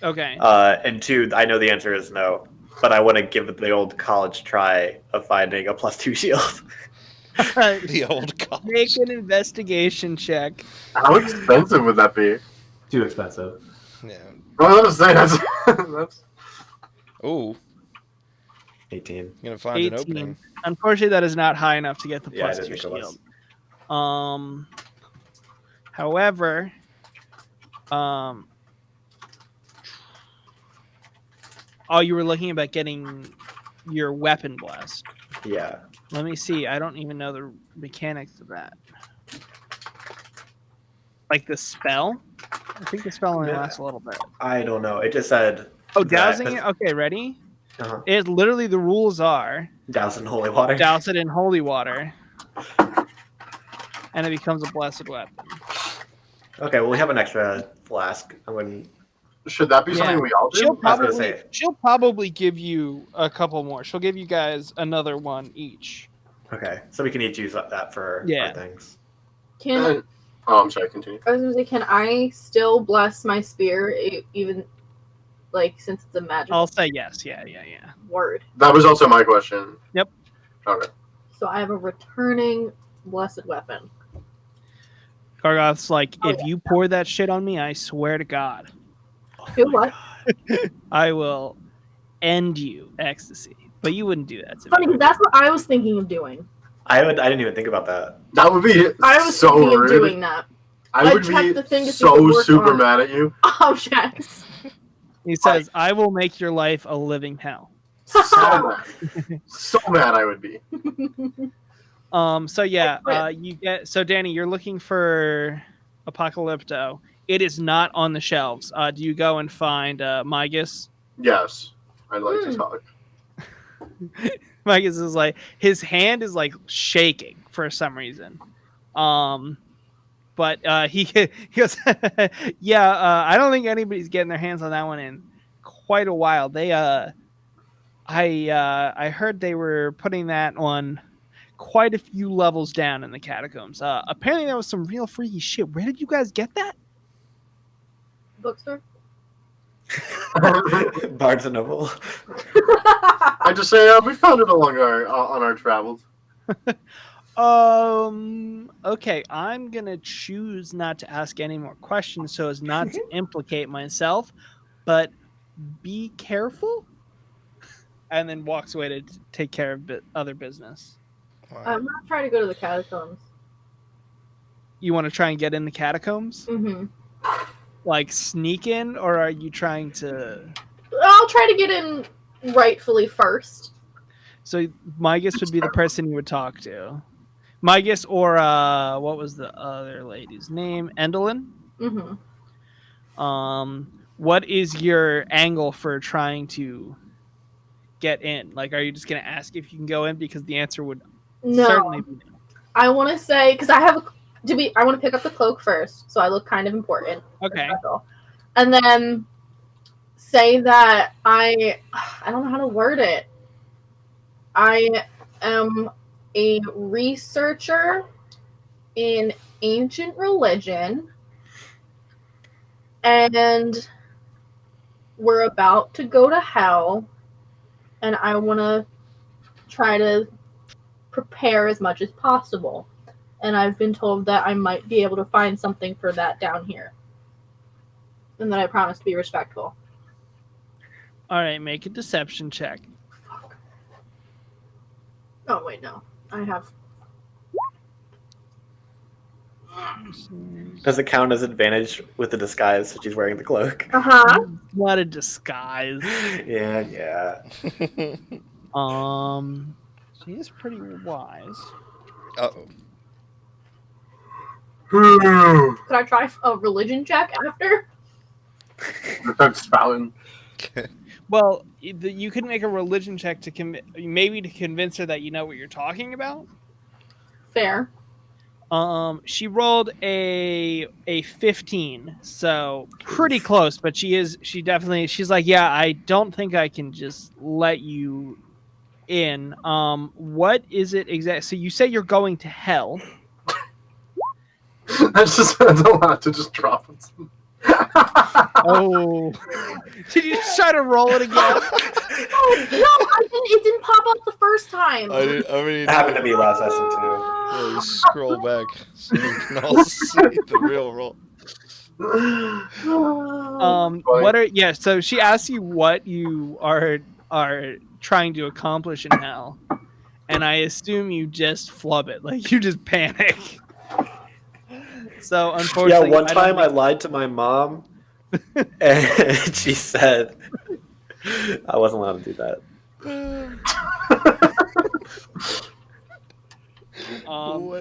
Okay. And 2, I know the answer is no, but I want to give it the old college try of finding a +2 shield. The old college. Make an investigation check. How expensive would that be? Too expensive. Yeah. Well, I was saying that's Ooh, 18. you're gonna find an 18. opening. Unfortunately, that is not high enough to get the Yeah, I plus didn't 2 think it was. shield. However, you were looking about getting your weapon blessed. Yeah. Let me see. I don't even know the mechanics of that. Like the spell? I think the spell only Yeah. lasts a little bit. I don't know. It just said. Oh, that- dousing it? Okay, ready? Uh-huh. It literally the rules are Douse in holy water. douse it in holy water, and it becomes a blessed weapon. Okay, well, we have an extra flask. I'm going should that be Yeah. something we all do? She'll I was gonna probably say- she'll probably give you a couple more. She'll give you guys another one each. Okay, so we can each use that for Yeah. our things. Can Oh, I'm sorry. Continue. I was gonna say, can I still bless my spear even like since it's a magical I'll say yes. Yeah. word? That was also my question. Yep. Okay. So I have a returning blessed weapon. Gargoth's like, Oh, if you pour that shit on me, I swear to God, Do what? I will end you, ecstasy. But you wouldn't do that to Funny, me. because that's what I was thinking of doing. I didn't even think about that. That would be I was so thinking rude. of doing that. I would checked be the thing to see if it so worked super on- mad at you. Objects. He says, I will make your life a living hell. So mad. So mad I would be. So yeah, you get so Danny, you're looking for Apocalypto. It is not on the shelves. Do you go and find Migas? Yes. I'd like to talk. Migas is like his hand is like shaking for some reason. But he goes, yeah. I don't think anybody's getting their hands on that one in quite a while. They I heard they were putting that on quite a few levels down in the catacombs. Apparently that was some real freaky shit. Where did you guys get that? Bookstore. Barnes and Noble. I just say we found it along on our travels. Okay, I'm gonna choose not to ask any more questions so as not to implicate myself, but be careful. And then walks away to take care of other business. I'm not trying to go to the catacombs. You want to try and get in the catacombs? Mm-hmm. Like sneak in, or are you trying to? I'll try to get in rightfully first. So Migas would be the person you would talk to. Migas or what was the other lady's name? Endelin? Mm-hmm. What is your angle for trying to get in? Like, are you just gonna ask if you can go in? Because the answer would certainly No, be no. I want to say because I have I want to pick up the cloak first, so I look kind of important. Okay. And then say that I don't know how to word it. I am a researcher in ancient religion, and we're about to go to hell, and I want to try to prepare as much as possible. And I've been told that I might be able to find something for that down here. And that I promise to be respectful. All right, make a deception check. Oh, wait, no. I have... Does it count as advantage with the disguise since she's wearing the cloak? Uh-huh. What a disguise. Yeah. She is pretty wise. Uh-oh. Could I try a religion check after? Start spouting. Well, you could make a religion check to maybe to convince her that you know what you're talking about. Fair. She rolled a 15, so pretty close, but she's like, yeah, I don't think I can just let you in. What is it exactly? So you say you're going to hell. That's a lot to just drop it. Oh, did you just try to roll it again? Oh, no, it didn't pop up the first time. It happened to me last session too. Really scroll back so you can all see the real roll. So she asks you what you are trying to accomplish in hell, and I assume you just flub it, like you just panic. So unfortunately, one time I lied to my mom, and she said I wasn't allowed to do that.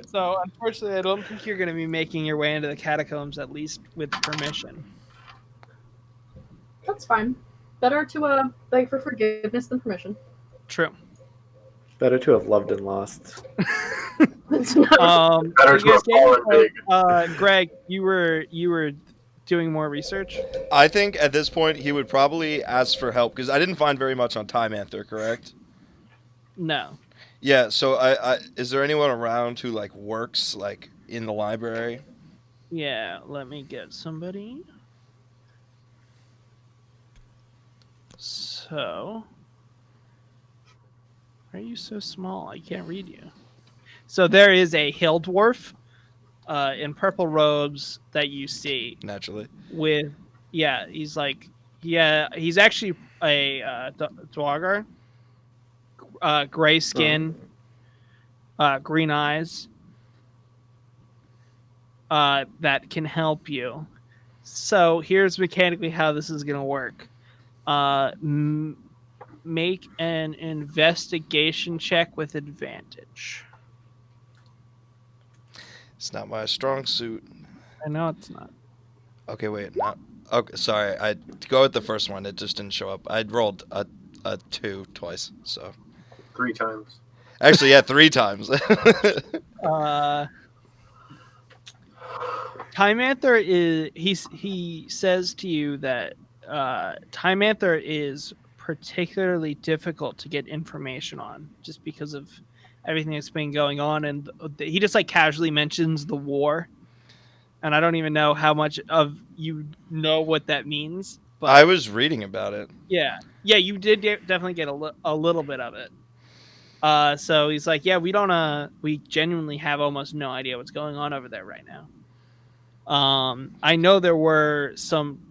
So unfortunately, I don't think you're going to be making your way into the catacombs, at least with permission. That's fine. Better to beg for forgiveness than permission. True. Better to have loved and lost. Better to have fallen big. Greg, you were doing more research. I think at this point he would probably ask for help because I didn't find very much on Time Anther, correct? No. Yeah, so I is there anyone around who like works like in the library. Yeah, let me get somebody. So, why are you so small? I can't read you. So there is a hill dwarf in purple robes that you see Naturally. with, yeah, he's like, yeah, he's actually a dwargar, gray skin, green eyes, that can help you. So here's mechanically how this is going to work. Make an investigation check with advantage. It's not my strong suit. I know it's not. Okay, wait, no. Okay, sorry. I go with the first one. It just didn't show up. I'd rolled a 2 twice. So 3 times. actually, yeah, 3 times. Time Anther is he says to you that Time Anther is particularly difficult to get information on just because of everything that's been going on, and he just like casually mentions the war, and I don't even know how much of you know what that means, but I was reading about it. yeah, you did definitely get a little bit of it. So he's like, yeah, we genuinely have almost no idea what's going on over there right now. I know there were some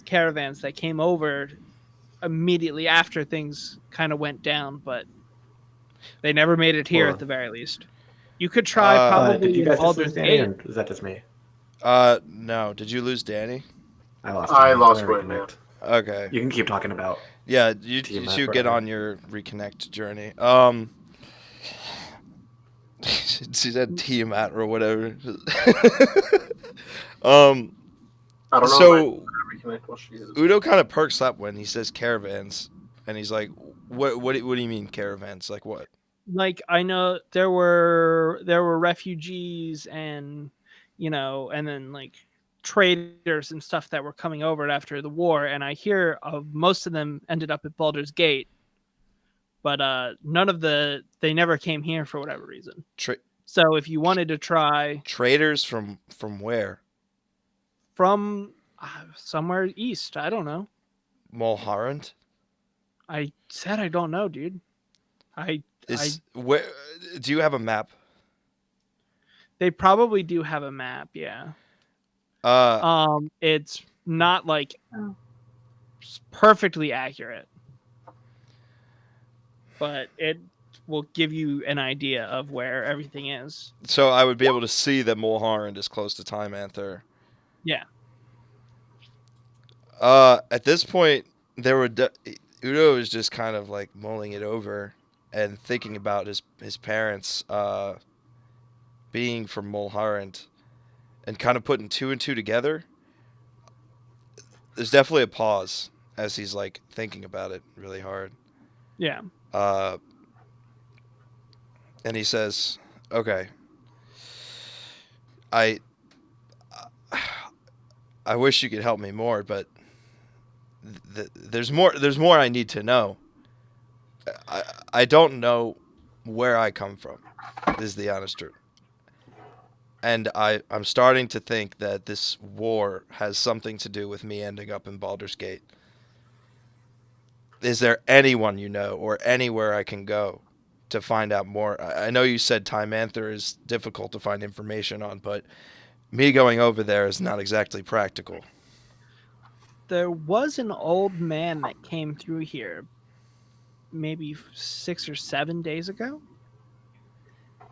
caravans that came over immediately after things kind of went down, but they never made it here Hold at the on. very least. You could try Uh, probably Did you in guys just lose Baldur's Danny, Gate. or is that just me? No. Did you lose Danny? I lost. I Danny. lost Let me Gwen, yeah. reconnect. Okay. You can keep talking about. Yeah, you TMF, should get whatever. on your reconnect journey. She said Tiamat or whatever. I don't know. So Reconnect while she is. Udo kind of perks up when he says caravans, and he's like, What do you mean caravans? Like what?" Like, I know there were refugees and and then like traders and stuff that were coming over after the war, and I hear of most of them ended up at Baldur's Gate, but none of they never came here for whatever reason. So if you wanted to try Traders from where? from somewhere east, I don't know. Mulharrant? I said I don't know, dude. Where? Do you have a map? They probably do have a map, yeah. It's not like perfectly accurate, but it will give you an idea of where everything is. So I would be able to see that Mulharrant is close to Time Anther. Yeah. At this point, Udo is just kind of like mulling it over and thinking about his parents being from Mulharrant and kind of putting 2 and 2 together. There's definitely a pause as he's like thinking about it really hard. Yeah. And he says, "Okay, I wish you could help me more, but there's more I need to know. I don't know where I come from, is the honest truth. And I'm starting to think that this war has something to do with me ending up in Baldur's Gate. Is there anyone you know or anywhere I can go to find out more? I know you said Time Anther is difficult to find information on, but me going over there is not exactly practical." There was an old man that came through here maybe 6 or 7 days ago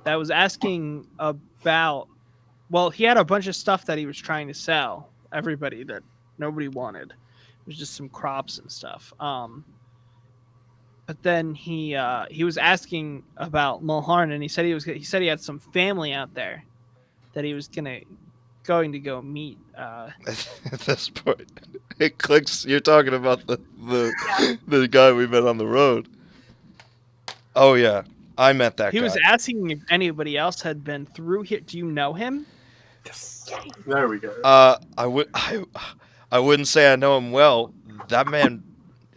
that was asking about, well, he had a bunch of stuff that he was trying to sell everybody that nobody wanted. It was just some crops and stuff. But then he was asking about Mulharn, and he said he had some family out there that he was going to go meet. At this point, it clicks. You're talking about the guy we met on the road. Oh yeah, I met that He guy. was asking if anybody else had been through here. Do you know him? There we go. I wouldn't say I know him well. That man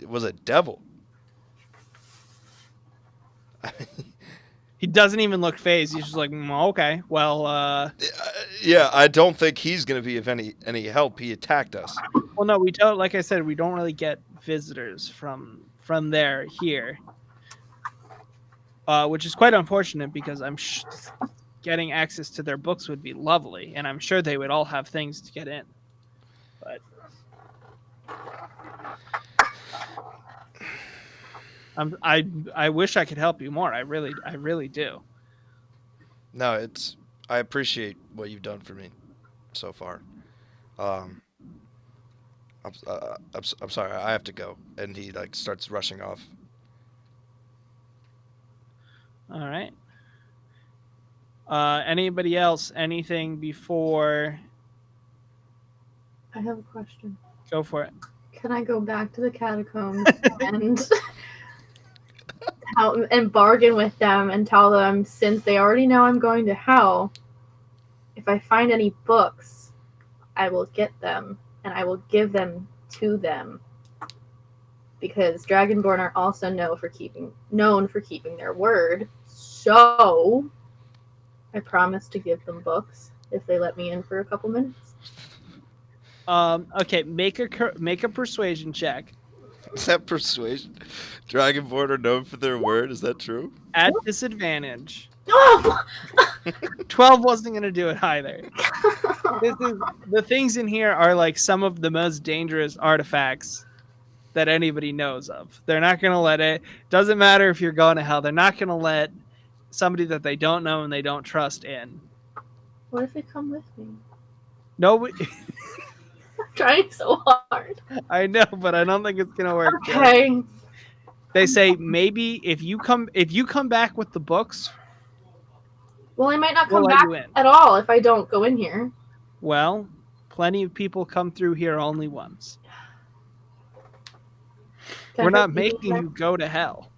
was a devil. He doesn't even look phased. He's just like, okay, well, Yeah, I don't think he's going to be of any help. He attacked us. well, no, we don't. Like I said, we don't really get visitors from there here, which is quite unfortunate because I'm getting access to their books would be lovely, and I'm sure they would all have things to get in. But I wish I could help you more. I really do. No, I appreciate what you've done for me so far. I'm sorry. I have to go, and he like starts rushing off. All right. Anybody else? Anything before? I have a question. Go for it. Can I go back to the catacombs and bargain with them and tell them, since they already know I'm going to hell, if I find any books, I will get them and I will give them to them, because Dragonborn are also known for keeping their word. So I promise to give them books if they let me in for a couple minutes. Okay, make a persuasion check. Is that persuasion? Dragonborn are known for their word. Is that true? At disadvantage. Oh! 12 wasn't going to do it either. The things in here are like some of the most dangerous artifacts that anybody knows of. They're not going to let it. Doesn't matter if you're going to hell. They're not going to let somebody that they don't know and they don't trust in. What if they come with me? No, I'm trying so hard. I know, but I don't think it's going to work. Okay. They say maybe if you come back with the books. Well, I might not We'll come let back you in. at all if I don't go in here. Well, plenty of people come through here only once. Can We're I not try sneaking making you go to hell.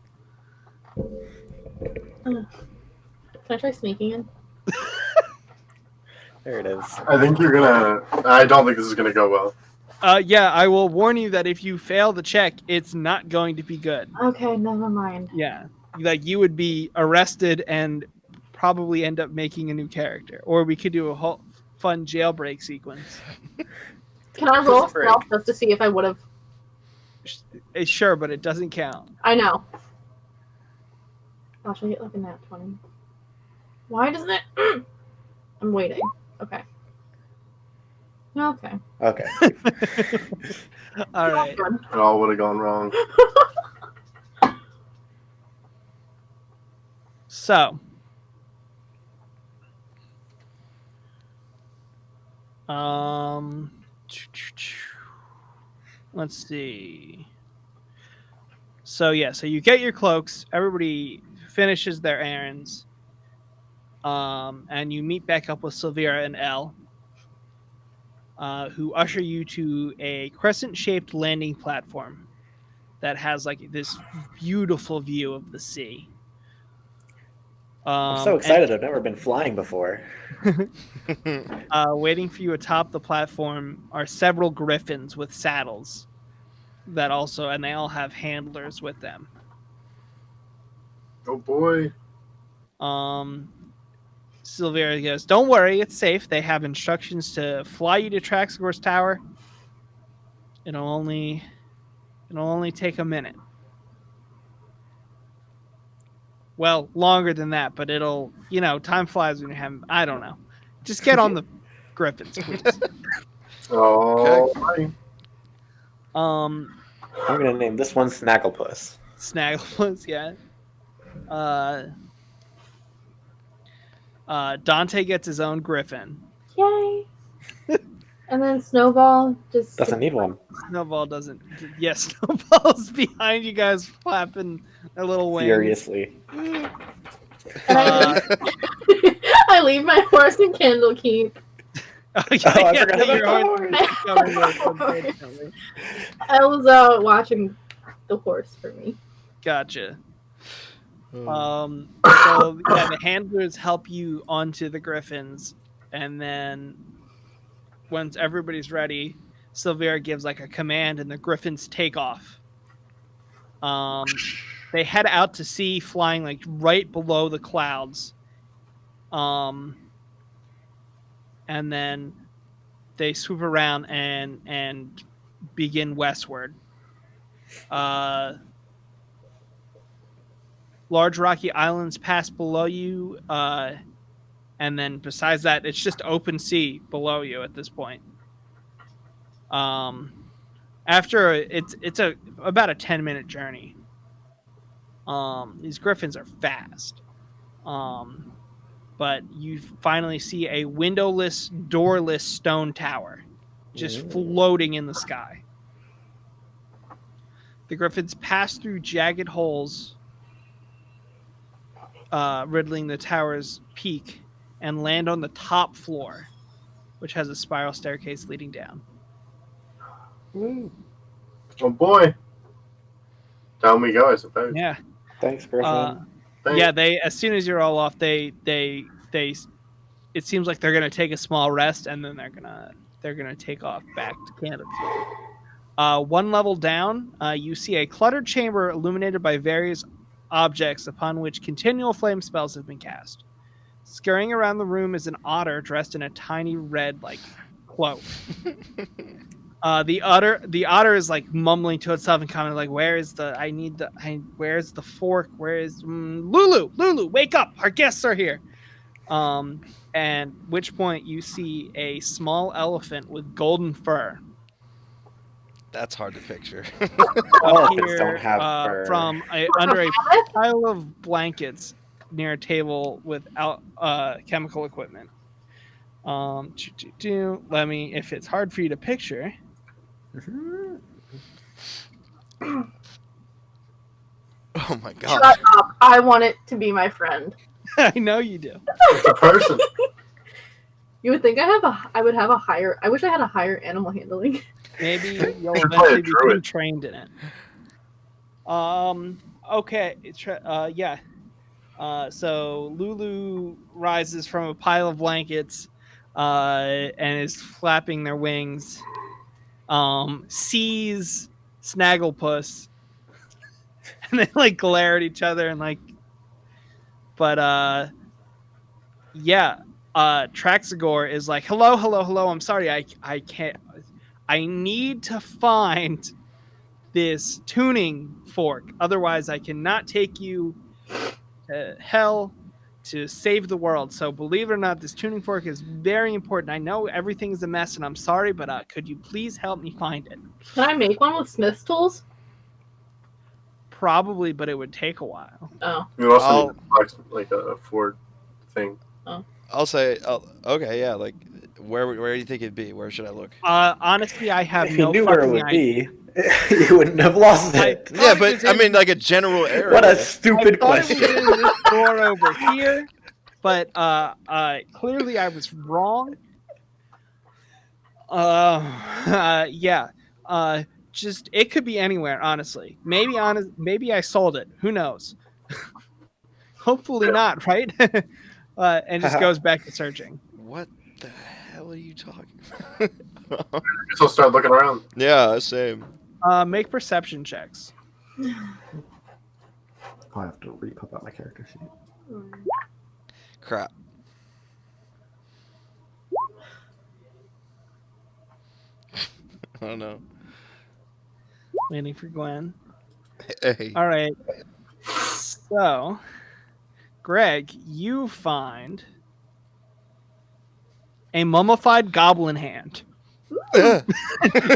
in? Can I try sneaking in? There it is. I think you're gonna. I don't think this is gonna go well. Yeah, I will warn you that if you fail the check, it's not going to be good. Okay, never mind. Yeah, like you would be arrested and probably end up making a new character, or we could do a whole fun jailbreak sequence. Can I roll Break. stealth just to see if I would have? Sure, but it doesn't count. I know. I'll try to get like a nat 20. Why doesn't it? I'm waiting. Okay. Okay. Okay. All right. It all would have gone wrong. So, let's see. So yeah, so you get your cloaks. Everybody finishes their errands, and you meet back up with Sylvira and Elle, who usher you to a crescent-shaped landing platform that has like this beautiful view of the sea. I'm so excited. I've never been flying before. Waiting for you atop the platform are several griffins with saddles that also, and they all have handlers with them. Oh boy. Sylvira goes, "Don't worry, it's safe. They have instructions to fly you to Traxgor's Tower. It'll only take a minute. Well, longer than that, but it'll, time flies when you're having, I don't know. Just get on the griffins, please." Oh. Okay. I'm gonna name this one Snagglepuss. Snagglepuss, yeah. Dante gets his own griffin. Yay! And then Snowball just Doesn't need one. Snowball doesn't. Yes, Snowball's behind you guys flapping their little wings. Furiously. And I leave my horse in Candlekeep. Oh, I forgot about your the horse is covered with it, unfortunately. I was watching the horse for me. Gotcha. So yeah, the handlers help you onto the griffins, and then once everybody's ready, Sylvira gives like a command, and the griffins take off. they head out to sea, flying like right below the clouds. And then they swoop around and begin westward. Large rocky islands pass below you, and then besides that, it's just open sea below you at this point. After it's about a 10-minute journey. These griffins are fast. But you finally see a windowless, doorless stone tower just floating in the sky. The griffins pass through jagged holes, riddling the tower's peak, and land on the top floor, which has a spiral staircase leading down. Oh boy. Down we go, I suppose. Yeah. Thanks, Griffin. Yeah, they as soon as you're all off, they it seems like they're gonna take a small rest and then they're gonna take off back to Canopy. One level down, you see a cluttered chamber illuminated by various objects upon which continual flame spells have been cast. Scurrying around the room is an otter dressed in a tiny red cloak. The otter is like mumbling to itself and kind of like, where's the fork? Where is Lulu, wake up, our guests are here. And which point you see a small elephant with golden fur. That's hard to picture. Elephants don't have fur. From under a pile of blankets near a table without chemical equipment. Let me, if it's hard for you to picture. Oh my god. Shut up. I want it to be my friend. I know you do. It's a person. You would think I would have a higher. I wish I had a higher animal handling. Maybe you'll Play a eventually become druid. trained in it. Okay. Yeah. So Lulu rises from a pile of blankets, and is flapping their wings. Sees Snagglepuss, and they like glare at each other and like. But yeah. Traxagor is like, hello. I'm sorry, I can't. I need to find this tuning fork. Otherwise, I cannot take you to hell to save the world. So believe it or not, this tuning fork is very important. I know everything is a mess, and I'm sorry, but could you please help me find it? Can I make one with Smith's tools? Probably, but it would take a while. Oh. You also need like a Ford thing. I'll say, okay, yeah, like, where do you think it'd be? Where should I look? Honestly, I have If no you knew where it fucking would idea. be, you wouldn't have lost it. Yeah, but I mean, like a general area. What a stupid I thought it question. was in this door over here, but clearly I was wrong. Yeah. Just it could be anywhere, honestly. Maybe I sold it. Who knows? Hopefully not, right? And just goes back to searching. What the hell are you talking about? I guess I'll start looking around. Yeah, same. Make perception checks. I'll have to re-pop out my character sheet. Crap. I don't know. Waiting for Gwen. Hey. All right. So, Greg, you find a mummified goblin hand. You're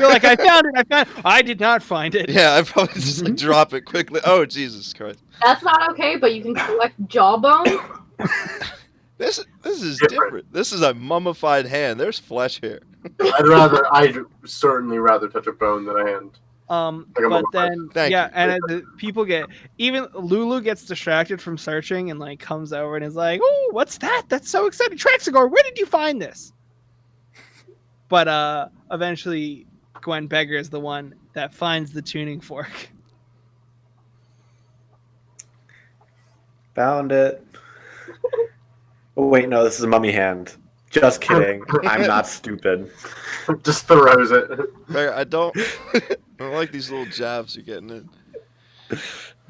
like, I found it. I did not find it. Yeah, I probably just like drop it quickly. Oh, Jesus Christ. That's not okay, but you can collect jawbone. This is different. This is a mummified hand. There's flesh here. I'd certainly rather touch a bone than a hand. But then, Thank yeah, you. and the people even Lulu gets distracted from searching and like comes over and is like, "Oh, what's that? That's so exciting, Traxagor! Where did you find this?" But eventually, Gwen Beggar is the one that finds the tuning fork. Found it. Oh, wait, no, this is a mummy hand. Just kidding. I'm not stupid. Just throws it. I don't like these little jabs you're getting in.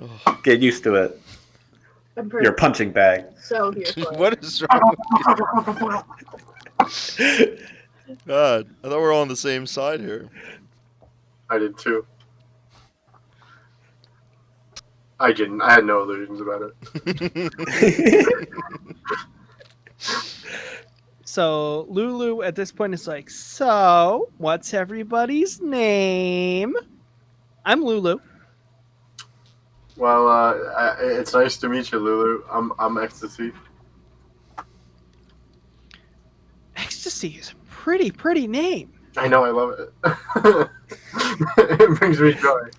Oh, Get used to it. I'm pretty Your punching bag. so here for it. what is wrong with you? God, I thought we were all on the same side here. I did too. I didn't. I had no illusions about it. So Lulu at this point is like, so what's everybody's name? I'm Lulu. Well, it's nice to meet you, Lulu. I'm Ecstasy. Ecstasy is a pretty name. I know, I love it. It brings me joy.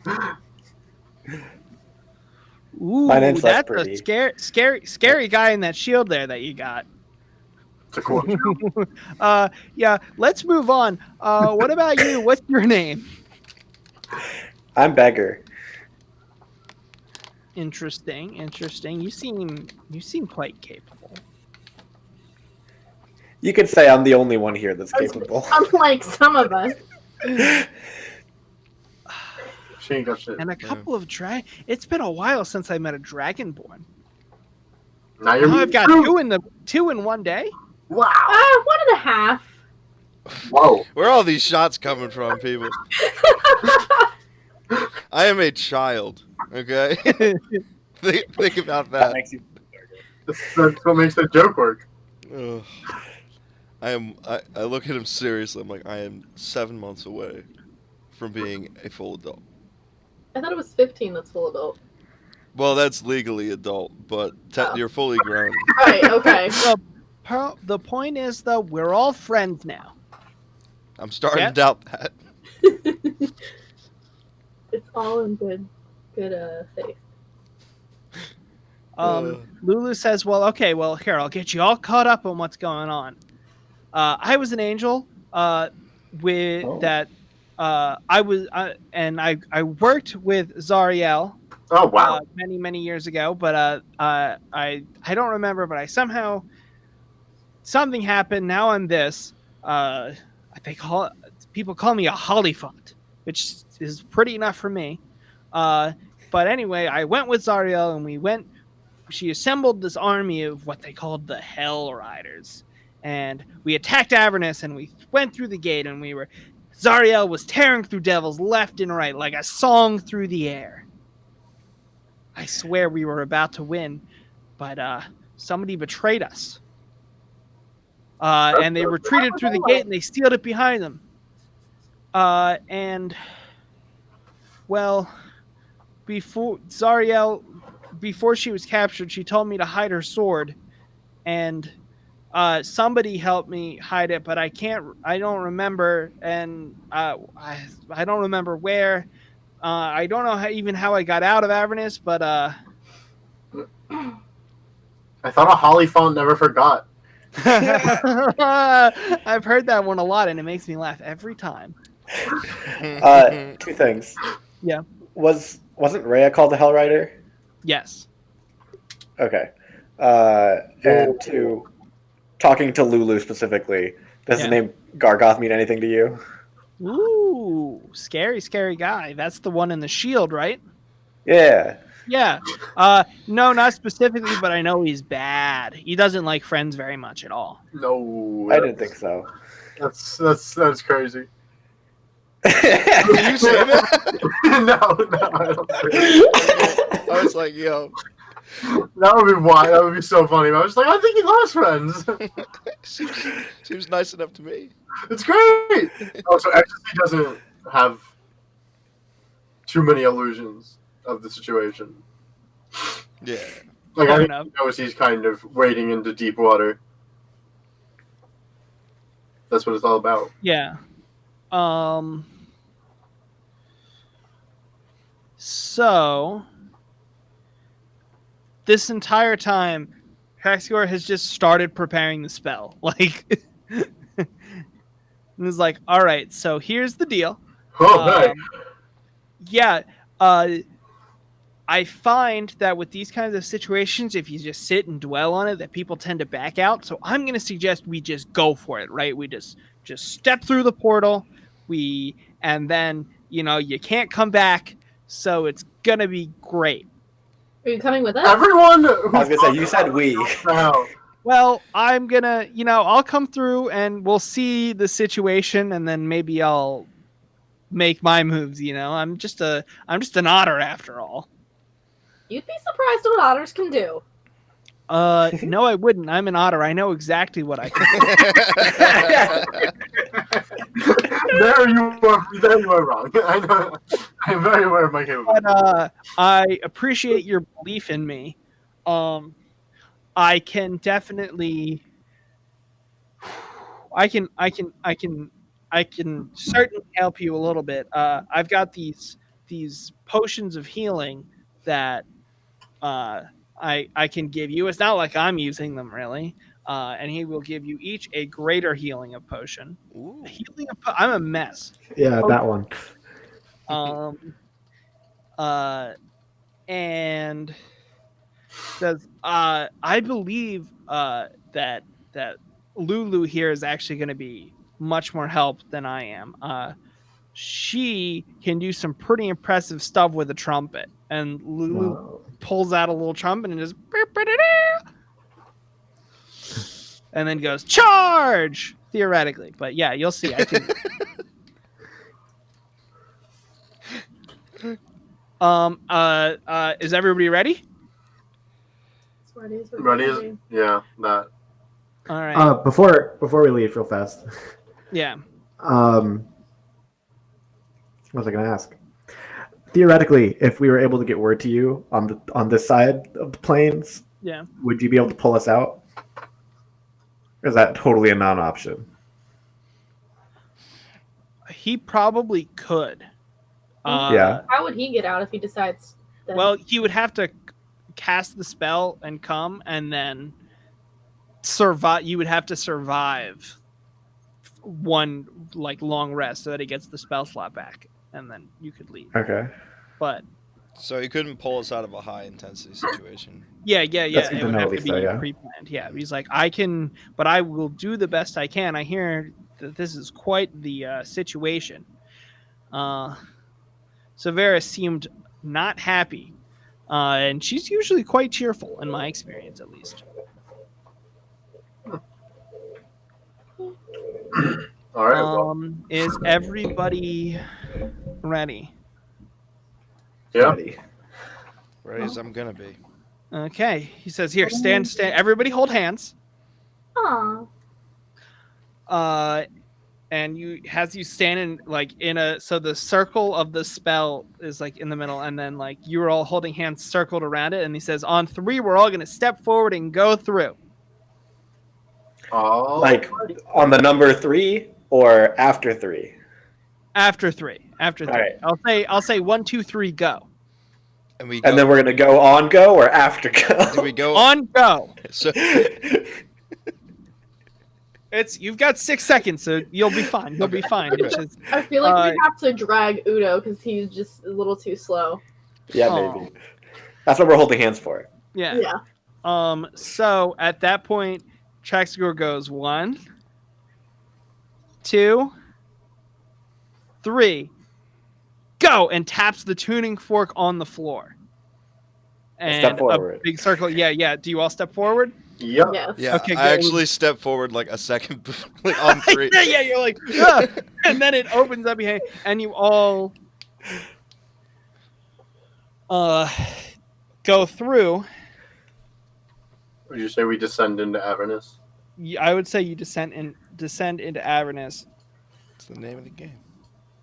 Ooh, My name's less that's pretty. a scary guy in that shield there that you got. It's a cool show. Yeah, let's move on. What about you? What's your name? I'm Beggar. Interesting. You seem quite capable. You could say I'm the only one here that's capable. Unlike some of us. She ain't got shit. And a couple of It's been a while since I met a dragonborn. Now you're Now I've got two in one day. Wow. 1.5. Whoa. Where are all these shots coming from, people? I am a child. Okay, think about that. makes you. That's what makes the joke work. Ugh. I look at him seriously. I'm like, I am 7 months away from being a full adult. I thought it was 15 that's full adult. Well, that's legally adult, but Oh. you're fully grown. Right, okay. Well, Pearl, the point is though, we're all friends now. I'm starting Yeah. to doubt that. It's all in good faith. Lulu says, "Well, okay, well here I'll get you all caught up on what's going on. I was an angel. With Oh. that, I worked with Zariel. Oh, wow. Many years ago, but I don't remember, but I somehow something happened. Now I'm this. People call me a Hollyphant, which is pretty enough for me. But anyway, I went with Zariel, and she assembled this army of what they called the Hell Riders, and we attacked Avernus, and we went through the gate, and Zariel was tearing through devils left and right like a song through the air. I swear we were about to win, but somebody betrayed us. And they retreated through the gate and they sealed it behind them. And, well, before she was captured, she told me to hide her sword. And somebody helped me hide it, but I don't remember. And I don't remember where. I don't know how I got out of Avernus, but I thought a Hollyphant never forgot. I've heard that one a lot, and it makes me laugh every time. Two things. Yeah. Wasn't Rhea called the Hell Rider? Yes. Okay. And two, talking to Lulu specifically, does Yeah. the name Gargoth mean anything to you? Ooh, scary guy. That's the one in the shield, right? Yeah. Yeah. No, not specifically, but I know he's bad. He doesn't like friends very much at all. No. I didn't think so. That's crazy. Did you say that? No, I don't think it. I was like, yo. That would be wild. That would be so funny. I was like, I think he lost friends. Seems nice enough to me. It's great. Also, Ecstasy doesn't have too many illusions of the situation. Yeah. Like, Fair I think enough. he knows he's kind of wading into deep water. That's what it's all about. Yeah. So this entire time, Haxior has just started preparing the spell. Like, and is like, all right, so here's the deal. Oh, hey. Yeah, I find that with these kinds of situations, if you just sit and dwell on it, that people tend to back out. So I'm going to suggest we just go for it, right? We just step through the portal, and then, you can't come back. So it's gonna be great. Are you coming with us? Everyone. I was gonna say you said we. No. Well, I'm gonna, I'll come through and we'll see the situation, and then maybe I'll make my moves. I'm just an otter after all. You'd be surprised at what otters can do. No, I wouldn't. I'm an otter. I know exactly what I can do. There you are wrong. I know. I'm very aware of my capabilities. But I appreciate your belief in me. I can definitely. I can certainly help you a little bit. I've got these potions of healing that I can give you. It's not like I'm using them really. And he will give you each a greater healing of potion. Ooh. I'm a mess. Yeah, that one. And says, I believe that Lulu here is actually going to be much more help than I am. She can do some pretty impressive stuff with a trumpet, and Lulu pulls out a little trumpet and just and then goes charge theoretically. But yeah, you'll see. I can. Is everybody ready? Ready? Yeah, that. All right. Before we leave, real fast. Yeah. What was I going to ask? Theoretically, if we were able to get word to you on this side of the plains, Yeah. would you be able to pull us out? Or is that totally a non-option? He probably could. Yeah. How would he get out if he decides? Well, he would have to cast the spell and come, and then survive. You would have to survive one long rest so that he gets the spell slot back, and then you could leave. Okay. But So he couldn't pull us out of a high intensity situation. yeah. That's good It to would know, have to Lisa, be yeah. pre-planned. Yeah, he's like, I can, but I will do the best I can. I hear that this is quite the situation. Severa seemed not happy, and she's usually quite cheerful, in my experience, at least. All right. Well, Is everybody ready? yeah. Ready. Ready as I'm gonna be. Okay. He says, "Here, stand. Everybody, hold hands." Aw. And has you stand in so the circle of the spell is in the middle, and then you're all holding hands circled around it, and he says, on 3 we're all gonna step forward and go through. Oh. Like on the number 3 or after 3? After 3. After 3. All I'll say 1, 2, 3, go. And we go, And then we're gonna go on go or after go? do we go On go. So You've got 6 seconds, so you'll be fine. You'll be fine. It's just, I feel like we have to drag Udo because he's just a little too slow. Yeah, maybe. That's what we're holding hands for. yeah. Yeah. So at that point, Traxigor goes 1, 2, 3, go, and taps the tuning fork on the floor. And Step forward. a big circle. Yeah. Do you all step forward? Yep. Yes. yeah, Okay, I good. actually stepped forward a second on 3. yeah, you're like, "Ah!" And then it opens up behind, and you all go through. Would you say we descend into Avernus? I would say you descend into Avernus. It's the name of the game.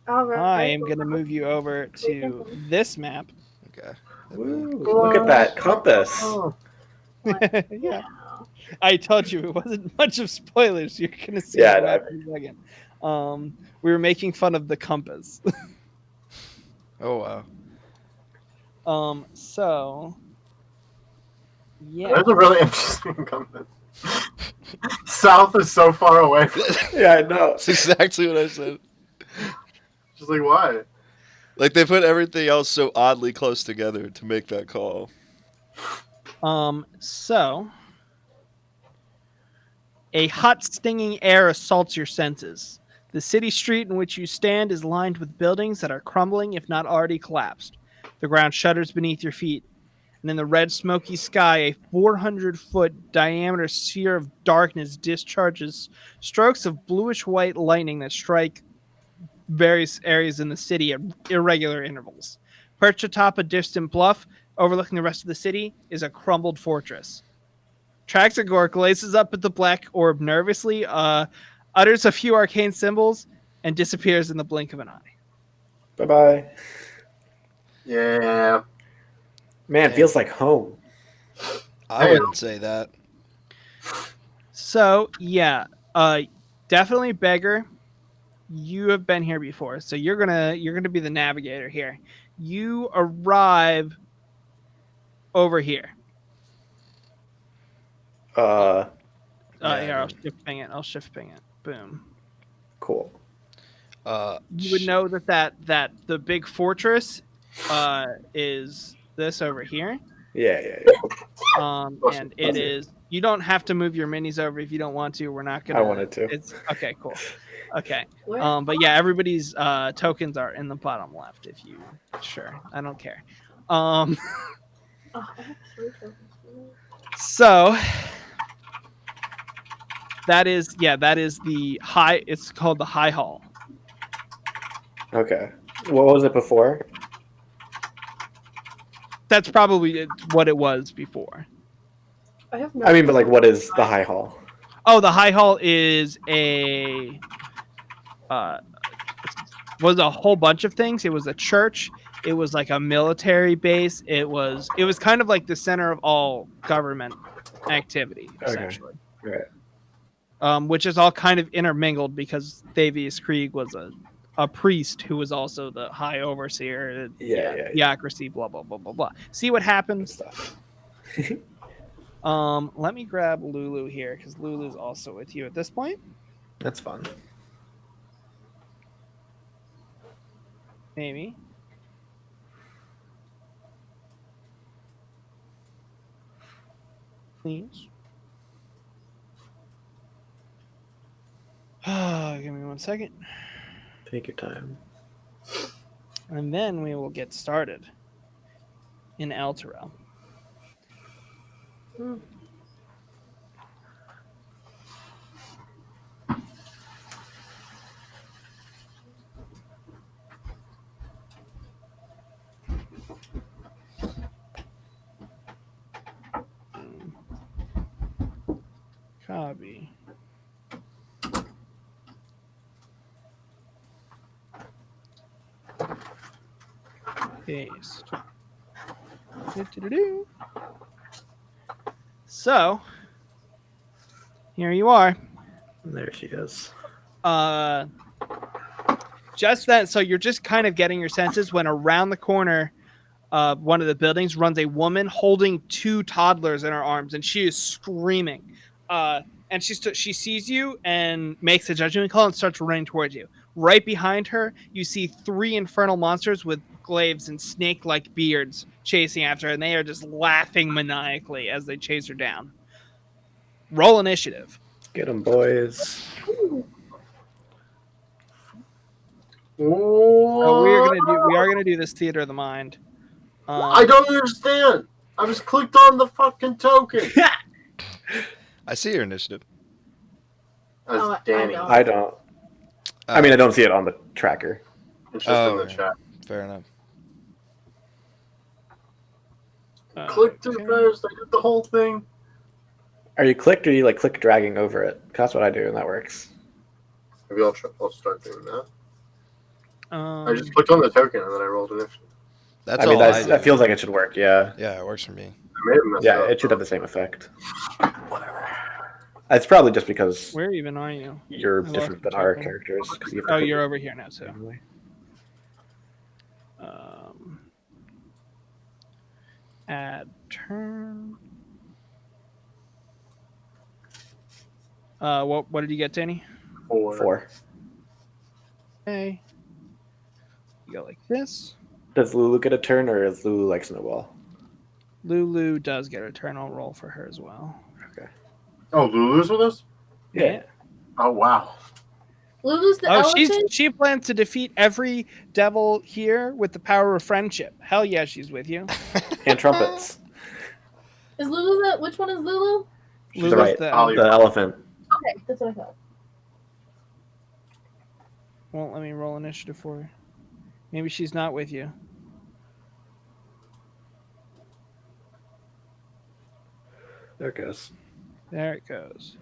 All right. I am going to move you over to this map. Okay. Look at that compass. Oh. Yeah. I told you it wasn't much of spoilers. You're going to see Yeah, the map in a second. We were making fun of the compass. Oh wow. So yeah. That's a really interesting compass. South is so far away. Yeah, I know. That's exactly what I said. Just like, why? They put everything else so oddly close together to make that call. So a hot, stinging air assaults your senses. The city street in which you stand is lined with buildings that are crumbling, if not already collapsed. The ground shudders beneath your feet, and in the red, smoky sky, a 400-foot diameter sphere of darkness discharges strokes of bluish-white lightning that strike various areas in the city at irregular intervals. Perched atop a distant bluff overlooking the rest of the city is a crumbled fortress. Traxagor gazes up at the black orb nervously, utters a few arcane symbols, and disappears in the blink of an eye. Bye-bye. Yeah. Man, Damn. feels like home. I wouldn't say that. So, yeah, definitely Beggar. You have been here before, so you're gonna be the navigator here. You arrive over here. Uh, Yeah, Here, I I'll mean- shift ping it. Boom. cool. You would know that the big fortress is this over here. Yeah. And it is. You don't have to move your minis over if you don't want to. We're not gonna. I wanted to. It's okay. Cool. Okay. Where? But yeah, everybody's tokens are in the bottom left. If you sure, I don't care. Oh, I have 3 tokens. So that is the high. It's called the High Hall. Okay. What was it before? That's probably what it was before. I have no. I mean, but like, what is the High Hall? Oh, the High Hall is was a whole bunch of things. It was a church. It was like a military base. It was kind of like the center of all government activity, essentially. Okay. Right. Which is all kind of intermingled because Thavius Krieg was a priest who was also the high overseer. Yeah. Theocracy, blah blah blah blah blah. See what happens. Stuff. Let me grab Lulu here because Lulu's also with you at this point. That's fun. Maybe. Please. Give me 1 second. Take your time. And then we will get started in Elturel. Copy. Paste. Do-do-do-do. So, here you are. There she is. Just then, so you're just kind of getting your senses when around the corner one of the buildings runs a woman holding 2 toddlers in her arms, and she is screaming. And she sees you and makes a judgment call and starts running towards you. Right behind her, you see 3 infernal monsters with glaives and snake-like beards chasing after her, and they are just laughing maniacally as they chase her down. Roll initiative. Get them, boys. So we are gonna do this theater of the mind. I don't understand. I just clicked on the fucking token. I see your initiative. That's Oh, I Danny. don't. I don't. I mean, I don't see it on the tracker. It's just in the Oh. chat. Fair enough. Clicked it first. I did the whole thing. Are you clicked or are you like click dragging over it? That's what I do, and that works. Maybe I'll start doing that. I I just clicked on the token and then I rolled initiative. That's I mean, all I do. that feels like it should work. Yeah. Yeah, it works for me. I may have messed Yeah, up. it should have the same effect. Whatever. It's probably just because Where even are you? you're I lost different the than our token. characters. 'Cause you have to Oh, put you're it over here now too. manually. Add turn. What did you get, Danny? 4. Okay. You go like this. Does Lulu get a turn, or is Lulu like Snowball? Lulu does get a turn. I'll roll for her as well. Oh, Lulu's with us? Yeah. Oh, wow. Lulu's the Oh, elephant. she plans to defeat every devil here with the power of friendship. Hell yeah, she's with you. And trumpets. Is Lulu the? Which one is Lulu? She's Lulu's right. the Ollie. The elephant. Okay, that's what I thought. Won't let me roll initiative for her. Maybe she's not with you. There it goes. There it goes.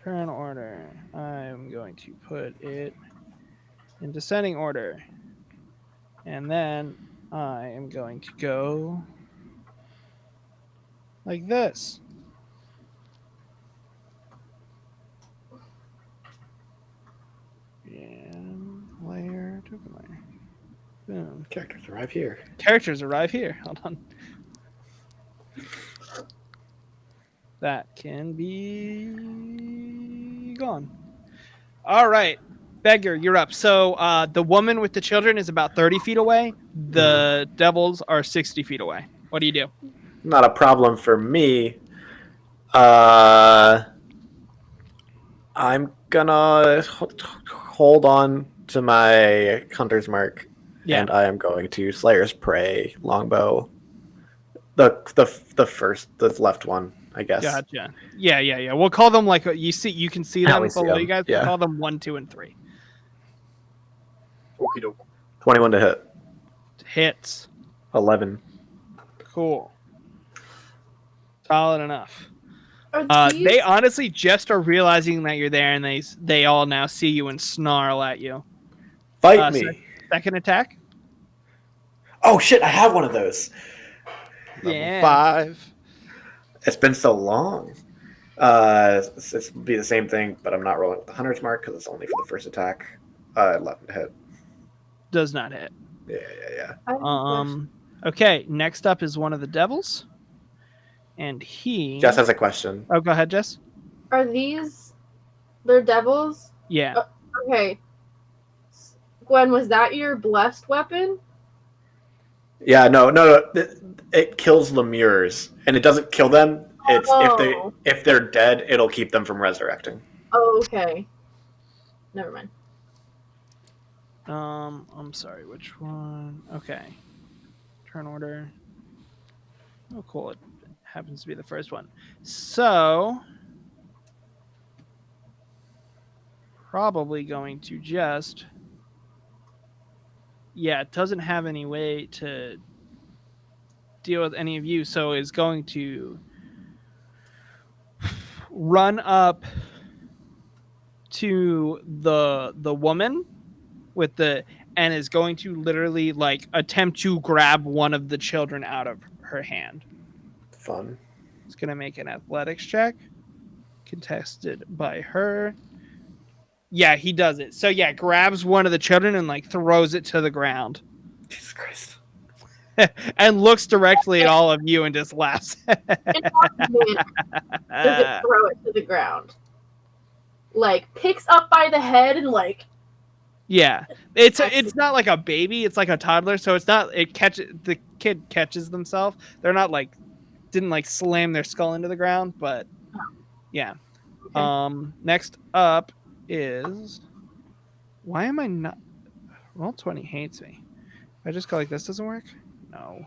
Turn order. I'm going to put it in descending order. And then I am going to go like this. And layer, token layer. Boom. Characters arrive here. Characters arrive here. Hold on. That can be gone. All right. Beggar, you're up. So the woman with the children is about 30 feet away. The devils are 60 feet away. What do you do? Not a problem for me. I'm gonna hold on to my hunter's mark, Yeah. and I am going to Slayer's Prey longbow. The left one, I guess. Gotcha. Yeah. We'll cll them like you can see Yeah, them we see below them. you guys. Yeah. We'll call them 1, 2, and 3. Okie doke. 21 to hit. Hits. 11. Cool. Solid enough. Are these... They honestly just are realizing that you're there, and they all now see you and snarl at you. Fight me. Second attack. Oh shit! I have one of those. Yeah. 5. It's been so long. It's be the same thing, but I'm not rolling with the hunter's mark because it's only for the first attack. 11 to hit. Does not hit. Yeah. Okay, next up is one of the devils. And he... Jess has a question. Oh, go ahead, Jess. Are these... They're devils? Yeah. Okay. Gwen, was that your blessed weapon? Yeah, no. It kills lemures, and it doesn't kill them. It's if they're dead, it'll keep them from resurrecting. Oh, okay. Never mind. I'm sorry, which one? Okay. Turn order. Oh, cool. It happens to be the first one. So, probably going to just... Yeah, it doesn't have any way to deal with any of you, so is going to run up to the woman with the and is going to literally like attempt to grab one of the children out of her hand. Fun. It's gonna make an athletics check, contested by her. Yeah, he does it. So yeah, grabs one of the children and like throws it to the ground. Jesus Christ. And looks directly at all of you and just laughs. Does it throw it to the ground? Like picks up by the head and like. Yeah, it's not like a baby. It's like a toddler. So it's not. The kid catches themselves. They're not like didn't like slam their skull into the ground, but yeah. Okay. Next up is why am I not? Roll20 hates me. If I just go like this, doesn't work. No.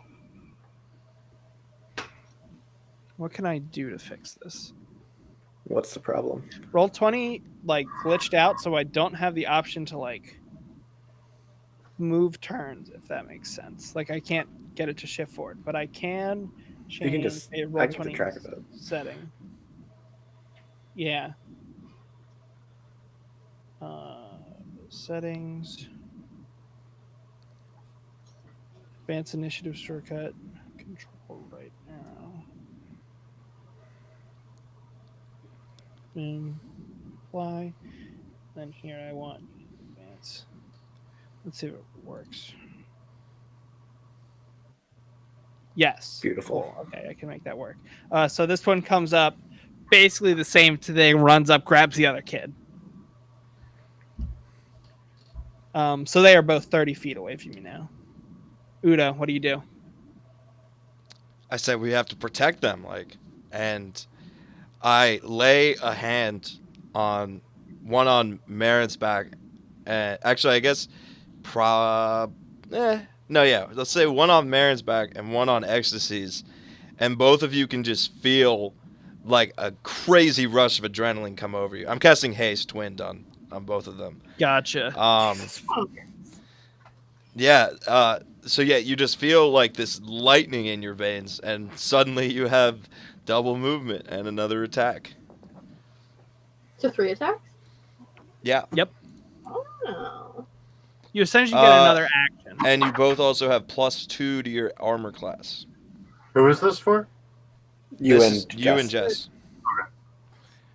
What can I do to fix this? What's the problem? Roll20 like glitched out, so I don't have the option to like move turns, if that makes sense. Like I can't get it to shift forward, but I can change You can just a I can Roll20 keep track of it. setting. Yeah. Settings. Advanced initiative shortcut. Control right arrow. Boom. Apply. Then here I want advance. Let's see if it works. Yes. Beautiful. Cool. Okay, I can make that work. So this one comes up basically the same thing, runs up, grabs the other kid. So they are both 30 feet away from you now. Udo, what do you do? I said we have to protect them, and I lay a hand on one on Marin's back. Actually, I guess let's say one on Marin's back and one on Ecstasy's, and both of you can just feel like a crazy rush of adrenaline come over you. I'm casting Haste Twinned on both of them. Gotcha. So you just feel like this lightning in your veins, and suddenly you have double movement and another attack. So 3 attacks? Yeah. Yep. Oh. You essentially get another action. And you both also have +2 to your armor class. Who is this for? You and Jess.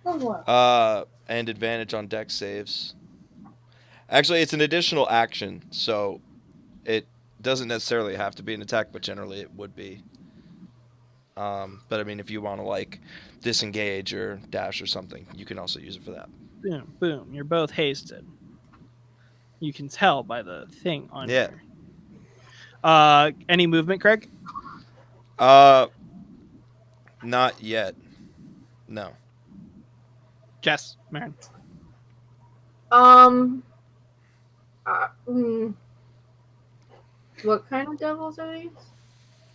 Oh, wow. And advantage on dex saves. Actually, it's an additional action, so it doesn't necessarily have to be an attack, but generally it would be. But I mean, if you want to like disengage or dash or something, you can also use it for that. Boom, boom. You're both hasted. You can tell by the thing on here. Any movement, Craig? Not yet. No. Jess, Marin. What kind of devils are these?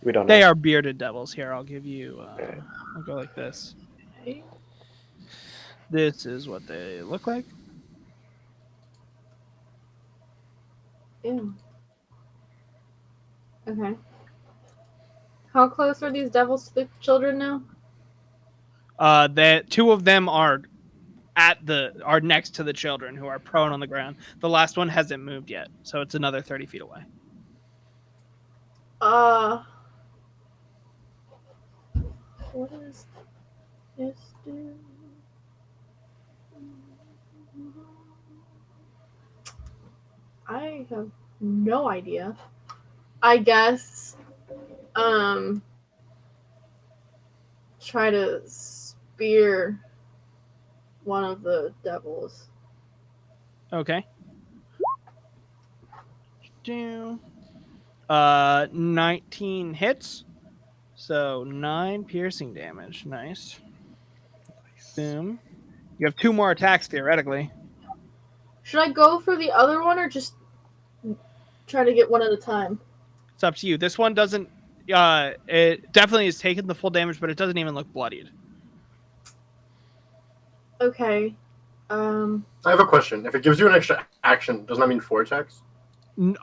We don't know. They are bearded devils. Here, I'll give you. I'll go like this. Okay. This is what they look like. Ew. Okay. How close are these devils to the children now? That 2 of them are next to the children who are prone on the ground. The last one hasn't moved yet, so it's another 30 feet away. What does this do? I have no idea. I guess try to spear one of the devils. Okay. 19 hits. So 9 piercing damage. Nice. Boom. You have 2 more attacks theoretically. Should I go for the other one or just try to get one at a time? It's up to you. This one doesn't. It definitely is taking the full damage, but it doesn't even look bloodied. Okay. I have a question. If it gives you an extra action, doesn't that mean 4 attacks?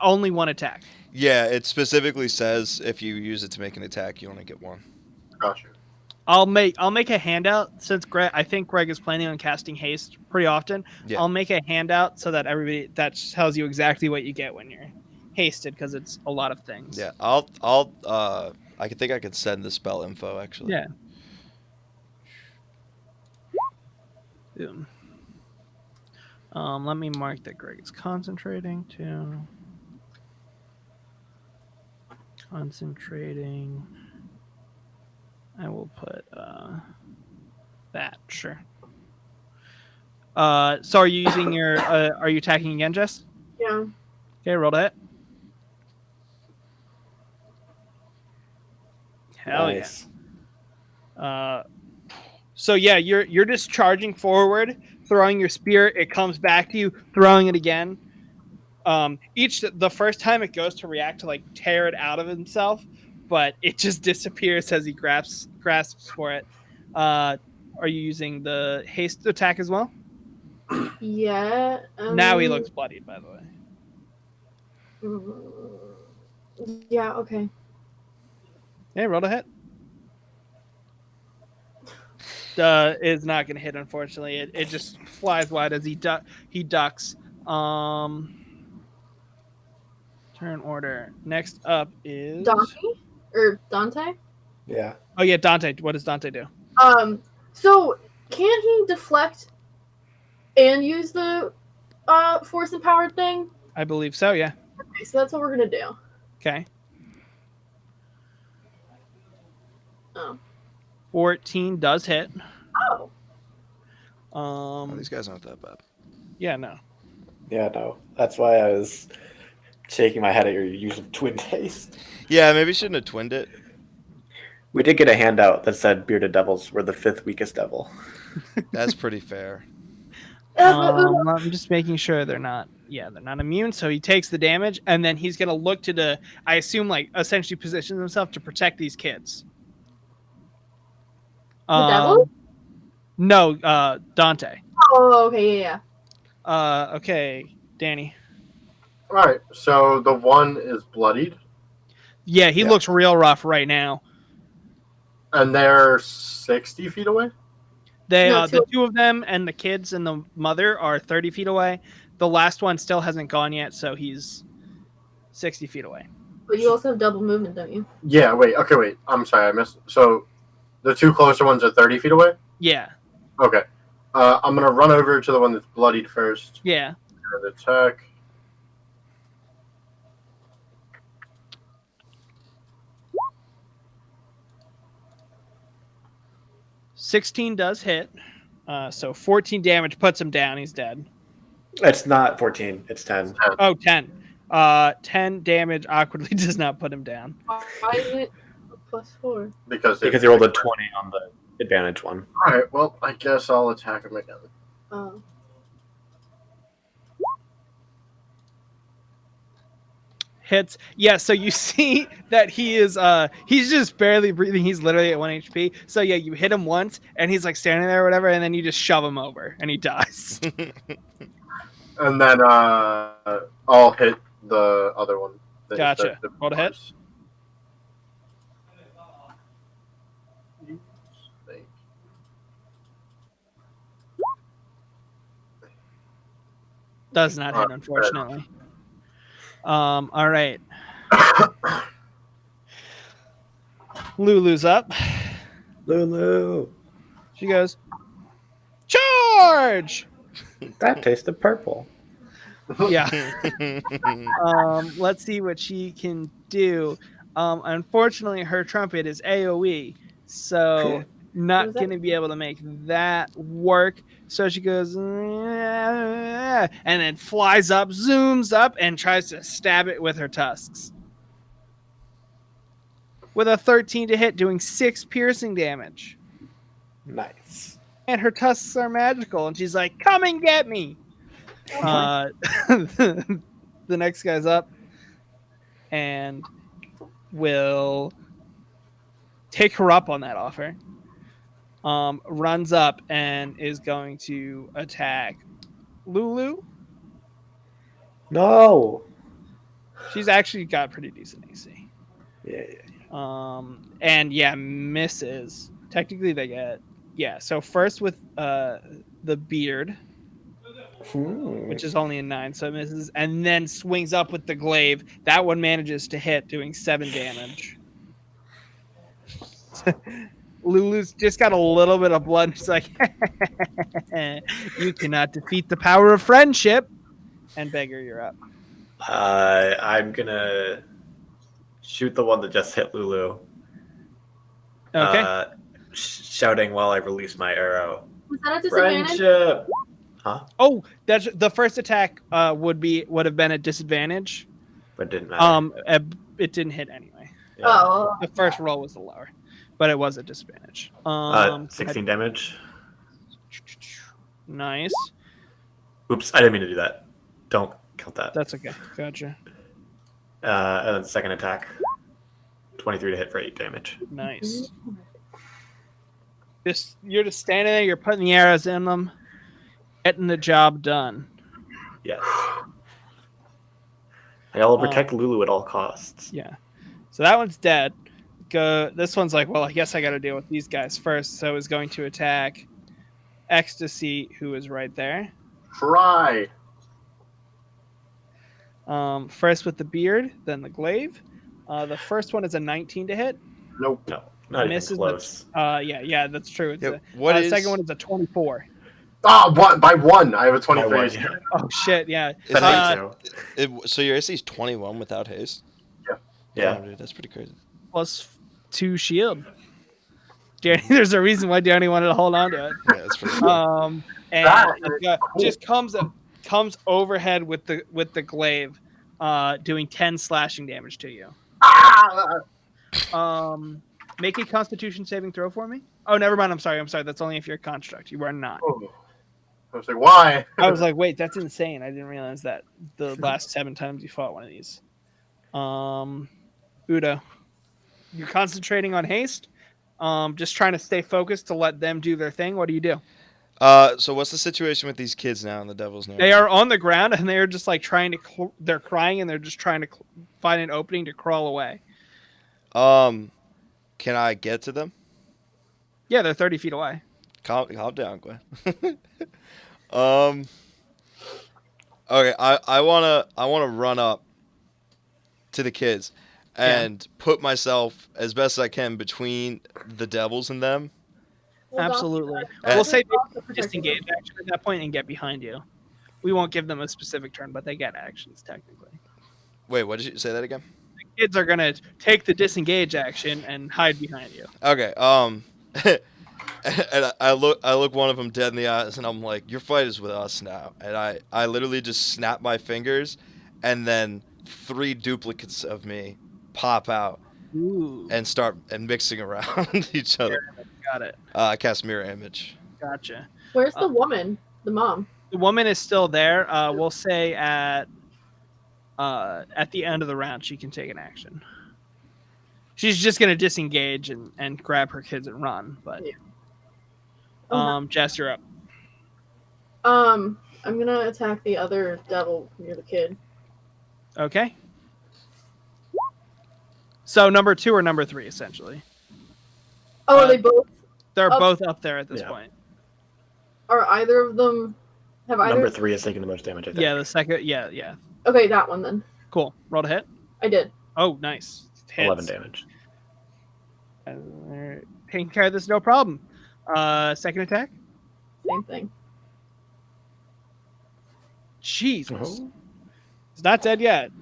Only 1 attack. Yeah, it specifically says if you use it to make an attack, you only get 1. Gotcha. I'll make a handout since I think Greg is planning on casting haste pretty often. Yeah. I'll make a handout so that that tells you exactly what you get when you're hasted, because it's a lot of things. Yeah, I think I could send the spell info actually. Yeah. Boom. Let me mark that Greg is concentrating too. Concentrating. I will put that, sure. So are you using your are you attacking again, Jess? Yeah. Okay, roll to hit. Hell Nice. yeah. So yeah, you're just charging forward, throwing your spear, it comes back to you, throwing it again. The first time it goes to react to like tear it out of himself, but it just disappears as he grasps for it. Are you using the haste attack as well? Yeah. Now he looks bloodied, by the way. Yeah, okay. Hey, roll to hit. Is not going to hit, unfortunately. It just flies wide as he ducks. Turn order. Next up is Dante? Yeah. Oh yeah, Dante. What does Dante do? So can't he deflect and use the force empowered thing? I believe so, yeah. Okay, so that's what we're gonna do. Okay. Oh. 14 does hit. Oh. These guys aren't that bad. Yeah, no. Yeah, no. That's why I was shaking my head at your use of twin haste. Yeah, maybe shouldn't have twinned it. We did get a handout that said bearded devils were the 5th weakest devil. That's pretty fair. I'm just making sure they're not immune. So he takes the damage, and then he's gonna look to I assume, like, essentially position himself to protect these kids. The devil? No, Dante. Oh, okay, yeah. Okay, Danny. All right, so the one is bloodied, Yeah, he looks real rough right now. and they're 60 feet away. The two of them and the kids and the mother are 30 feet away. The last one still hasn't gone yet, so he's 60 feet away. But you also have double movement, don't you? Yeah, wait. Okay, wait. I'm sorry, I missed. So the two closer ones are 30 feet away? Yeah. Okay. I'm going to run over to the one that's bloodied first. Yeah. And attack. $16 does hit. So 14 damage puts him down. He's dead. It's not 14. It's 10. Oh, 10. 10 damage awkwardly does not put him down. Why is it +4? Because you rolled a 20 on the advantage one. All right, well, I guess I'll attack him again. Oh. Hits. Yeah, so you see that he's just barely breathing. He's literally at 1 HP. So yeah, you hit him once and he's like standing there or whatever, and then you just shove him over and he dies. And then I'll hit the other one. Gotcha. Roll to hit. Does not hit, unfortunately. All right. Lulu's up. Lulu. She goes, charge! That tasted purple. Yeah. Let's see what she can do. Unfortunately, her trumpet is AoE, so not going to be able to make that work. So she goes, and then flies up, zooms up, and tries to stab it with her tusks. With a 13 to hit, doing 6 piercing damage. Nice. And her tusks are magical, and she's like, come and get me! The next guy's up and will take her up on that offer. Runs up and is going to attack Lulu. No. She's actually got pretty decent AC. Yeah. And yeah, misses. Technically they get, so first with the beard, which is only a 9, so it misses, and then swings up with the glaive. That one manages to hit, doing 7 damage. Lulu's just got a little bit of blood. She's like, you cannot defeat the power of friendship. And Beggar, you're up. I'm gonna shoot the one that just hit Lulu. Okay. Shouting while I release my arrow. Was that a disadvantage? Friendship. Huh? Oh, that's the first attack. Would have been a disadvantage. But it didn't matter. It didn't hit anyway. Yeah. Oh. The first roll was the lower, but it was a disadvantage. 16 damage. Nice. Oops, I didn't mean to do that. Don't count that. That's okay. Gotcha. And then second attack. 23 to hit for 8 damage. Nice. You're just standing there. You're putting the arrows in them, getting the job done. Yes. I will protect Lulu at all costs. Yeah. So that one's dead. This one's like, well, I guess I got to deal with these guys first. So is going to attack Ecstasy, who is right there. Try. First with the beard, then the glaive. The first one is a 19 to hit. Nope. No, not Misses even close. Yeah, that's true. It's What the second one is a 24. By 1. I have a 23. Yeah. Oh shit, yeah. So your AC is 21 without haste? Yeah. Oh, dude, that's pretty crazy. Plus 2 shield. Danny, there's a reason why Danny wanted to hold on to it. Yeah, that's pretty cool. And just comes overhead with the glaive, doing 10 slashing damage to you. Make a Constitution saving throw for me. Oh, never mind. I'm sorry. That's only if you're a construct. You are not. I was like, why? I was like, wait, that's insane. I didn't realize that the last 7 times you fought one of these. Udo, you're concentrating on haste. Just trying to stay focused to let them do their thing. What do you do? So what's the situation with these kids now in the Devil's Name? They are on the ground and they're just like trying to. They're crying and they're just trying to find an opening to crawl away. Can I get to them? Yeah, they're 30 feet away. Calm down, Gwen. Okay, I wanna run up to the kids and put myself as best as I can between the devils and them. Well, Absolutely. Uh, We'll say Doctor- they disengage action at that point and get behind you. We won't give them a specific turn, but they get actions technically. Wait, what did you say that again? The kids are gonna take the disengage action and hide behind you. Okay. And I look one of them dead in the eyes, and I'm like, "Your fight is with us now." And I literally just snap my fingers, and then 3 duplicates of me pop out Ooh, and start mixing around each other. got it. I cast mirror image. Gotcha. Where's the woman? The mom. The woman is still there. We'll say at the end of the round she can take an action. She's just gonna disengage and grab her kids and run. But Yeah. Jess, you're up. I'm gonna attack the other devil near the kid. Okay. So number 2 or number 3, essentially. Oh, are they both? They're Up. both up there at this Yeah. point. Are either of them? Have either? Number 3 is taking the most damage, I think. Yeah, the second. Yeah. Okay, that one then. Cool. Roll to hit. I did. Oh, nice. Hits. 11 damage. They're taking care of this, no problem. Second attack. Same thing. Jesus. Oh. He's not dead yet.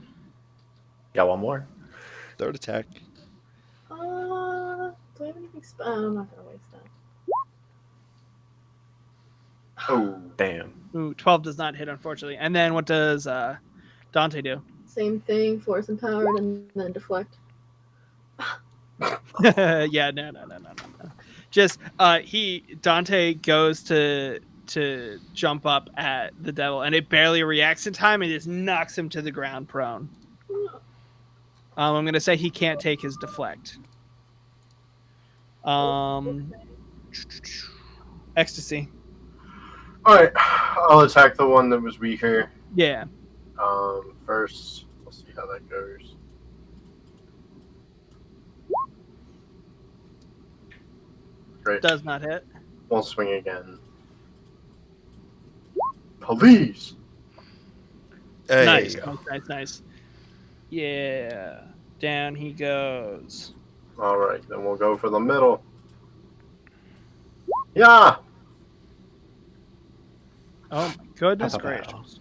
Got one more. 3rd attack. Do I have anything? I'm not gonna waste that. Oh, Damn. Ooh, 12 does not hit, unfortunately. And then what does Dante do? Same thing. Force empowered and then deflect. Yeah, no. Just Dante goes to jump up at the devil, and it barely reacts in time, and just knocks him to the ground prone. I'm gonna say he can't take his deflect. Ecstasy. all right. I'll attack the one that was weaker. Yeah. First, we'll see how that goes. Great. Does not hit. We'll swing again. Police. Hey. Nice. Yeah. Down he goes. All right, then we'll go for the middle. Yeah. Oh my goodness Pow, pow, pow. gracious.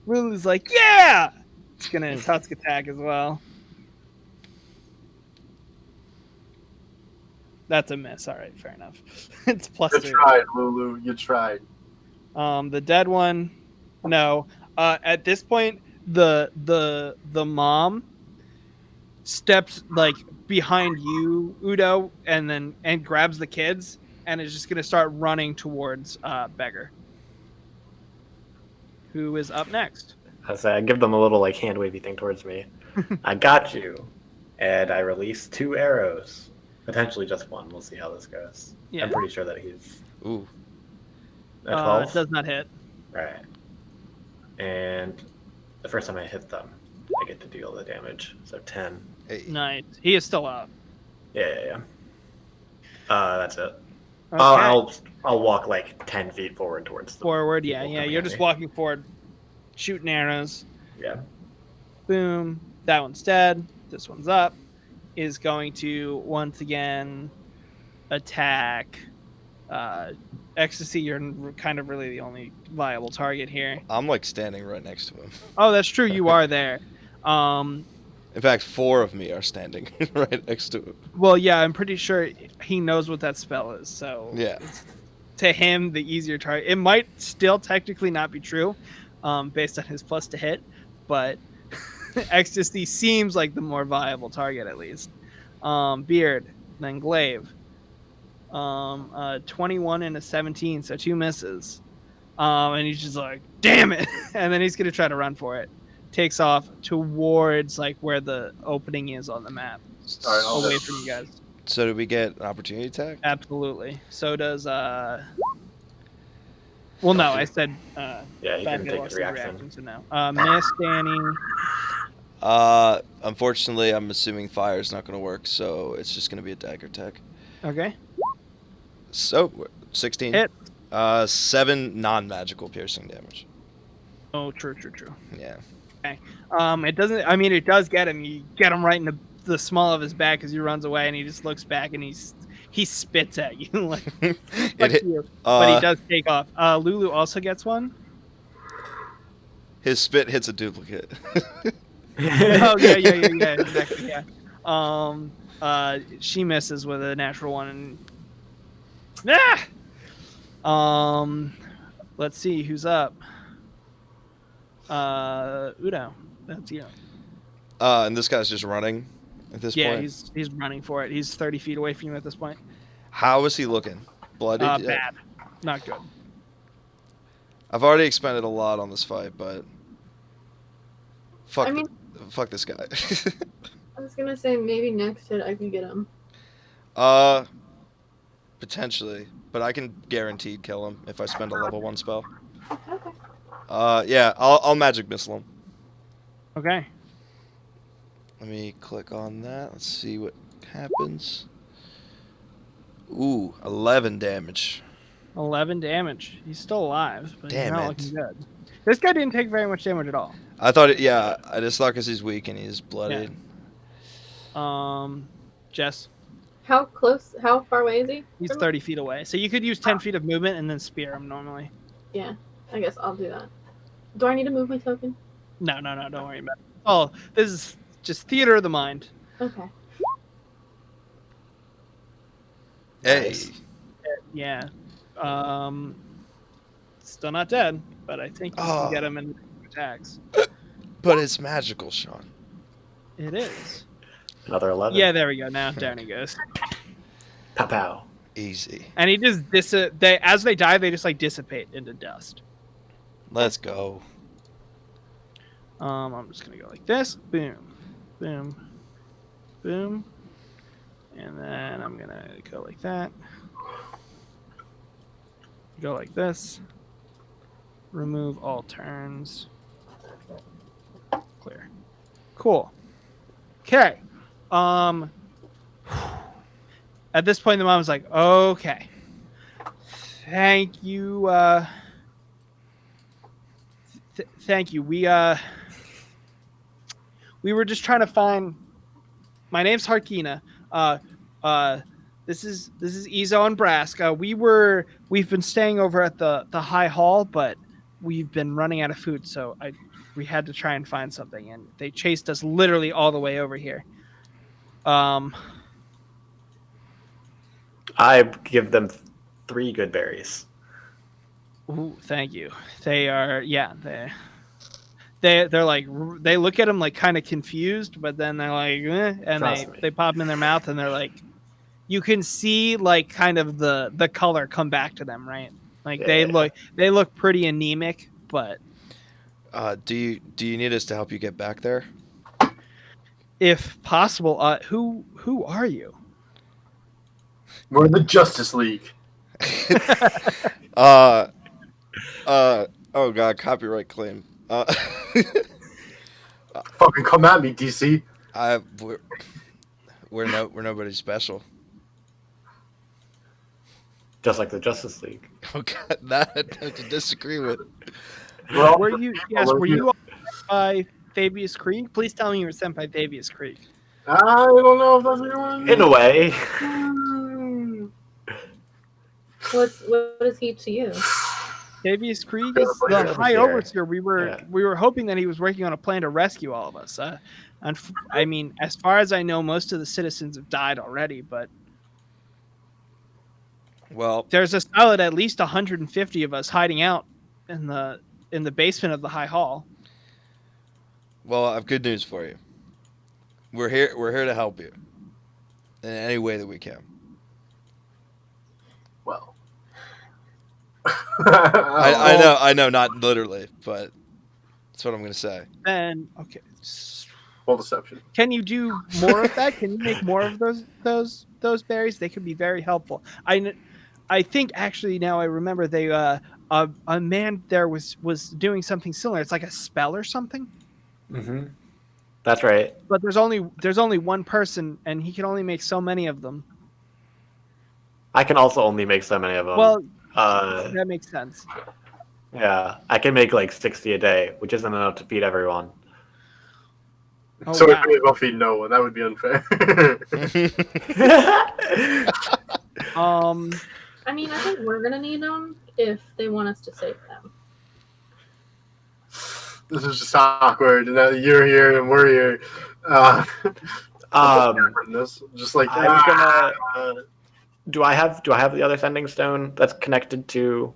Lulu's like, yeah! It's gonna tusk attack as well. That's a miss. All right, fair enough. It's plus You 3. tried, Lulu. You tried. The dead one, no. At this point, the mom steps like behind you, Udo, and grabs the kids and is just gonna start running towards Beggar, who is up next. I give them a little like hand wavy thing towards me. I got you, and I release 2 arrows, potentially just 1. We'll see how this goes. Yeah. I'm pretty sure that he's Ooh. a 12. It does not hit. Right. And the first time I hit them, I get to deal the damage. So 10. Hey. Nice. He is still up. Yeah. That's it. Okay. I'll walk like 10 feet forward towards the Forward, yeah. people You're coming at just me. walking forward, shooting arrows. Yeah. Boom. That one's dead. This one's up. Is going to once again attack Ecstasy. You're kind of really the only viable target here. I'm like standing right next to him. Oh, that's true. You are there. In fact, 4 of me are standing right next to him. Well, yeah, I'm pretty sure he knows what that spell is. So Yeah. to him, the easier target. It might still technically not be true, based on his plus to hit, but Ecstasy seems like the more viable target at least. Beard, then Glaive. 21 and a 17, so 2 misses. And he's just like, damn it. And then he's going to try to run for it. Takes off towards like where the opening is on the map, All right, I'll away hit. from you guys. So did we get an opportunity attack? Absolutely. So does well, no, I said Yeah, you back can I take lost a the reaction. so no. Miss Danny. Unfortunately, I'm assuming fire is not going to work, so it's just going to be a dagger attack. Okay. So 16. Hit. 7 non-magical piercing damage. Oh, true. Yeah. It doesn't. I mean, it does get him. You get him right in the small of his back as he runs away, and he just looks back and he spits at you like It fuck hit, you. But he does take off. Lulu also gets one. his spit hits a duplicate. Oh yeah, exactly. Yeah. She misses with a natural one. Let's see who's up. Udo, that's you. And this guy's just running at this Yeah, point. he's running for it. He's 30 feet away from you at this point. How is he looking? Bloodied? yet? Bad, not good. I've already expended a lot on this fight, but fuck, I mean- fuck this guy. I was gonna say maybe next hit I can get him. Potentially, but I can guaranteed kill him if I spend a level 1 spell. Okay. Yeah, I'll magic missile him. Okay. Let me click on that. Let's see what happens. Ooh, 11 damage. 11 damage. He's still alive, but Damn he's not it. looking good. This guy didn't take very much damage at all. I thought it. Yeah, I just thought because he's weak and he's bloodied. Jess, How far away is he? he's from- 30 feet away, so you could use 10 feet of movement and then spear him normally. Yeah, I guess I'll do that. Do I need to move my token? No, don't worry about it. Oh, this is just theater of the mind. Okay. Hey, Nice. Yeah. Still not dead, but I think you can get him in attacks. but it's magical, Sean. It is. Another 11. Yeah, there we go. Now down he goes. Pow pow. Easy. And he just as they die, they just like dissipate into dust. Let's go. I'm just gonna go like this. Boom, boom, boom, and then I'm gonna go like that. Go like this. Remove all turns. Clear. Cool. Okay. At this point, the mom's like, "Okay, thank you. Thank you. We were just trying to find. My name's Harkina. This is Ezo and Brask. We've been staying over at the High Hall, but we've been running out of food, so we had to try and find something, and they chased us literally all the way over here. I give them 3 good berries. Ooh, thank you. They are, yeah, they're like, they look at him like kind of confused, but then they're like, and Trust me. they pop them in their mouth, and they're like, you can see like kind of the color come back to them, right? Like they look pretty anemic, but Do you need us to help you get back there? if possible, who are you? We're the Justice League. Oh god, copyright claim. Fucking come at me, DC. We're nobody special. Just like the Justice League. Oh god, that I have to disagree with. Well, Were you? Yes, were you by Fabius Creek? Please tell me you were sent by Fabius Creek. I don't know if that's what you want. In a way. What is he to you? Fabius Creek is Yeah, the High Overseer. Overseer. We were hoping that he was working on a plan to rescue all of us. I mean, as far as I know, most of the citizens have died already, but Well, there's a solid at least 150 of us hiding out in the basement of the High Hall. I have good news for you. We're here to help you. in any way that we can. Well. I know, not literally, but that's what I'm gonna say. Then okay. Full deception. Can you do more of that? Can you make more of those berries? They could be very helpful. I think actually now I remember they a man there was doing something similar. It's like a spell or something. Mm-hmm. That's right. But there's only one person, and he can only make so many of them. I can also only make so many of them. Well, Uh, that makes sense. yeah, I can make like 60 a day, which isn't enough to feed everyone. Oh, So wow. we may well feed no one. That would be unfair. I mean, I think we're gonna need them if they want us to save them. This is just awkward. And now you're here and we're here. Just like I'm gonna. Do I have the other sending stone that's connected to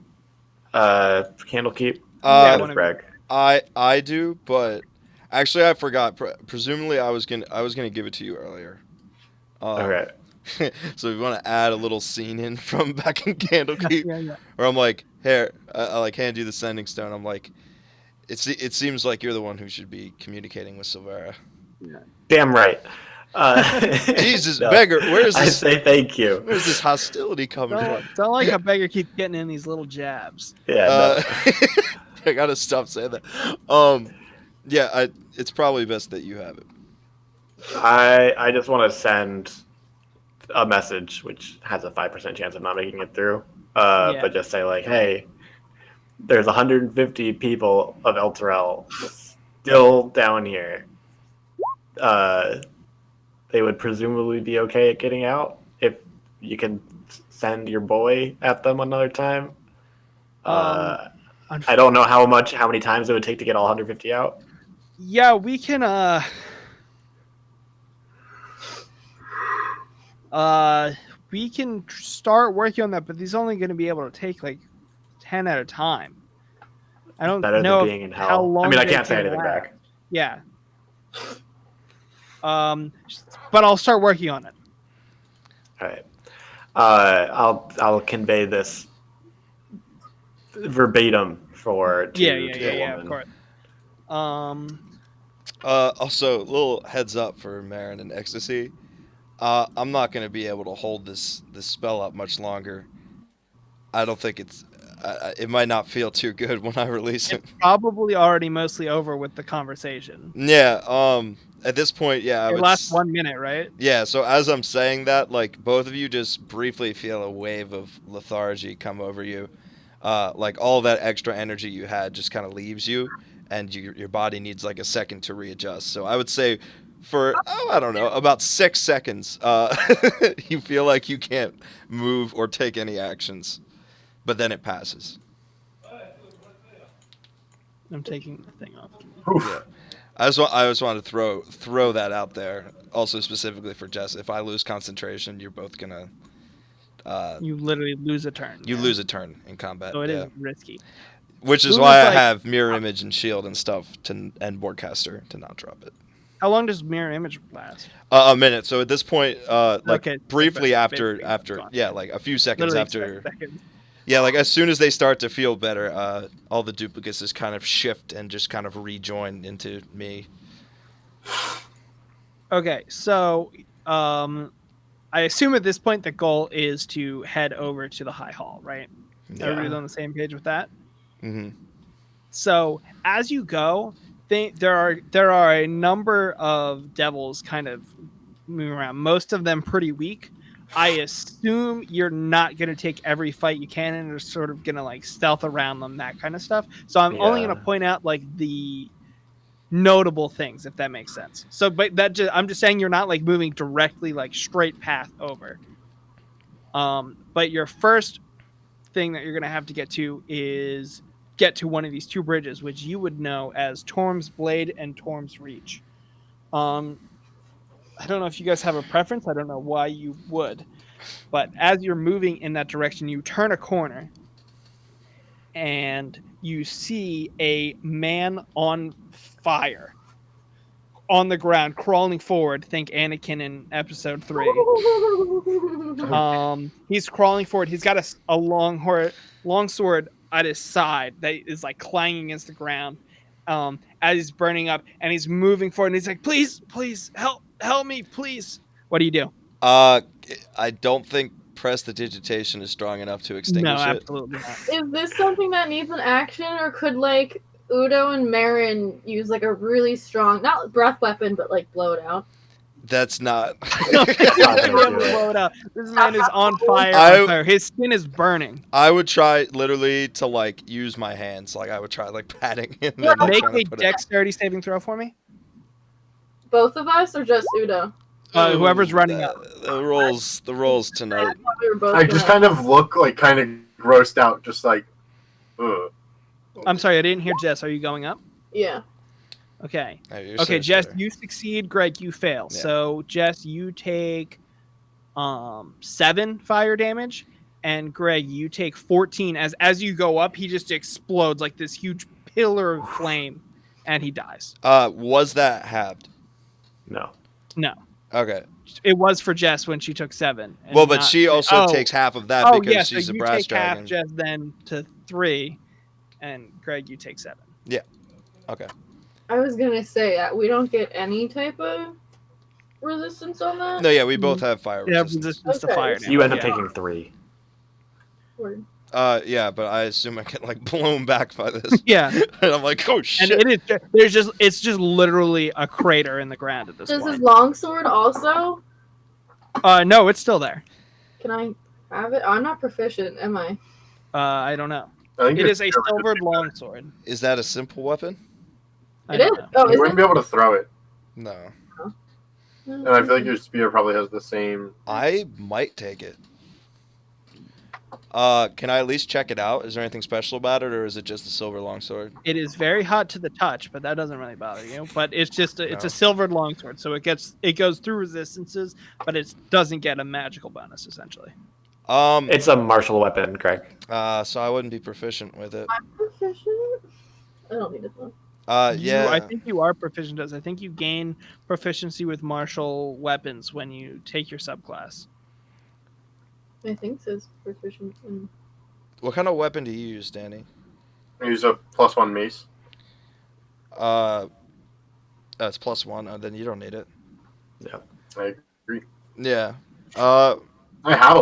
Candlekeep? Yeah, That is Bragg. I do, but actually I forgot. Presumably I was gonna give it to you earlier. Okay. So if you want to add a little scene in from back in Candlekeep, Yeah. or I'm like, here, I like hand you the sending stone. I'm like, it seems like you're the one who should be communicating with Silvera. Damn right. Jesus, beggar, where's I this? say thank you. Where's this hostility coming from? Don't like how beggar keeps getting in these little jabs. Yeah. I gotta stop saying that. Yeah, it's probably best that you have it. I just want to send a message which has a 5% chance of not making it through. But just say like, hey, there's 150 people of Elturel still down here. They would presumably be okay at getting out if you can send your boy at them another time. I don't know how many times it would take to get all 150 out. Yeah, we can we can start working on that, but he's only going to be able to take like 10 at a time. I don't Better know than being in hell. how long. I mean, I they can't say can anything last. back. Yeah. But I'll start working on it. All right. I'll convey this verbatim to the Of woman. course. Also, little heads up for Marin and Ecstasy. I'm not going to be able to hold this spell up much longer. I don't think it might not feel too good when I release it. It's probably already mostly over with the conversation. Yeah. At this point, yeah. It lasts 1 minute, right? Yeah. So as I'm saying that, like both of you just briefly feel a wave of lethargy come over you. Like all that extra energy you had just kind of leaves you, and your body needs like a second to readjust. So I would say for, I don't know, about 6 seconds, you feel like you can't move or take any actions, but then it passes. I'm taking the thing off. Yeah. I just wanted to throw that out there, also specifically for Jess. If I lose concentration, you're both gonna. You literally lose a turn. You lose a turn in combat. So it is risky. Which is Luna's why I like- have mirror image and shield and stuff and Boardcaster to not drop it. How long does mirror image last? A minute. So at this point, Okay, briefly but after, basically gone. yeah, like a few seconds Literally after. 6 seconds. Yeah, like as soon as they start to feel better, all the duplicates just kind of shift and just kind of rejoin into me. Okay, so I assume at this point the goal is to head over to the High Hall, right? Yeah. Everybody's on the same page with that. Mm-hmm. So as you go, there are a number of devils kind of moving around. Most of them pretty weak. I assume you're not going to take every fight you can and are sort of going to like stealth around them, that kind of stuff. So I'm only going to point out like the notable things, if that makes sense. So, but I'm just saying you're not like moving directly like straight path over. But your first thing that you're going to have to get to is get to one of these two bridges, which you would know as Torm's Blade and Torm's Reach. I don't know if you guys have a preference. I don't know why you would. But as you're moving in that direction, you turn a corner and you see a man on fire on the ground, crawling forward. Think Anakin in Episode 3. He's crawling forward. He's got a long sword at his side that is like clanging against the ground. As he's burning up, and he's moving forward, and he's like, "Please, help me, please." What do you do? I don't think prestidigitation is strong enough to No, extinguish it. absolutely not. Is this something that needs an action, or could like Udo and Marin use like a really strong, not breath weapon, but like blow it out? That's not. Blow it out. This man is on fire. I- On fire. His skin is burning. I would try literally to like use my hands. Like I would try like patting him. Yeah, and, like, Make trying a to put it- dexterity saving throw for me. Both of us, or just Udo? Whoever's running up. The rolls tonight. We were both I just gonna- kind of look like kind of grossed out, just like, ugh. I'm sorry, I didn't hear Jess. Are you going up? Yeah. Okay. Oh, you're Okay, so Jess, sure. you succeed. Greg, you fail. Yeah. So, Jess, you take 7 fire damage, and Greg, you take 14. As you go up, he just explodes like this huge pillar of flame, and he dies. Was that halved? No. No, Okay. it was for Jess when she took 7. and Well, but not she for- also Oh, takes half of that Oh, because yeah, she's so a you brass take half, dragon. Jess, then to 3, and Greg, you take 7. Okay. I was gonna say we don't get any type of resistance on that. No, yeah, we both have fire Yeah, resistance. resistance to Okay. fire. So damage, You end up yeah. taking 3. Word. Yeah, but I assume I get like blown back by this. Yeah, And I'm like, oh and shit. it's just literally a crater in the ground at this Does his point. longsword also? No, it's still there. Can I have it? I'm not proficient, am I? I don't know. I think It it's is a silvered longsword. Is that a simple weapon? I It don't is. know. Oh, You is wouldn't be able to throw it, No. and I feel like your spear probably has the same. I might take it. Can I at least check it out? Is there anything special about it, or is it just a silver longsword? It is very hot to the touch, but that doesn't really bother you. But it's just it's No. a silvered longsword, so it goes through resistances, but it doesn't get a magical bonus essentially. It's a martial weapon, Greg. So I wouldn't be proficient with it. I'm proficient. I don't need it though. Yeah. I think you are proficient as I think you gain proficiency with martial weapons when you take your subclass. I think it says proficient. What kind of weapon do you use, Danny? I use a +1 mace. It's +1. Then you don't need it. I agree. Yeah. I had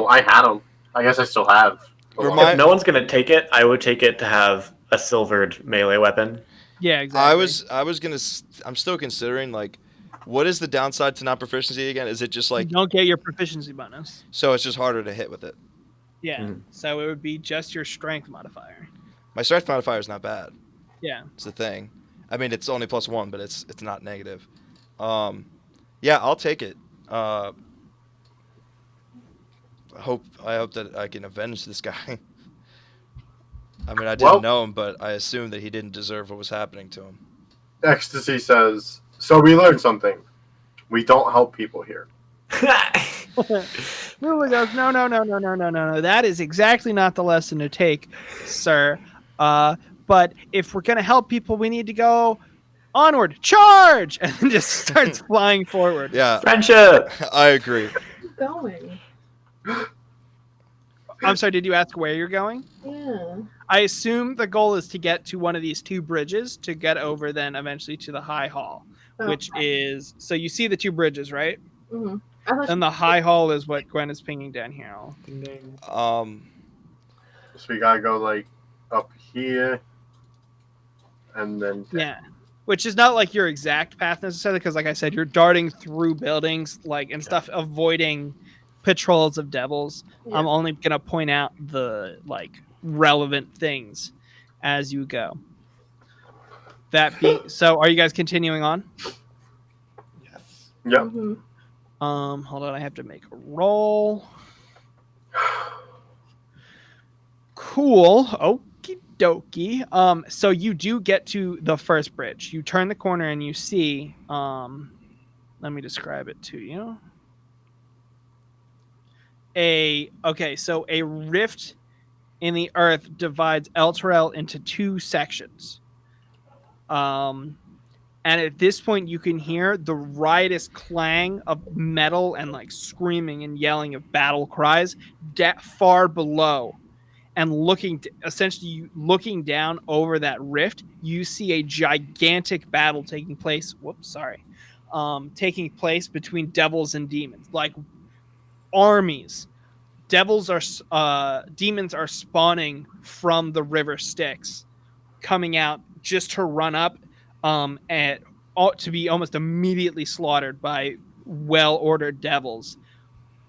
them. I guess I still have. Remind- If no one's gonna take it, I would take it to have a silvered melee weapon. Yeah, exactly. I'm still considering like, what is the downside to non-proficiency again? Is it just You like don't get your proficiency bonus. so it's just harder to hit with it? Yeah, Mm. so it would be just your strength modifier. My strength modifier is not bad. Yeah. It's the thing. I mean, it's only +1, but it's not negative. Yeah, I'll take it. I hope that I can avenge this guy. I mean, I didn't Well- know him, but I assumed that he didn't deserve what was happening to him. Ecstasy says, so we learned something. We don't help people here. Lulu goes, no. That is exactly not the lesson to take, sir. But if we're gonna help people, we need to go onward, charge, and then just starts flying forward. Yeah, Friendship. I agree. Keep going. I'm sorry. Did you ask where you're going? Yeah. I assume the goal is to get to one of these 2 bridges to get over, then eventually to the High Hall, which is so you see the 2 bridges, right? Mm-hmm. I thought And the High Hall is what Gwen is pinging down here. So we gotta go like up here, and then Yeah. Which is not like your exact path necessarily, because like I said, you're darting through buildings and stuff, avoiding patrols of devils. Yeah. I'm only gonna point out the relevant things as you go. That being so, are you guys continuing on? Yes. Yep. Mhm. Hold on, I have to make a roll. Cool. Okie dokie. So you do get to the first bridge. You turn the corner and you see, let me describe it to you. So a rift in the earth divides Elturel into 2 sections. And at this point, you can hear the riotous clang of metal and like screaming and yelling of battle cries far below. And essentially looking down over that rift, you see a gigantic battle taking place. Taking place between devils and demons, like armies. Demons are spawning from the river Styx, coming out just to run up, and to be almost immediately slaughtered by well-ordered devils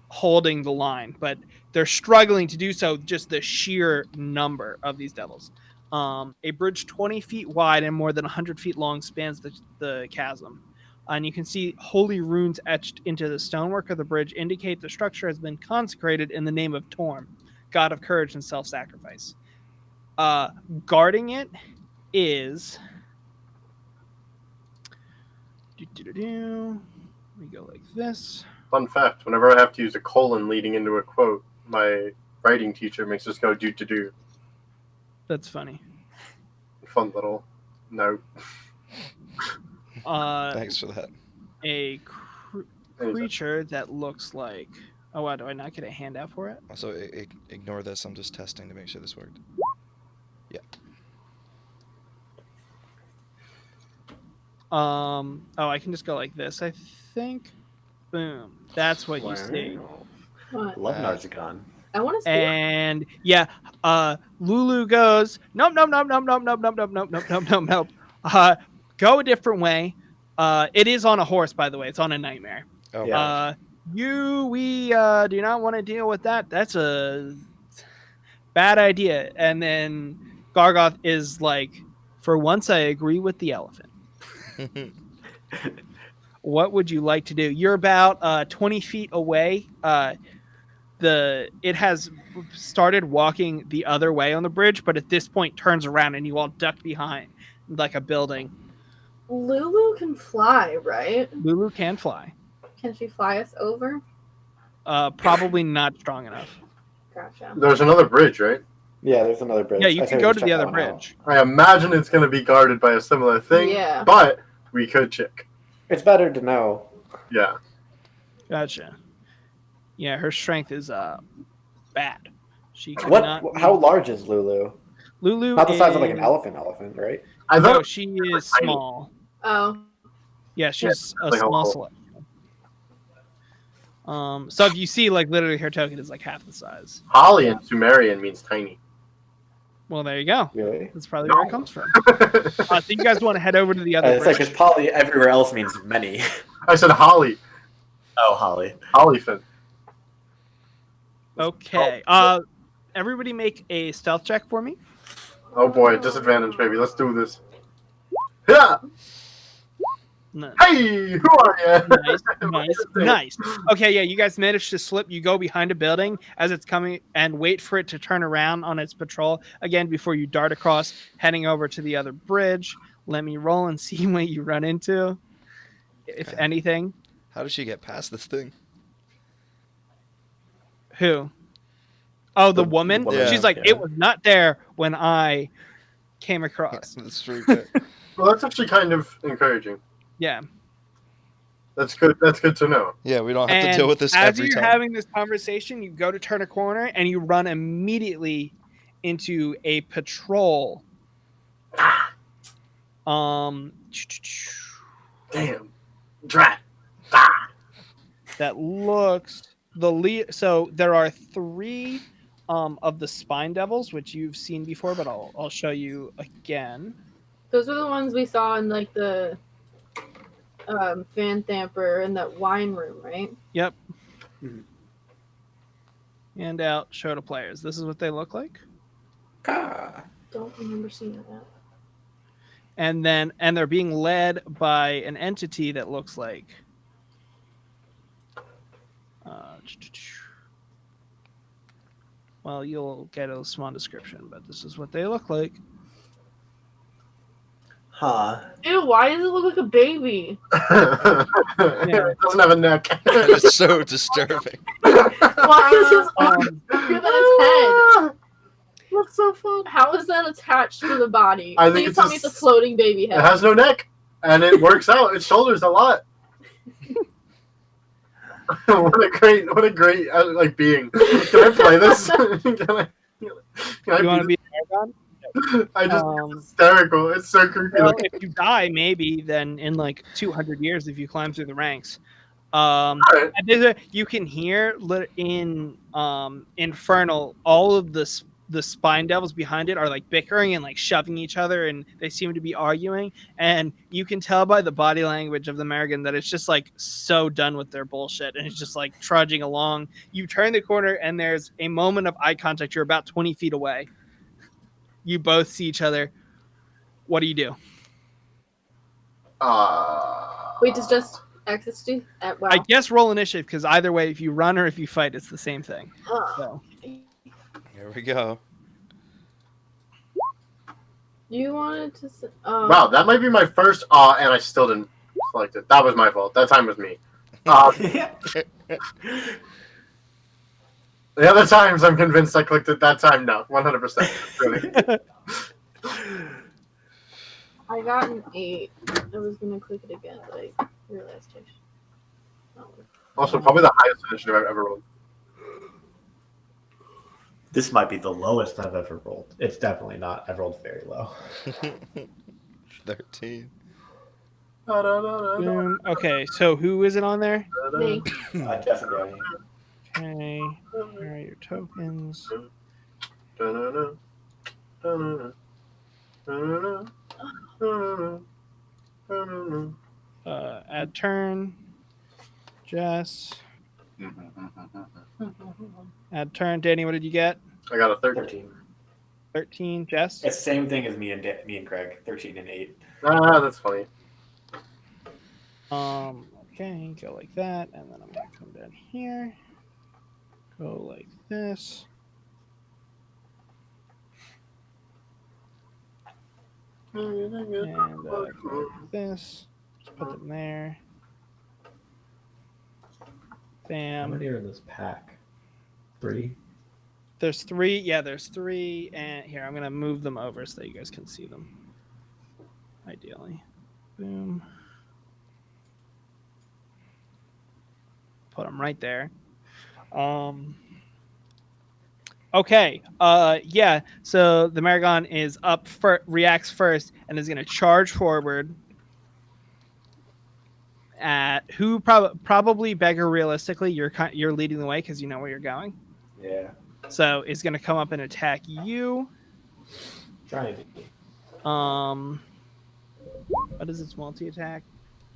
holding the line, but they're struggling to do so. Just the sheer number of these devils. A bridge 20 feet wide and more than 100 feet long spans the chasm. And you can see holy runes etched into the stonework of the bridge indicate the structure has been consecrated in the name of Torm, god of courage and self-sacrifice. Guarding it is... We go like this. Fun fact, whenever I have to use a colon leading into a quote, my writing teacher makes us go do. That's funny. Fun little note. Thanks for that. A creature that looks like... Oh, wow, do I not get a handout for it? Also, ignore this. I'm just testing to make sure this worked. Yeah. Oh, I can just go like this, I think. Boom. That's what you see. What? Love Narzacon. I want to see. And yeah, Lulu goes, nope. Go a different way. It is on a horse, by the way. It's on a nightmare. Oh, Yeah. We do not want to deal with that. That's a bad idea. And then Gargoth is like, for once I agree with the elephant. What would you like to do? You're about 20 feet away. It has started walking the other way on the bridge, but at this point turns around and you all duck behind like a building. Lulu can fly, right? Lulu can fly. Can she fly us over? Probably not strong enough. Gotcha. There's another bridge, right? Yeah, there's another bridge. Yeah, you I can say we go just to the check other that one out. bridge. I imagine it's going to be guarded by a similar thing, Yeah. but we could check. It's better to know. Yeah. Gotcha. Yeah, her strength is bad. She What? cannot. How large is Lulu? Lulu Not the size of like an is- elephant, right? I No, thought she was is tiny. small. Oh. Yeah, she's a like a small little- selection. So if you see, like, literally her token is like half the size. Holly in Sumerian means tiny. Well, there you go. Really? That's probably where it comes from. So you guys want to head over to the other It's like bridge? because poly everywhere else means many. I said Holly. Oh, Holly. Hollyfin. Okay. Everybody make a stealth check for me. Oh boy, disadvantage, baby. Let's do this. Yeah. No. Hey, who are you? Nice. Okay, yeah, you guys managed to slip. You go behind a building as it's coming and wait for it to turn around on its patrol again before you dart across, heading over to the other bridge. Let me roll and see what you run into, if Okay. anything. How did she get past this thing? Who? Oh, the The woman? woman, She's like, yeah. it was not there when I came across. That's pretty good. Well, that's actually kind of encouraging. Yeah. That's good. That's good to know. Yeah, we don't have And to deal with this as every you're time. having this conversation, you go to turn a corner and you run immediately into a patrol. Damn. Drat. Ah. That looks so there are 3 of the spine devils, which you've seen before, but I'll show you again. Those are the ones we saw in like the Van Thamper in that wine room, right? Yep. Mhm. And out, show to players. This is what they look like. Ah. Don't remember seeing that. And they're being led by an entity that looks like well, you'll get a small description, but this is what they look like. Huh. Ew, why does it look like a baby? It doesn't have a neck. It's so disturbing. Why is his arm bigger than its head? That's so fun. How is that attached to the body? I think Please it's tell a me it's a s- floating baby head. It has no neck. and it works out. It shoulders a lot. what a great like being. Can I play this? Can I You want to be be an Aragon? I just Um, it's hysterical. It's so creepy. Well, looking. if you die, maybe then in like 200 years, if you climb through the ranks, Alright. and you can hear in Infernal all of the spine devils behind it are like bickering and like shoving each other, and they seem to be arguing. And you can tell by the body language of the Merrigan that it's just like so done with their bullshit, and it's just like trudging along. You turn the corner, and there's a moment of eye contact. You're about 20 feet away. You both see each other. What do you do? Wait, does just access do? Wow. I guess roll initiative, because either way, if you run or if you fight, it's the same thing. So Here we go. You wanted to. Wow, that might be my first and I still didn't select it. That was my fault. That time was me. The other times I'm convinced I clicked it. That time, no. 100%. Really. I got an 8. I was gonna click it again, but I realized I should. Oh. Also, probably the highest initiative I've ever rolled. This might be the lowest I've ever rolled. It's definitely not. I've rolled very low. 13. okay, so who is it on there? Me. Definitely. Okay, where are your tokens? Add turn. Jess. Add turn. Danny, what did you get? I got a 13. 13. 13. Jess? It's the same thing as me and Craig. 13 and 8. Ah, that's funny. Okay, go like that, and then I'm gonna come down here. Go like this. And go like this. Just put them there. How Bam. many are in this pack? 3? There's 3. Yeah, there's 3. And here, I'm going to move them over so that you guys can see them. Ideally. Boom. Put them right there. Okay. Yeah. So the Maragon is up, reacts first, and is going to charge forward at who probably Beggar. Realistically, you're leading the way because you know where you're going. Yeah. So it's going to come up and attack you. Trying to. What is its multi-attack?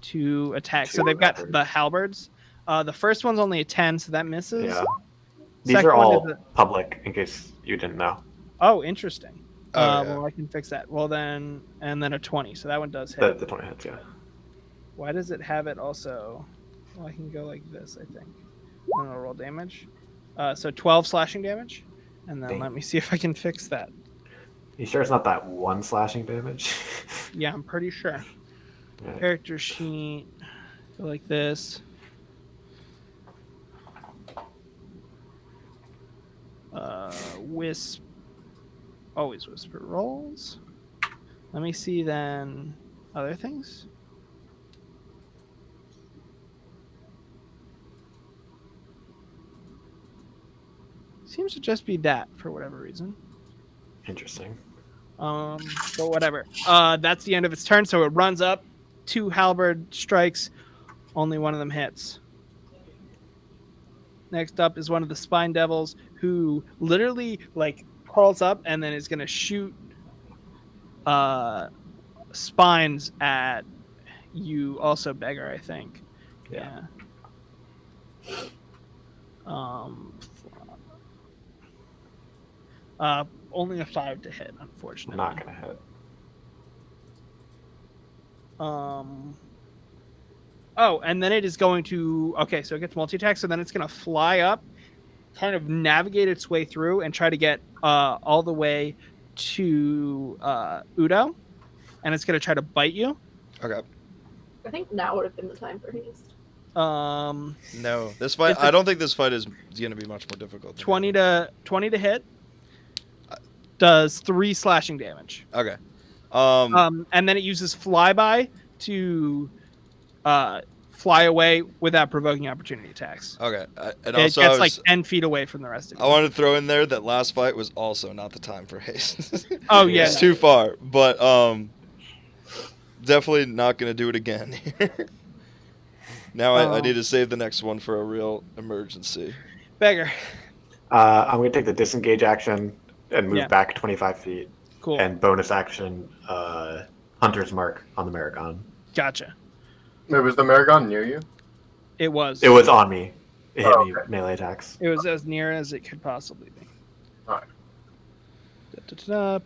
To attack. So they've got the halberds. The first one's only a 10, so that misses. Yeah. These Second are one all is public, in case you didn't know. Oh, interesting. Oh, yeah. Well, I can fix that. Well, then, and then a 20. So that one does hit. The 20 hits, yeah. Why does it have it also? Well, I can go like this, I think. And I'll roll damage. So 12 slashing damage. And then let me see if I can fix that. You sure it's not that 1 slashing damage? Yeah, I'm pretty sure. Right. Character sheet. Go like this. Wisp. Always whisper rolls. Let me see then other things. Seems to just be that for whatever reason. Interesting. But whatever. That's the end of its turn. So it runs up, 2 halberd strikes, only one of them hits. Next up is one of the spine devils who literally like crawls up and then is gonna shoot spines at you, also Beggar, I think. Yeah. Only a 5 to hit, unfortunately. Not gonna hit. Oh, and then it is going to... Okay, so it gets multi-attack, so then it's going to fly up, kind of navigate its way through, and try to get all the way to Udo. And it's going to try to bite you. Okay. I think now would have been the time for haste. No, this fight. I don't think this fight is going to be much more difficult. 20 to hit. Does 3 slashing damage. Okay. And then it uses flyby to fly away without provoking opportunity attacks. Okay, and It also gets like 10 feet away from the rest of you. I wanted to throw in there that last fight was also not the time for haste. Oh, yeah. It's too far, but definitely not gonna do it again. Now I need to save the next one for a real emergency. Beggar. I'm going to take the disengage action and move Yeah. back 25 feet. Cool. And bonus action, Hunter's Mark on the Maragon. Gotcha. Wait, was the Maragon near you? It was. It was on me. It hit me okay. melee attacks. It was as near as it could possibly be. Alright.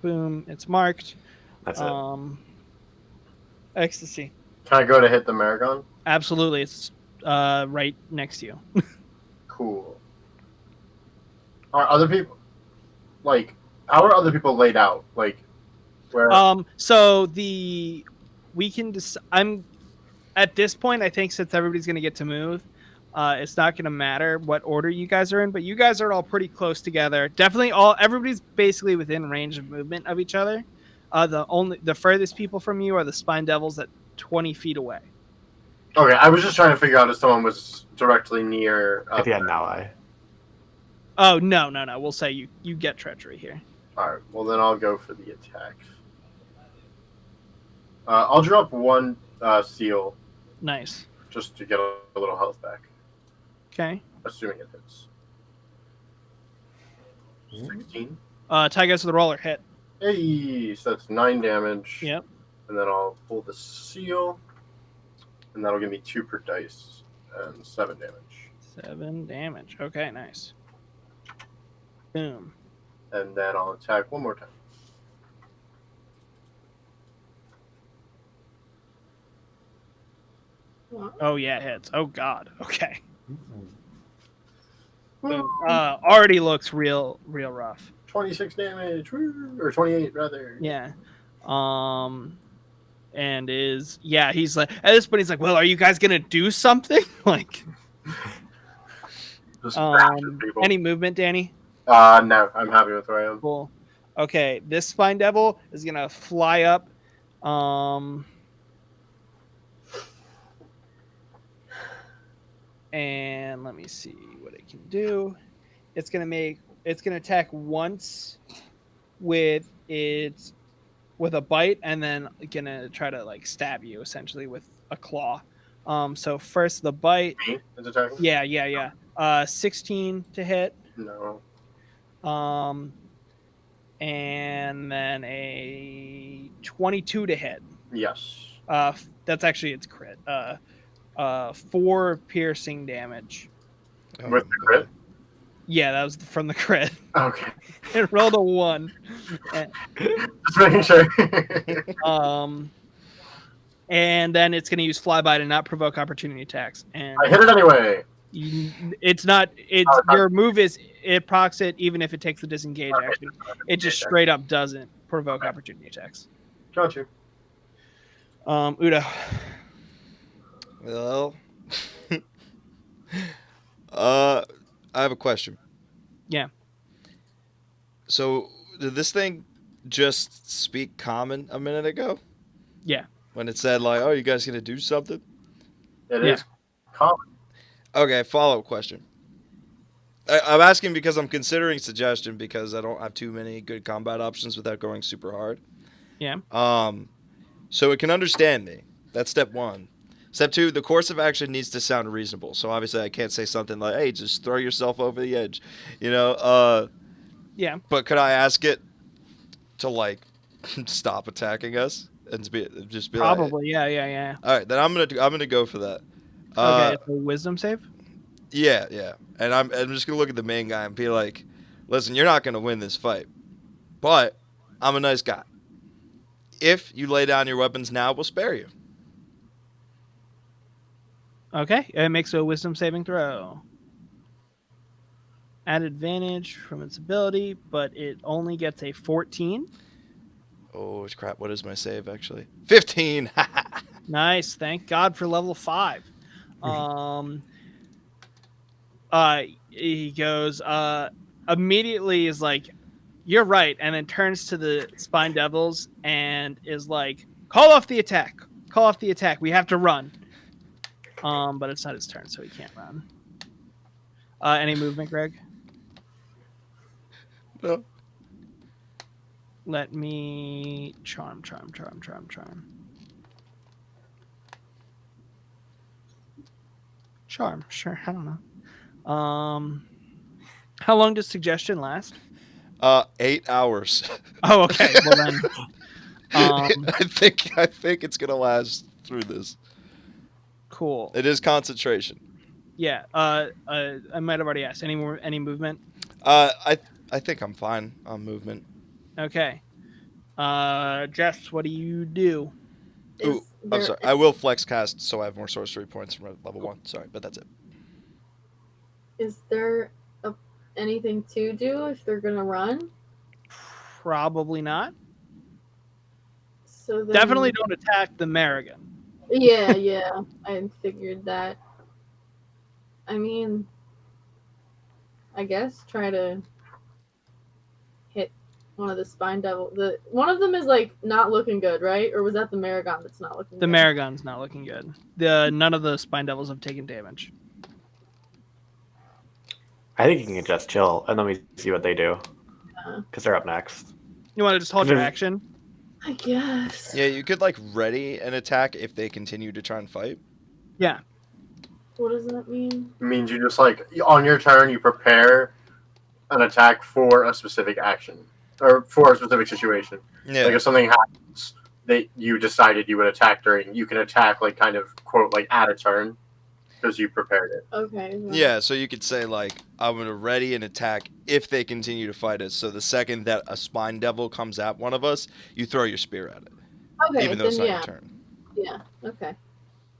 Boom. It's marked. That's it. Ecstasy. Can I go to hit the Maragon? Absolutely. It's right next to you. Cool. Are other people like? How are other people laid out? Like, where? So we can I'm at this point, I think since everybody's going to get to move, it's not going to matter what order you guys are in, but you guys are all pretty close together. Definitely everybody's basically within range of movement of each other. The furthest people from you are the Spine Devils at 20 feet away. Okay, I was just trying to figure out if someone was directly near. If he had an ally. Oh, no. We'll say you get treachery here. Alright, well then I'll go for the attack. I'll drop one seal Nice. just to get a little health back, Okay. assuming it hits. 16. Tie goes to the roller. Hit. Hey, so that's 9 damage. Yep. And then I'll pull the seal, and that'll give me 2 per dice and 7 damage. 7 damage. Okay, nice. Boom. And then I'll attack one more time. Oh, yeah, it hits. Oh, God. Okay. Boom. Already looks real rough. 26 damage, woo, or 28 rather. Yeah. And he's like, at this point, he's like, well, are you guys going to do something? Like, Just bashing people. any movement, Danny? No, I'm happy with where I am. Cool. Okay, this Spine Devil is going to fly up. And let me see what it can do. It's going to attack once with a bite, and then going to try to like stab you essentially with a claw. So first the bite. Me is attacking? Yeah. 16 to hit. No. And then a 22 to hit. Yes. That's actually its crit. 4 piercing damage. With the crit? Yeah, that was from the crit. Okay. It rolled a 1. Just making sure. And then it's going to use flyby to not provoke opportunity attacks. And I hit it anyway. Your move it procs it even if it takes the disengage action. It just straight up doesn't provoke opportunity attacks. Got you. Udo. Well, I have a question. Yeah. So, did this thing just speak common a minute ago? Yeah. When it said, like, oh, you guys gonna do something? It is common. Okay, follow-up question. I'm asking because I'm considering suggestion because I don't have too many good combat options without going super hard. Yeah. So it can understand me. That's step 1. Step 2, the course of action needs to sound reasonable. So obviously I can't say something like, hey, just throw yourself over the edge. Yeah. But could I ask it to, like, stop attacking us? And just be Probably, like, yeah. All right, then I'm gonna go for that. Okay, it's a wisdom save? Yeah. And I'm just gonna look at the main guy and be like, listen, you're not gonna win this fight. But I'm a nice guy. If you lay down your weapons now, we'll spare you. Okay, it makes a wisdom saving throw. Add advantage from its ability, but it only gets a 14. Oh, crap. What is my save, actually? 15! Nice. Thank God for level 5. He goes, immediately is like, you're right, and then turns to the Spine Devils and is like, call off the attack. call off the attack. We have to run. But it's not his turn, so he can't run. Any movement, Greg? No. Let me charm. Charm, sure. I don't know. How long does suggestion last? 8 hours. Oh, okay. Well then, I think it's gonna last through this. cool. It is concentration. Yeah. I might have already asked. Any movement? I think I'm fine on movement. Okay. Jess, what do you do? Ooh, Is I'm there- sorry. I will flex cast so I have more sorcery points from level 1. Sorry, but that's it. Is there anything to do if they're gonna run? Probably not. So then, Definitely don't attack the Marigan. Yeah, I figured that. I mean, I guess try to hit one of the spine devil. One of them is like not looking good, right? Or was that the Maragon that's not looking The good? Maragon's not looking good. None of the Spine Devils have taken damage. I think you can just chill and then we see what they do. Yeah. Because they're up next. You want to just hold your action? I guess. Yeah, you could like ready an attack if they continue to try and fight. Yeah. What does that mean? It means you just like on your turn you prepare an attack for a specific action or for a specific situation. Yeah. Like if something happens that you decided you would attack during, you can attack like kind of quote like at a turn because you prepared it. Okay. then- Yeah, so you could say like, I'm gonna ready an attack if they continue to fight us. So the second that a spine devil comes at one of us, you throw your spear at it, Okay. even though it's then not yeah. your turn. Yeah. Okay.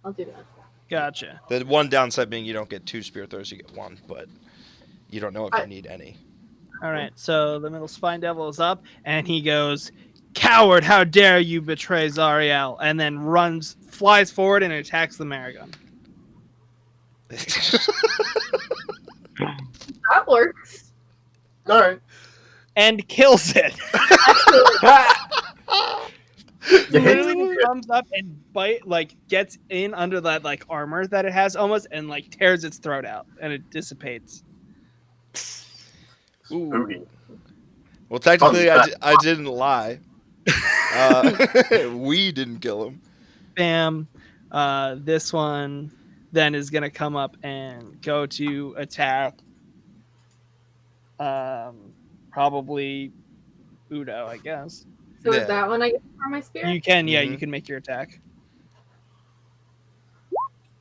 I'll do that. Gotcha. The one downside being you don't get 2 spear throws, you get 1, but you don't know if you need any. All right. So the middle Spine Devil is up, and he goes, "Coward! How dare you betray Zariel!" And then flies forward, and attacks the Maragon. That works. All right. And kills it. You hit Literally comes up and gets in under that like armor that it has almost, and like tears its throat out, and it dissipates. Ooh. Spooky. Well, technically, Fun fact. I didn't lie. We didn't kill him. Bam. This one then is gonna come up and go to attack. Probably Udo, I guess. So Yeah. is that when I get to throw my spear? You can, yeah, Mhm. you can make your attack.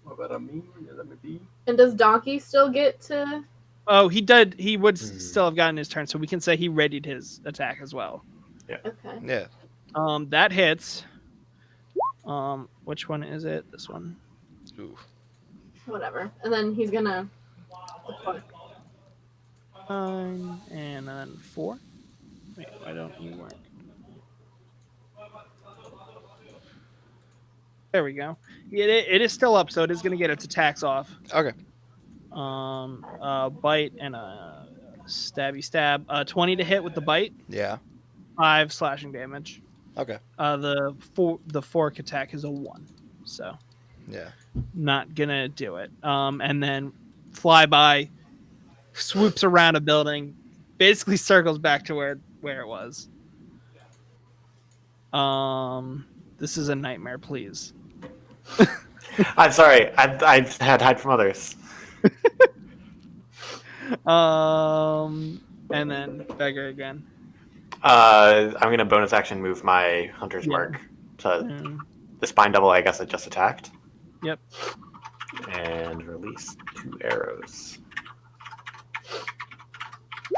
What about me? Let me be. And does Donkey still get to? Oh, he did. He would Mhm. still have gotten his turn, so we can say he readied his attack as well. Okay. Yeah. That hits. Which one is it? This one. Ooh. Whatever. And then he's gonna. 9 and then 4. Wait, why don't you work? There we go. It is still up, so it is going to get its attacks off. Okay. Bite and a stabby stab. 20 to hit with the bite. Yeah. 5 slashing damage. Okay. The fork attack is a 1, so Yeah. not gonna do it. And then fly by, swoops around a building, basically circles back to where it was. This is a nightmare, please. I'm sorry. I've had hide from others. And then beggar again. I'm gonna bonus action move my hunter's Yeah. mark to And the spine devil. I guess it just attacked. Yep. And release 2 arrows.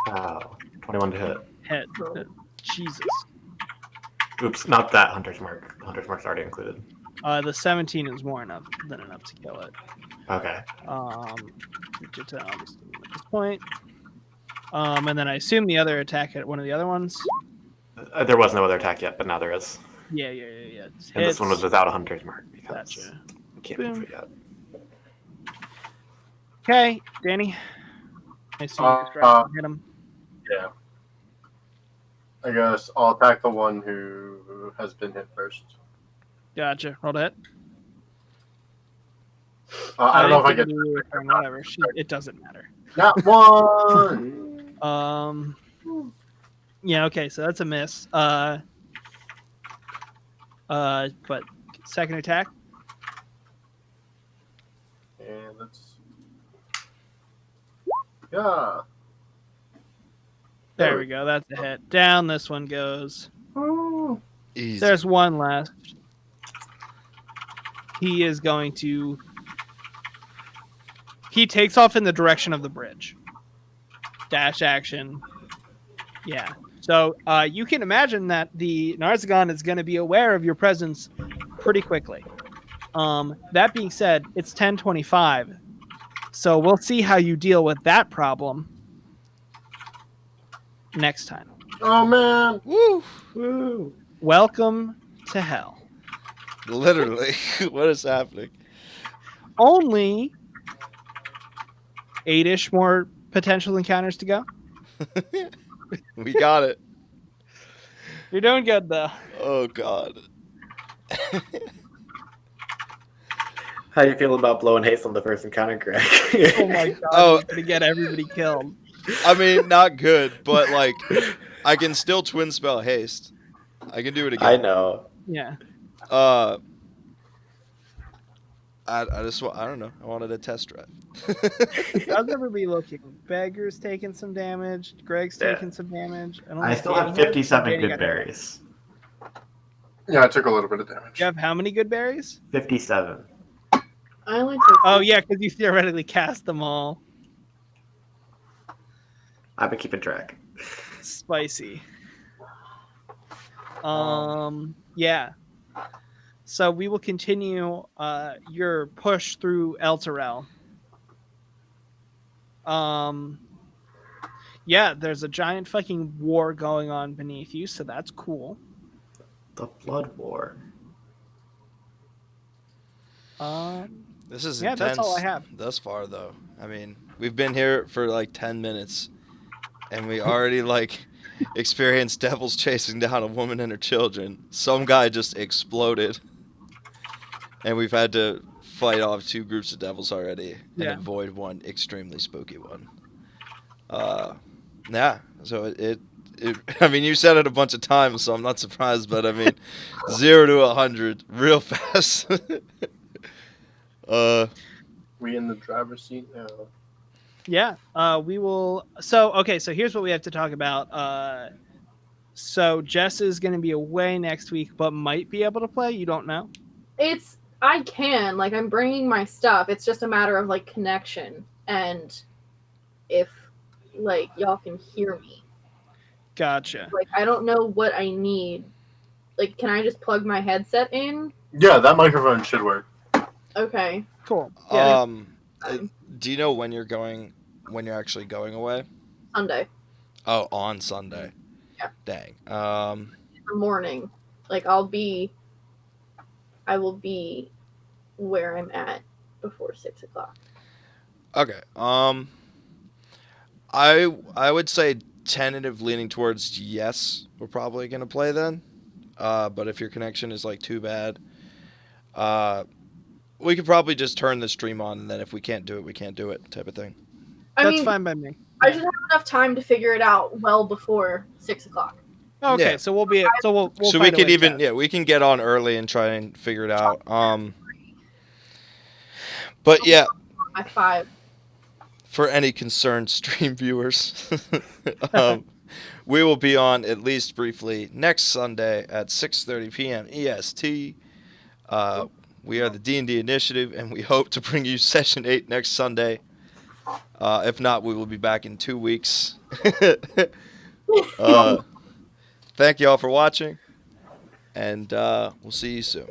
Wow, 21 to hit. hit. Jesus. Oops, not that hunter's mark. Hunter's mark's already included. The 17 is more than enough to kill it. Okay. I'll just do it at this point. And then I assume the other attack at one of the other ones. There was no other attack yet, but now there is. Yeah. It's And this one was hits. without a hunter's mark because Gotcha. we can't Boom. move it yet. Okay, Danny. I assume you just drop and hit him. Yeah. I guess I'll attack the one who has been hit first. Gotcha. Roll to hit. I don't know if I didn't get think you were referring, whatever. It doesn't matter. not one. Yeah. Okay. So that's a miss. But second attack. And let's. Yeah. There we go. That's a hit. Down this one goes. Ooh. Easy. There's one left. He is going to. He takes off in the direction of the bridge. Dash action. Yeah. So you can imagine that the Narzagon is going to be aware of your presence pretty quickly. That being said, it's 10:25. So we'll see how you deal with that problem next time. Oh man. Woo! Woo! Welcome to hell. Literally, what is happening? Only 8-ish more potential encounters to go. We got it. You're doing good though. Oh god. How you feel about blowing haste on the first encounter, Greg? Oh my god, Oh. you're gonna get everybody killed. I mean, not good, but like, I can still twin spell haste. I can do it again. I know. Yeah. I don't know. I wanted a test drive. How's everybody looking? Beggar's taking some damage. Greg's Yeah. taking some damage. don't I know still if have Danny has, 57 Danny good got- berries. Yeah, I took a little bit of damage. You have how many good berries? 57. I only took. Oh yeah, because you theoretically cast them all. I've been keeping track. Spicy. Yeah. So we will continue your push through Elturel. Yeah, there's a giant fucking war going on beneath you, so that's cool. The Blood War. This is Yeah, intense that's all I have. thus far, though. I mean, we've been here for like 10 minutes, and we already like experienced devils chasing down a woman and her children. Some guy just exploded, and we've had to fight off 2 groups of devils already and Yeah. avoid one extremely spooky one. Yeah. So it I mean, you said it a bunch of times, so I'm not surprised. But I mean, 0 to 100 real fast. We in the driver's seat now. Yeah, we will. So here's what we have to talk about. So Jess is going to be away next week, but might be able to play. You don't know. I can, like, I'm bringing my stuff. It's just a matter of, like, connection. And if, like, y'all can hear me. Gotcha. Like, I don't know what I need. Like, can I just plug my headset in? Yeah, that microphone should work. Okay. Cool. Yeah. Do you know when you're actually going away? Sunday. Oh, on Sunday. Yeah. Dang. The morning. Like, I will be where I'm at before 6 o'clock. Okay. I would say tentative leaning towards yes. We're probably gonna play then. But if your connection is like too bad, we could probably just turn the stream on, and then if we can't do it, we can't do it, type of thing. That's fine by me. I should have enough time to figure it out well before 6 o'clock. Okay, Yeah. so we'll be. So we'll. So we find a could way even to- we can get on early and try and figure it out. But yeah, At 5. for any concerned stream viewers, we will be on at least briefly next Sunday at 6:30 p.m. EST. We are the D&D Initiative, and we hope to bring you Session 8 next Sunday. If not, we will be back in 2 weeks. Thank you all for watching, and we'll see you soon.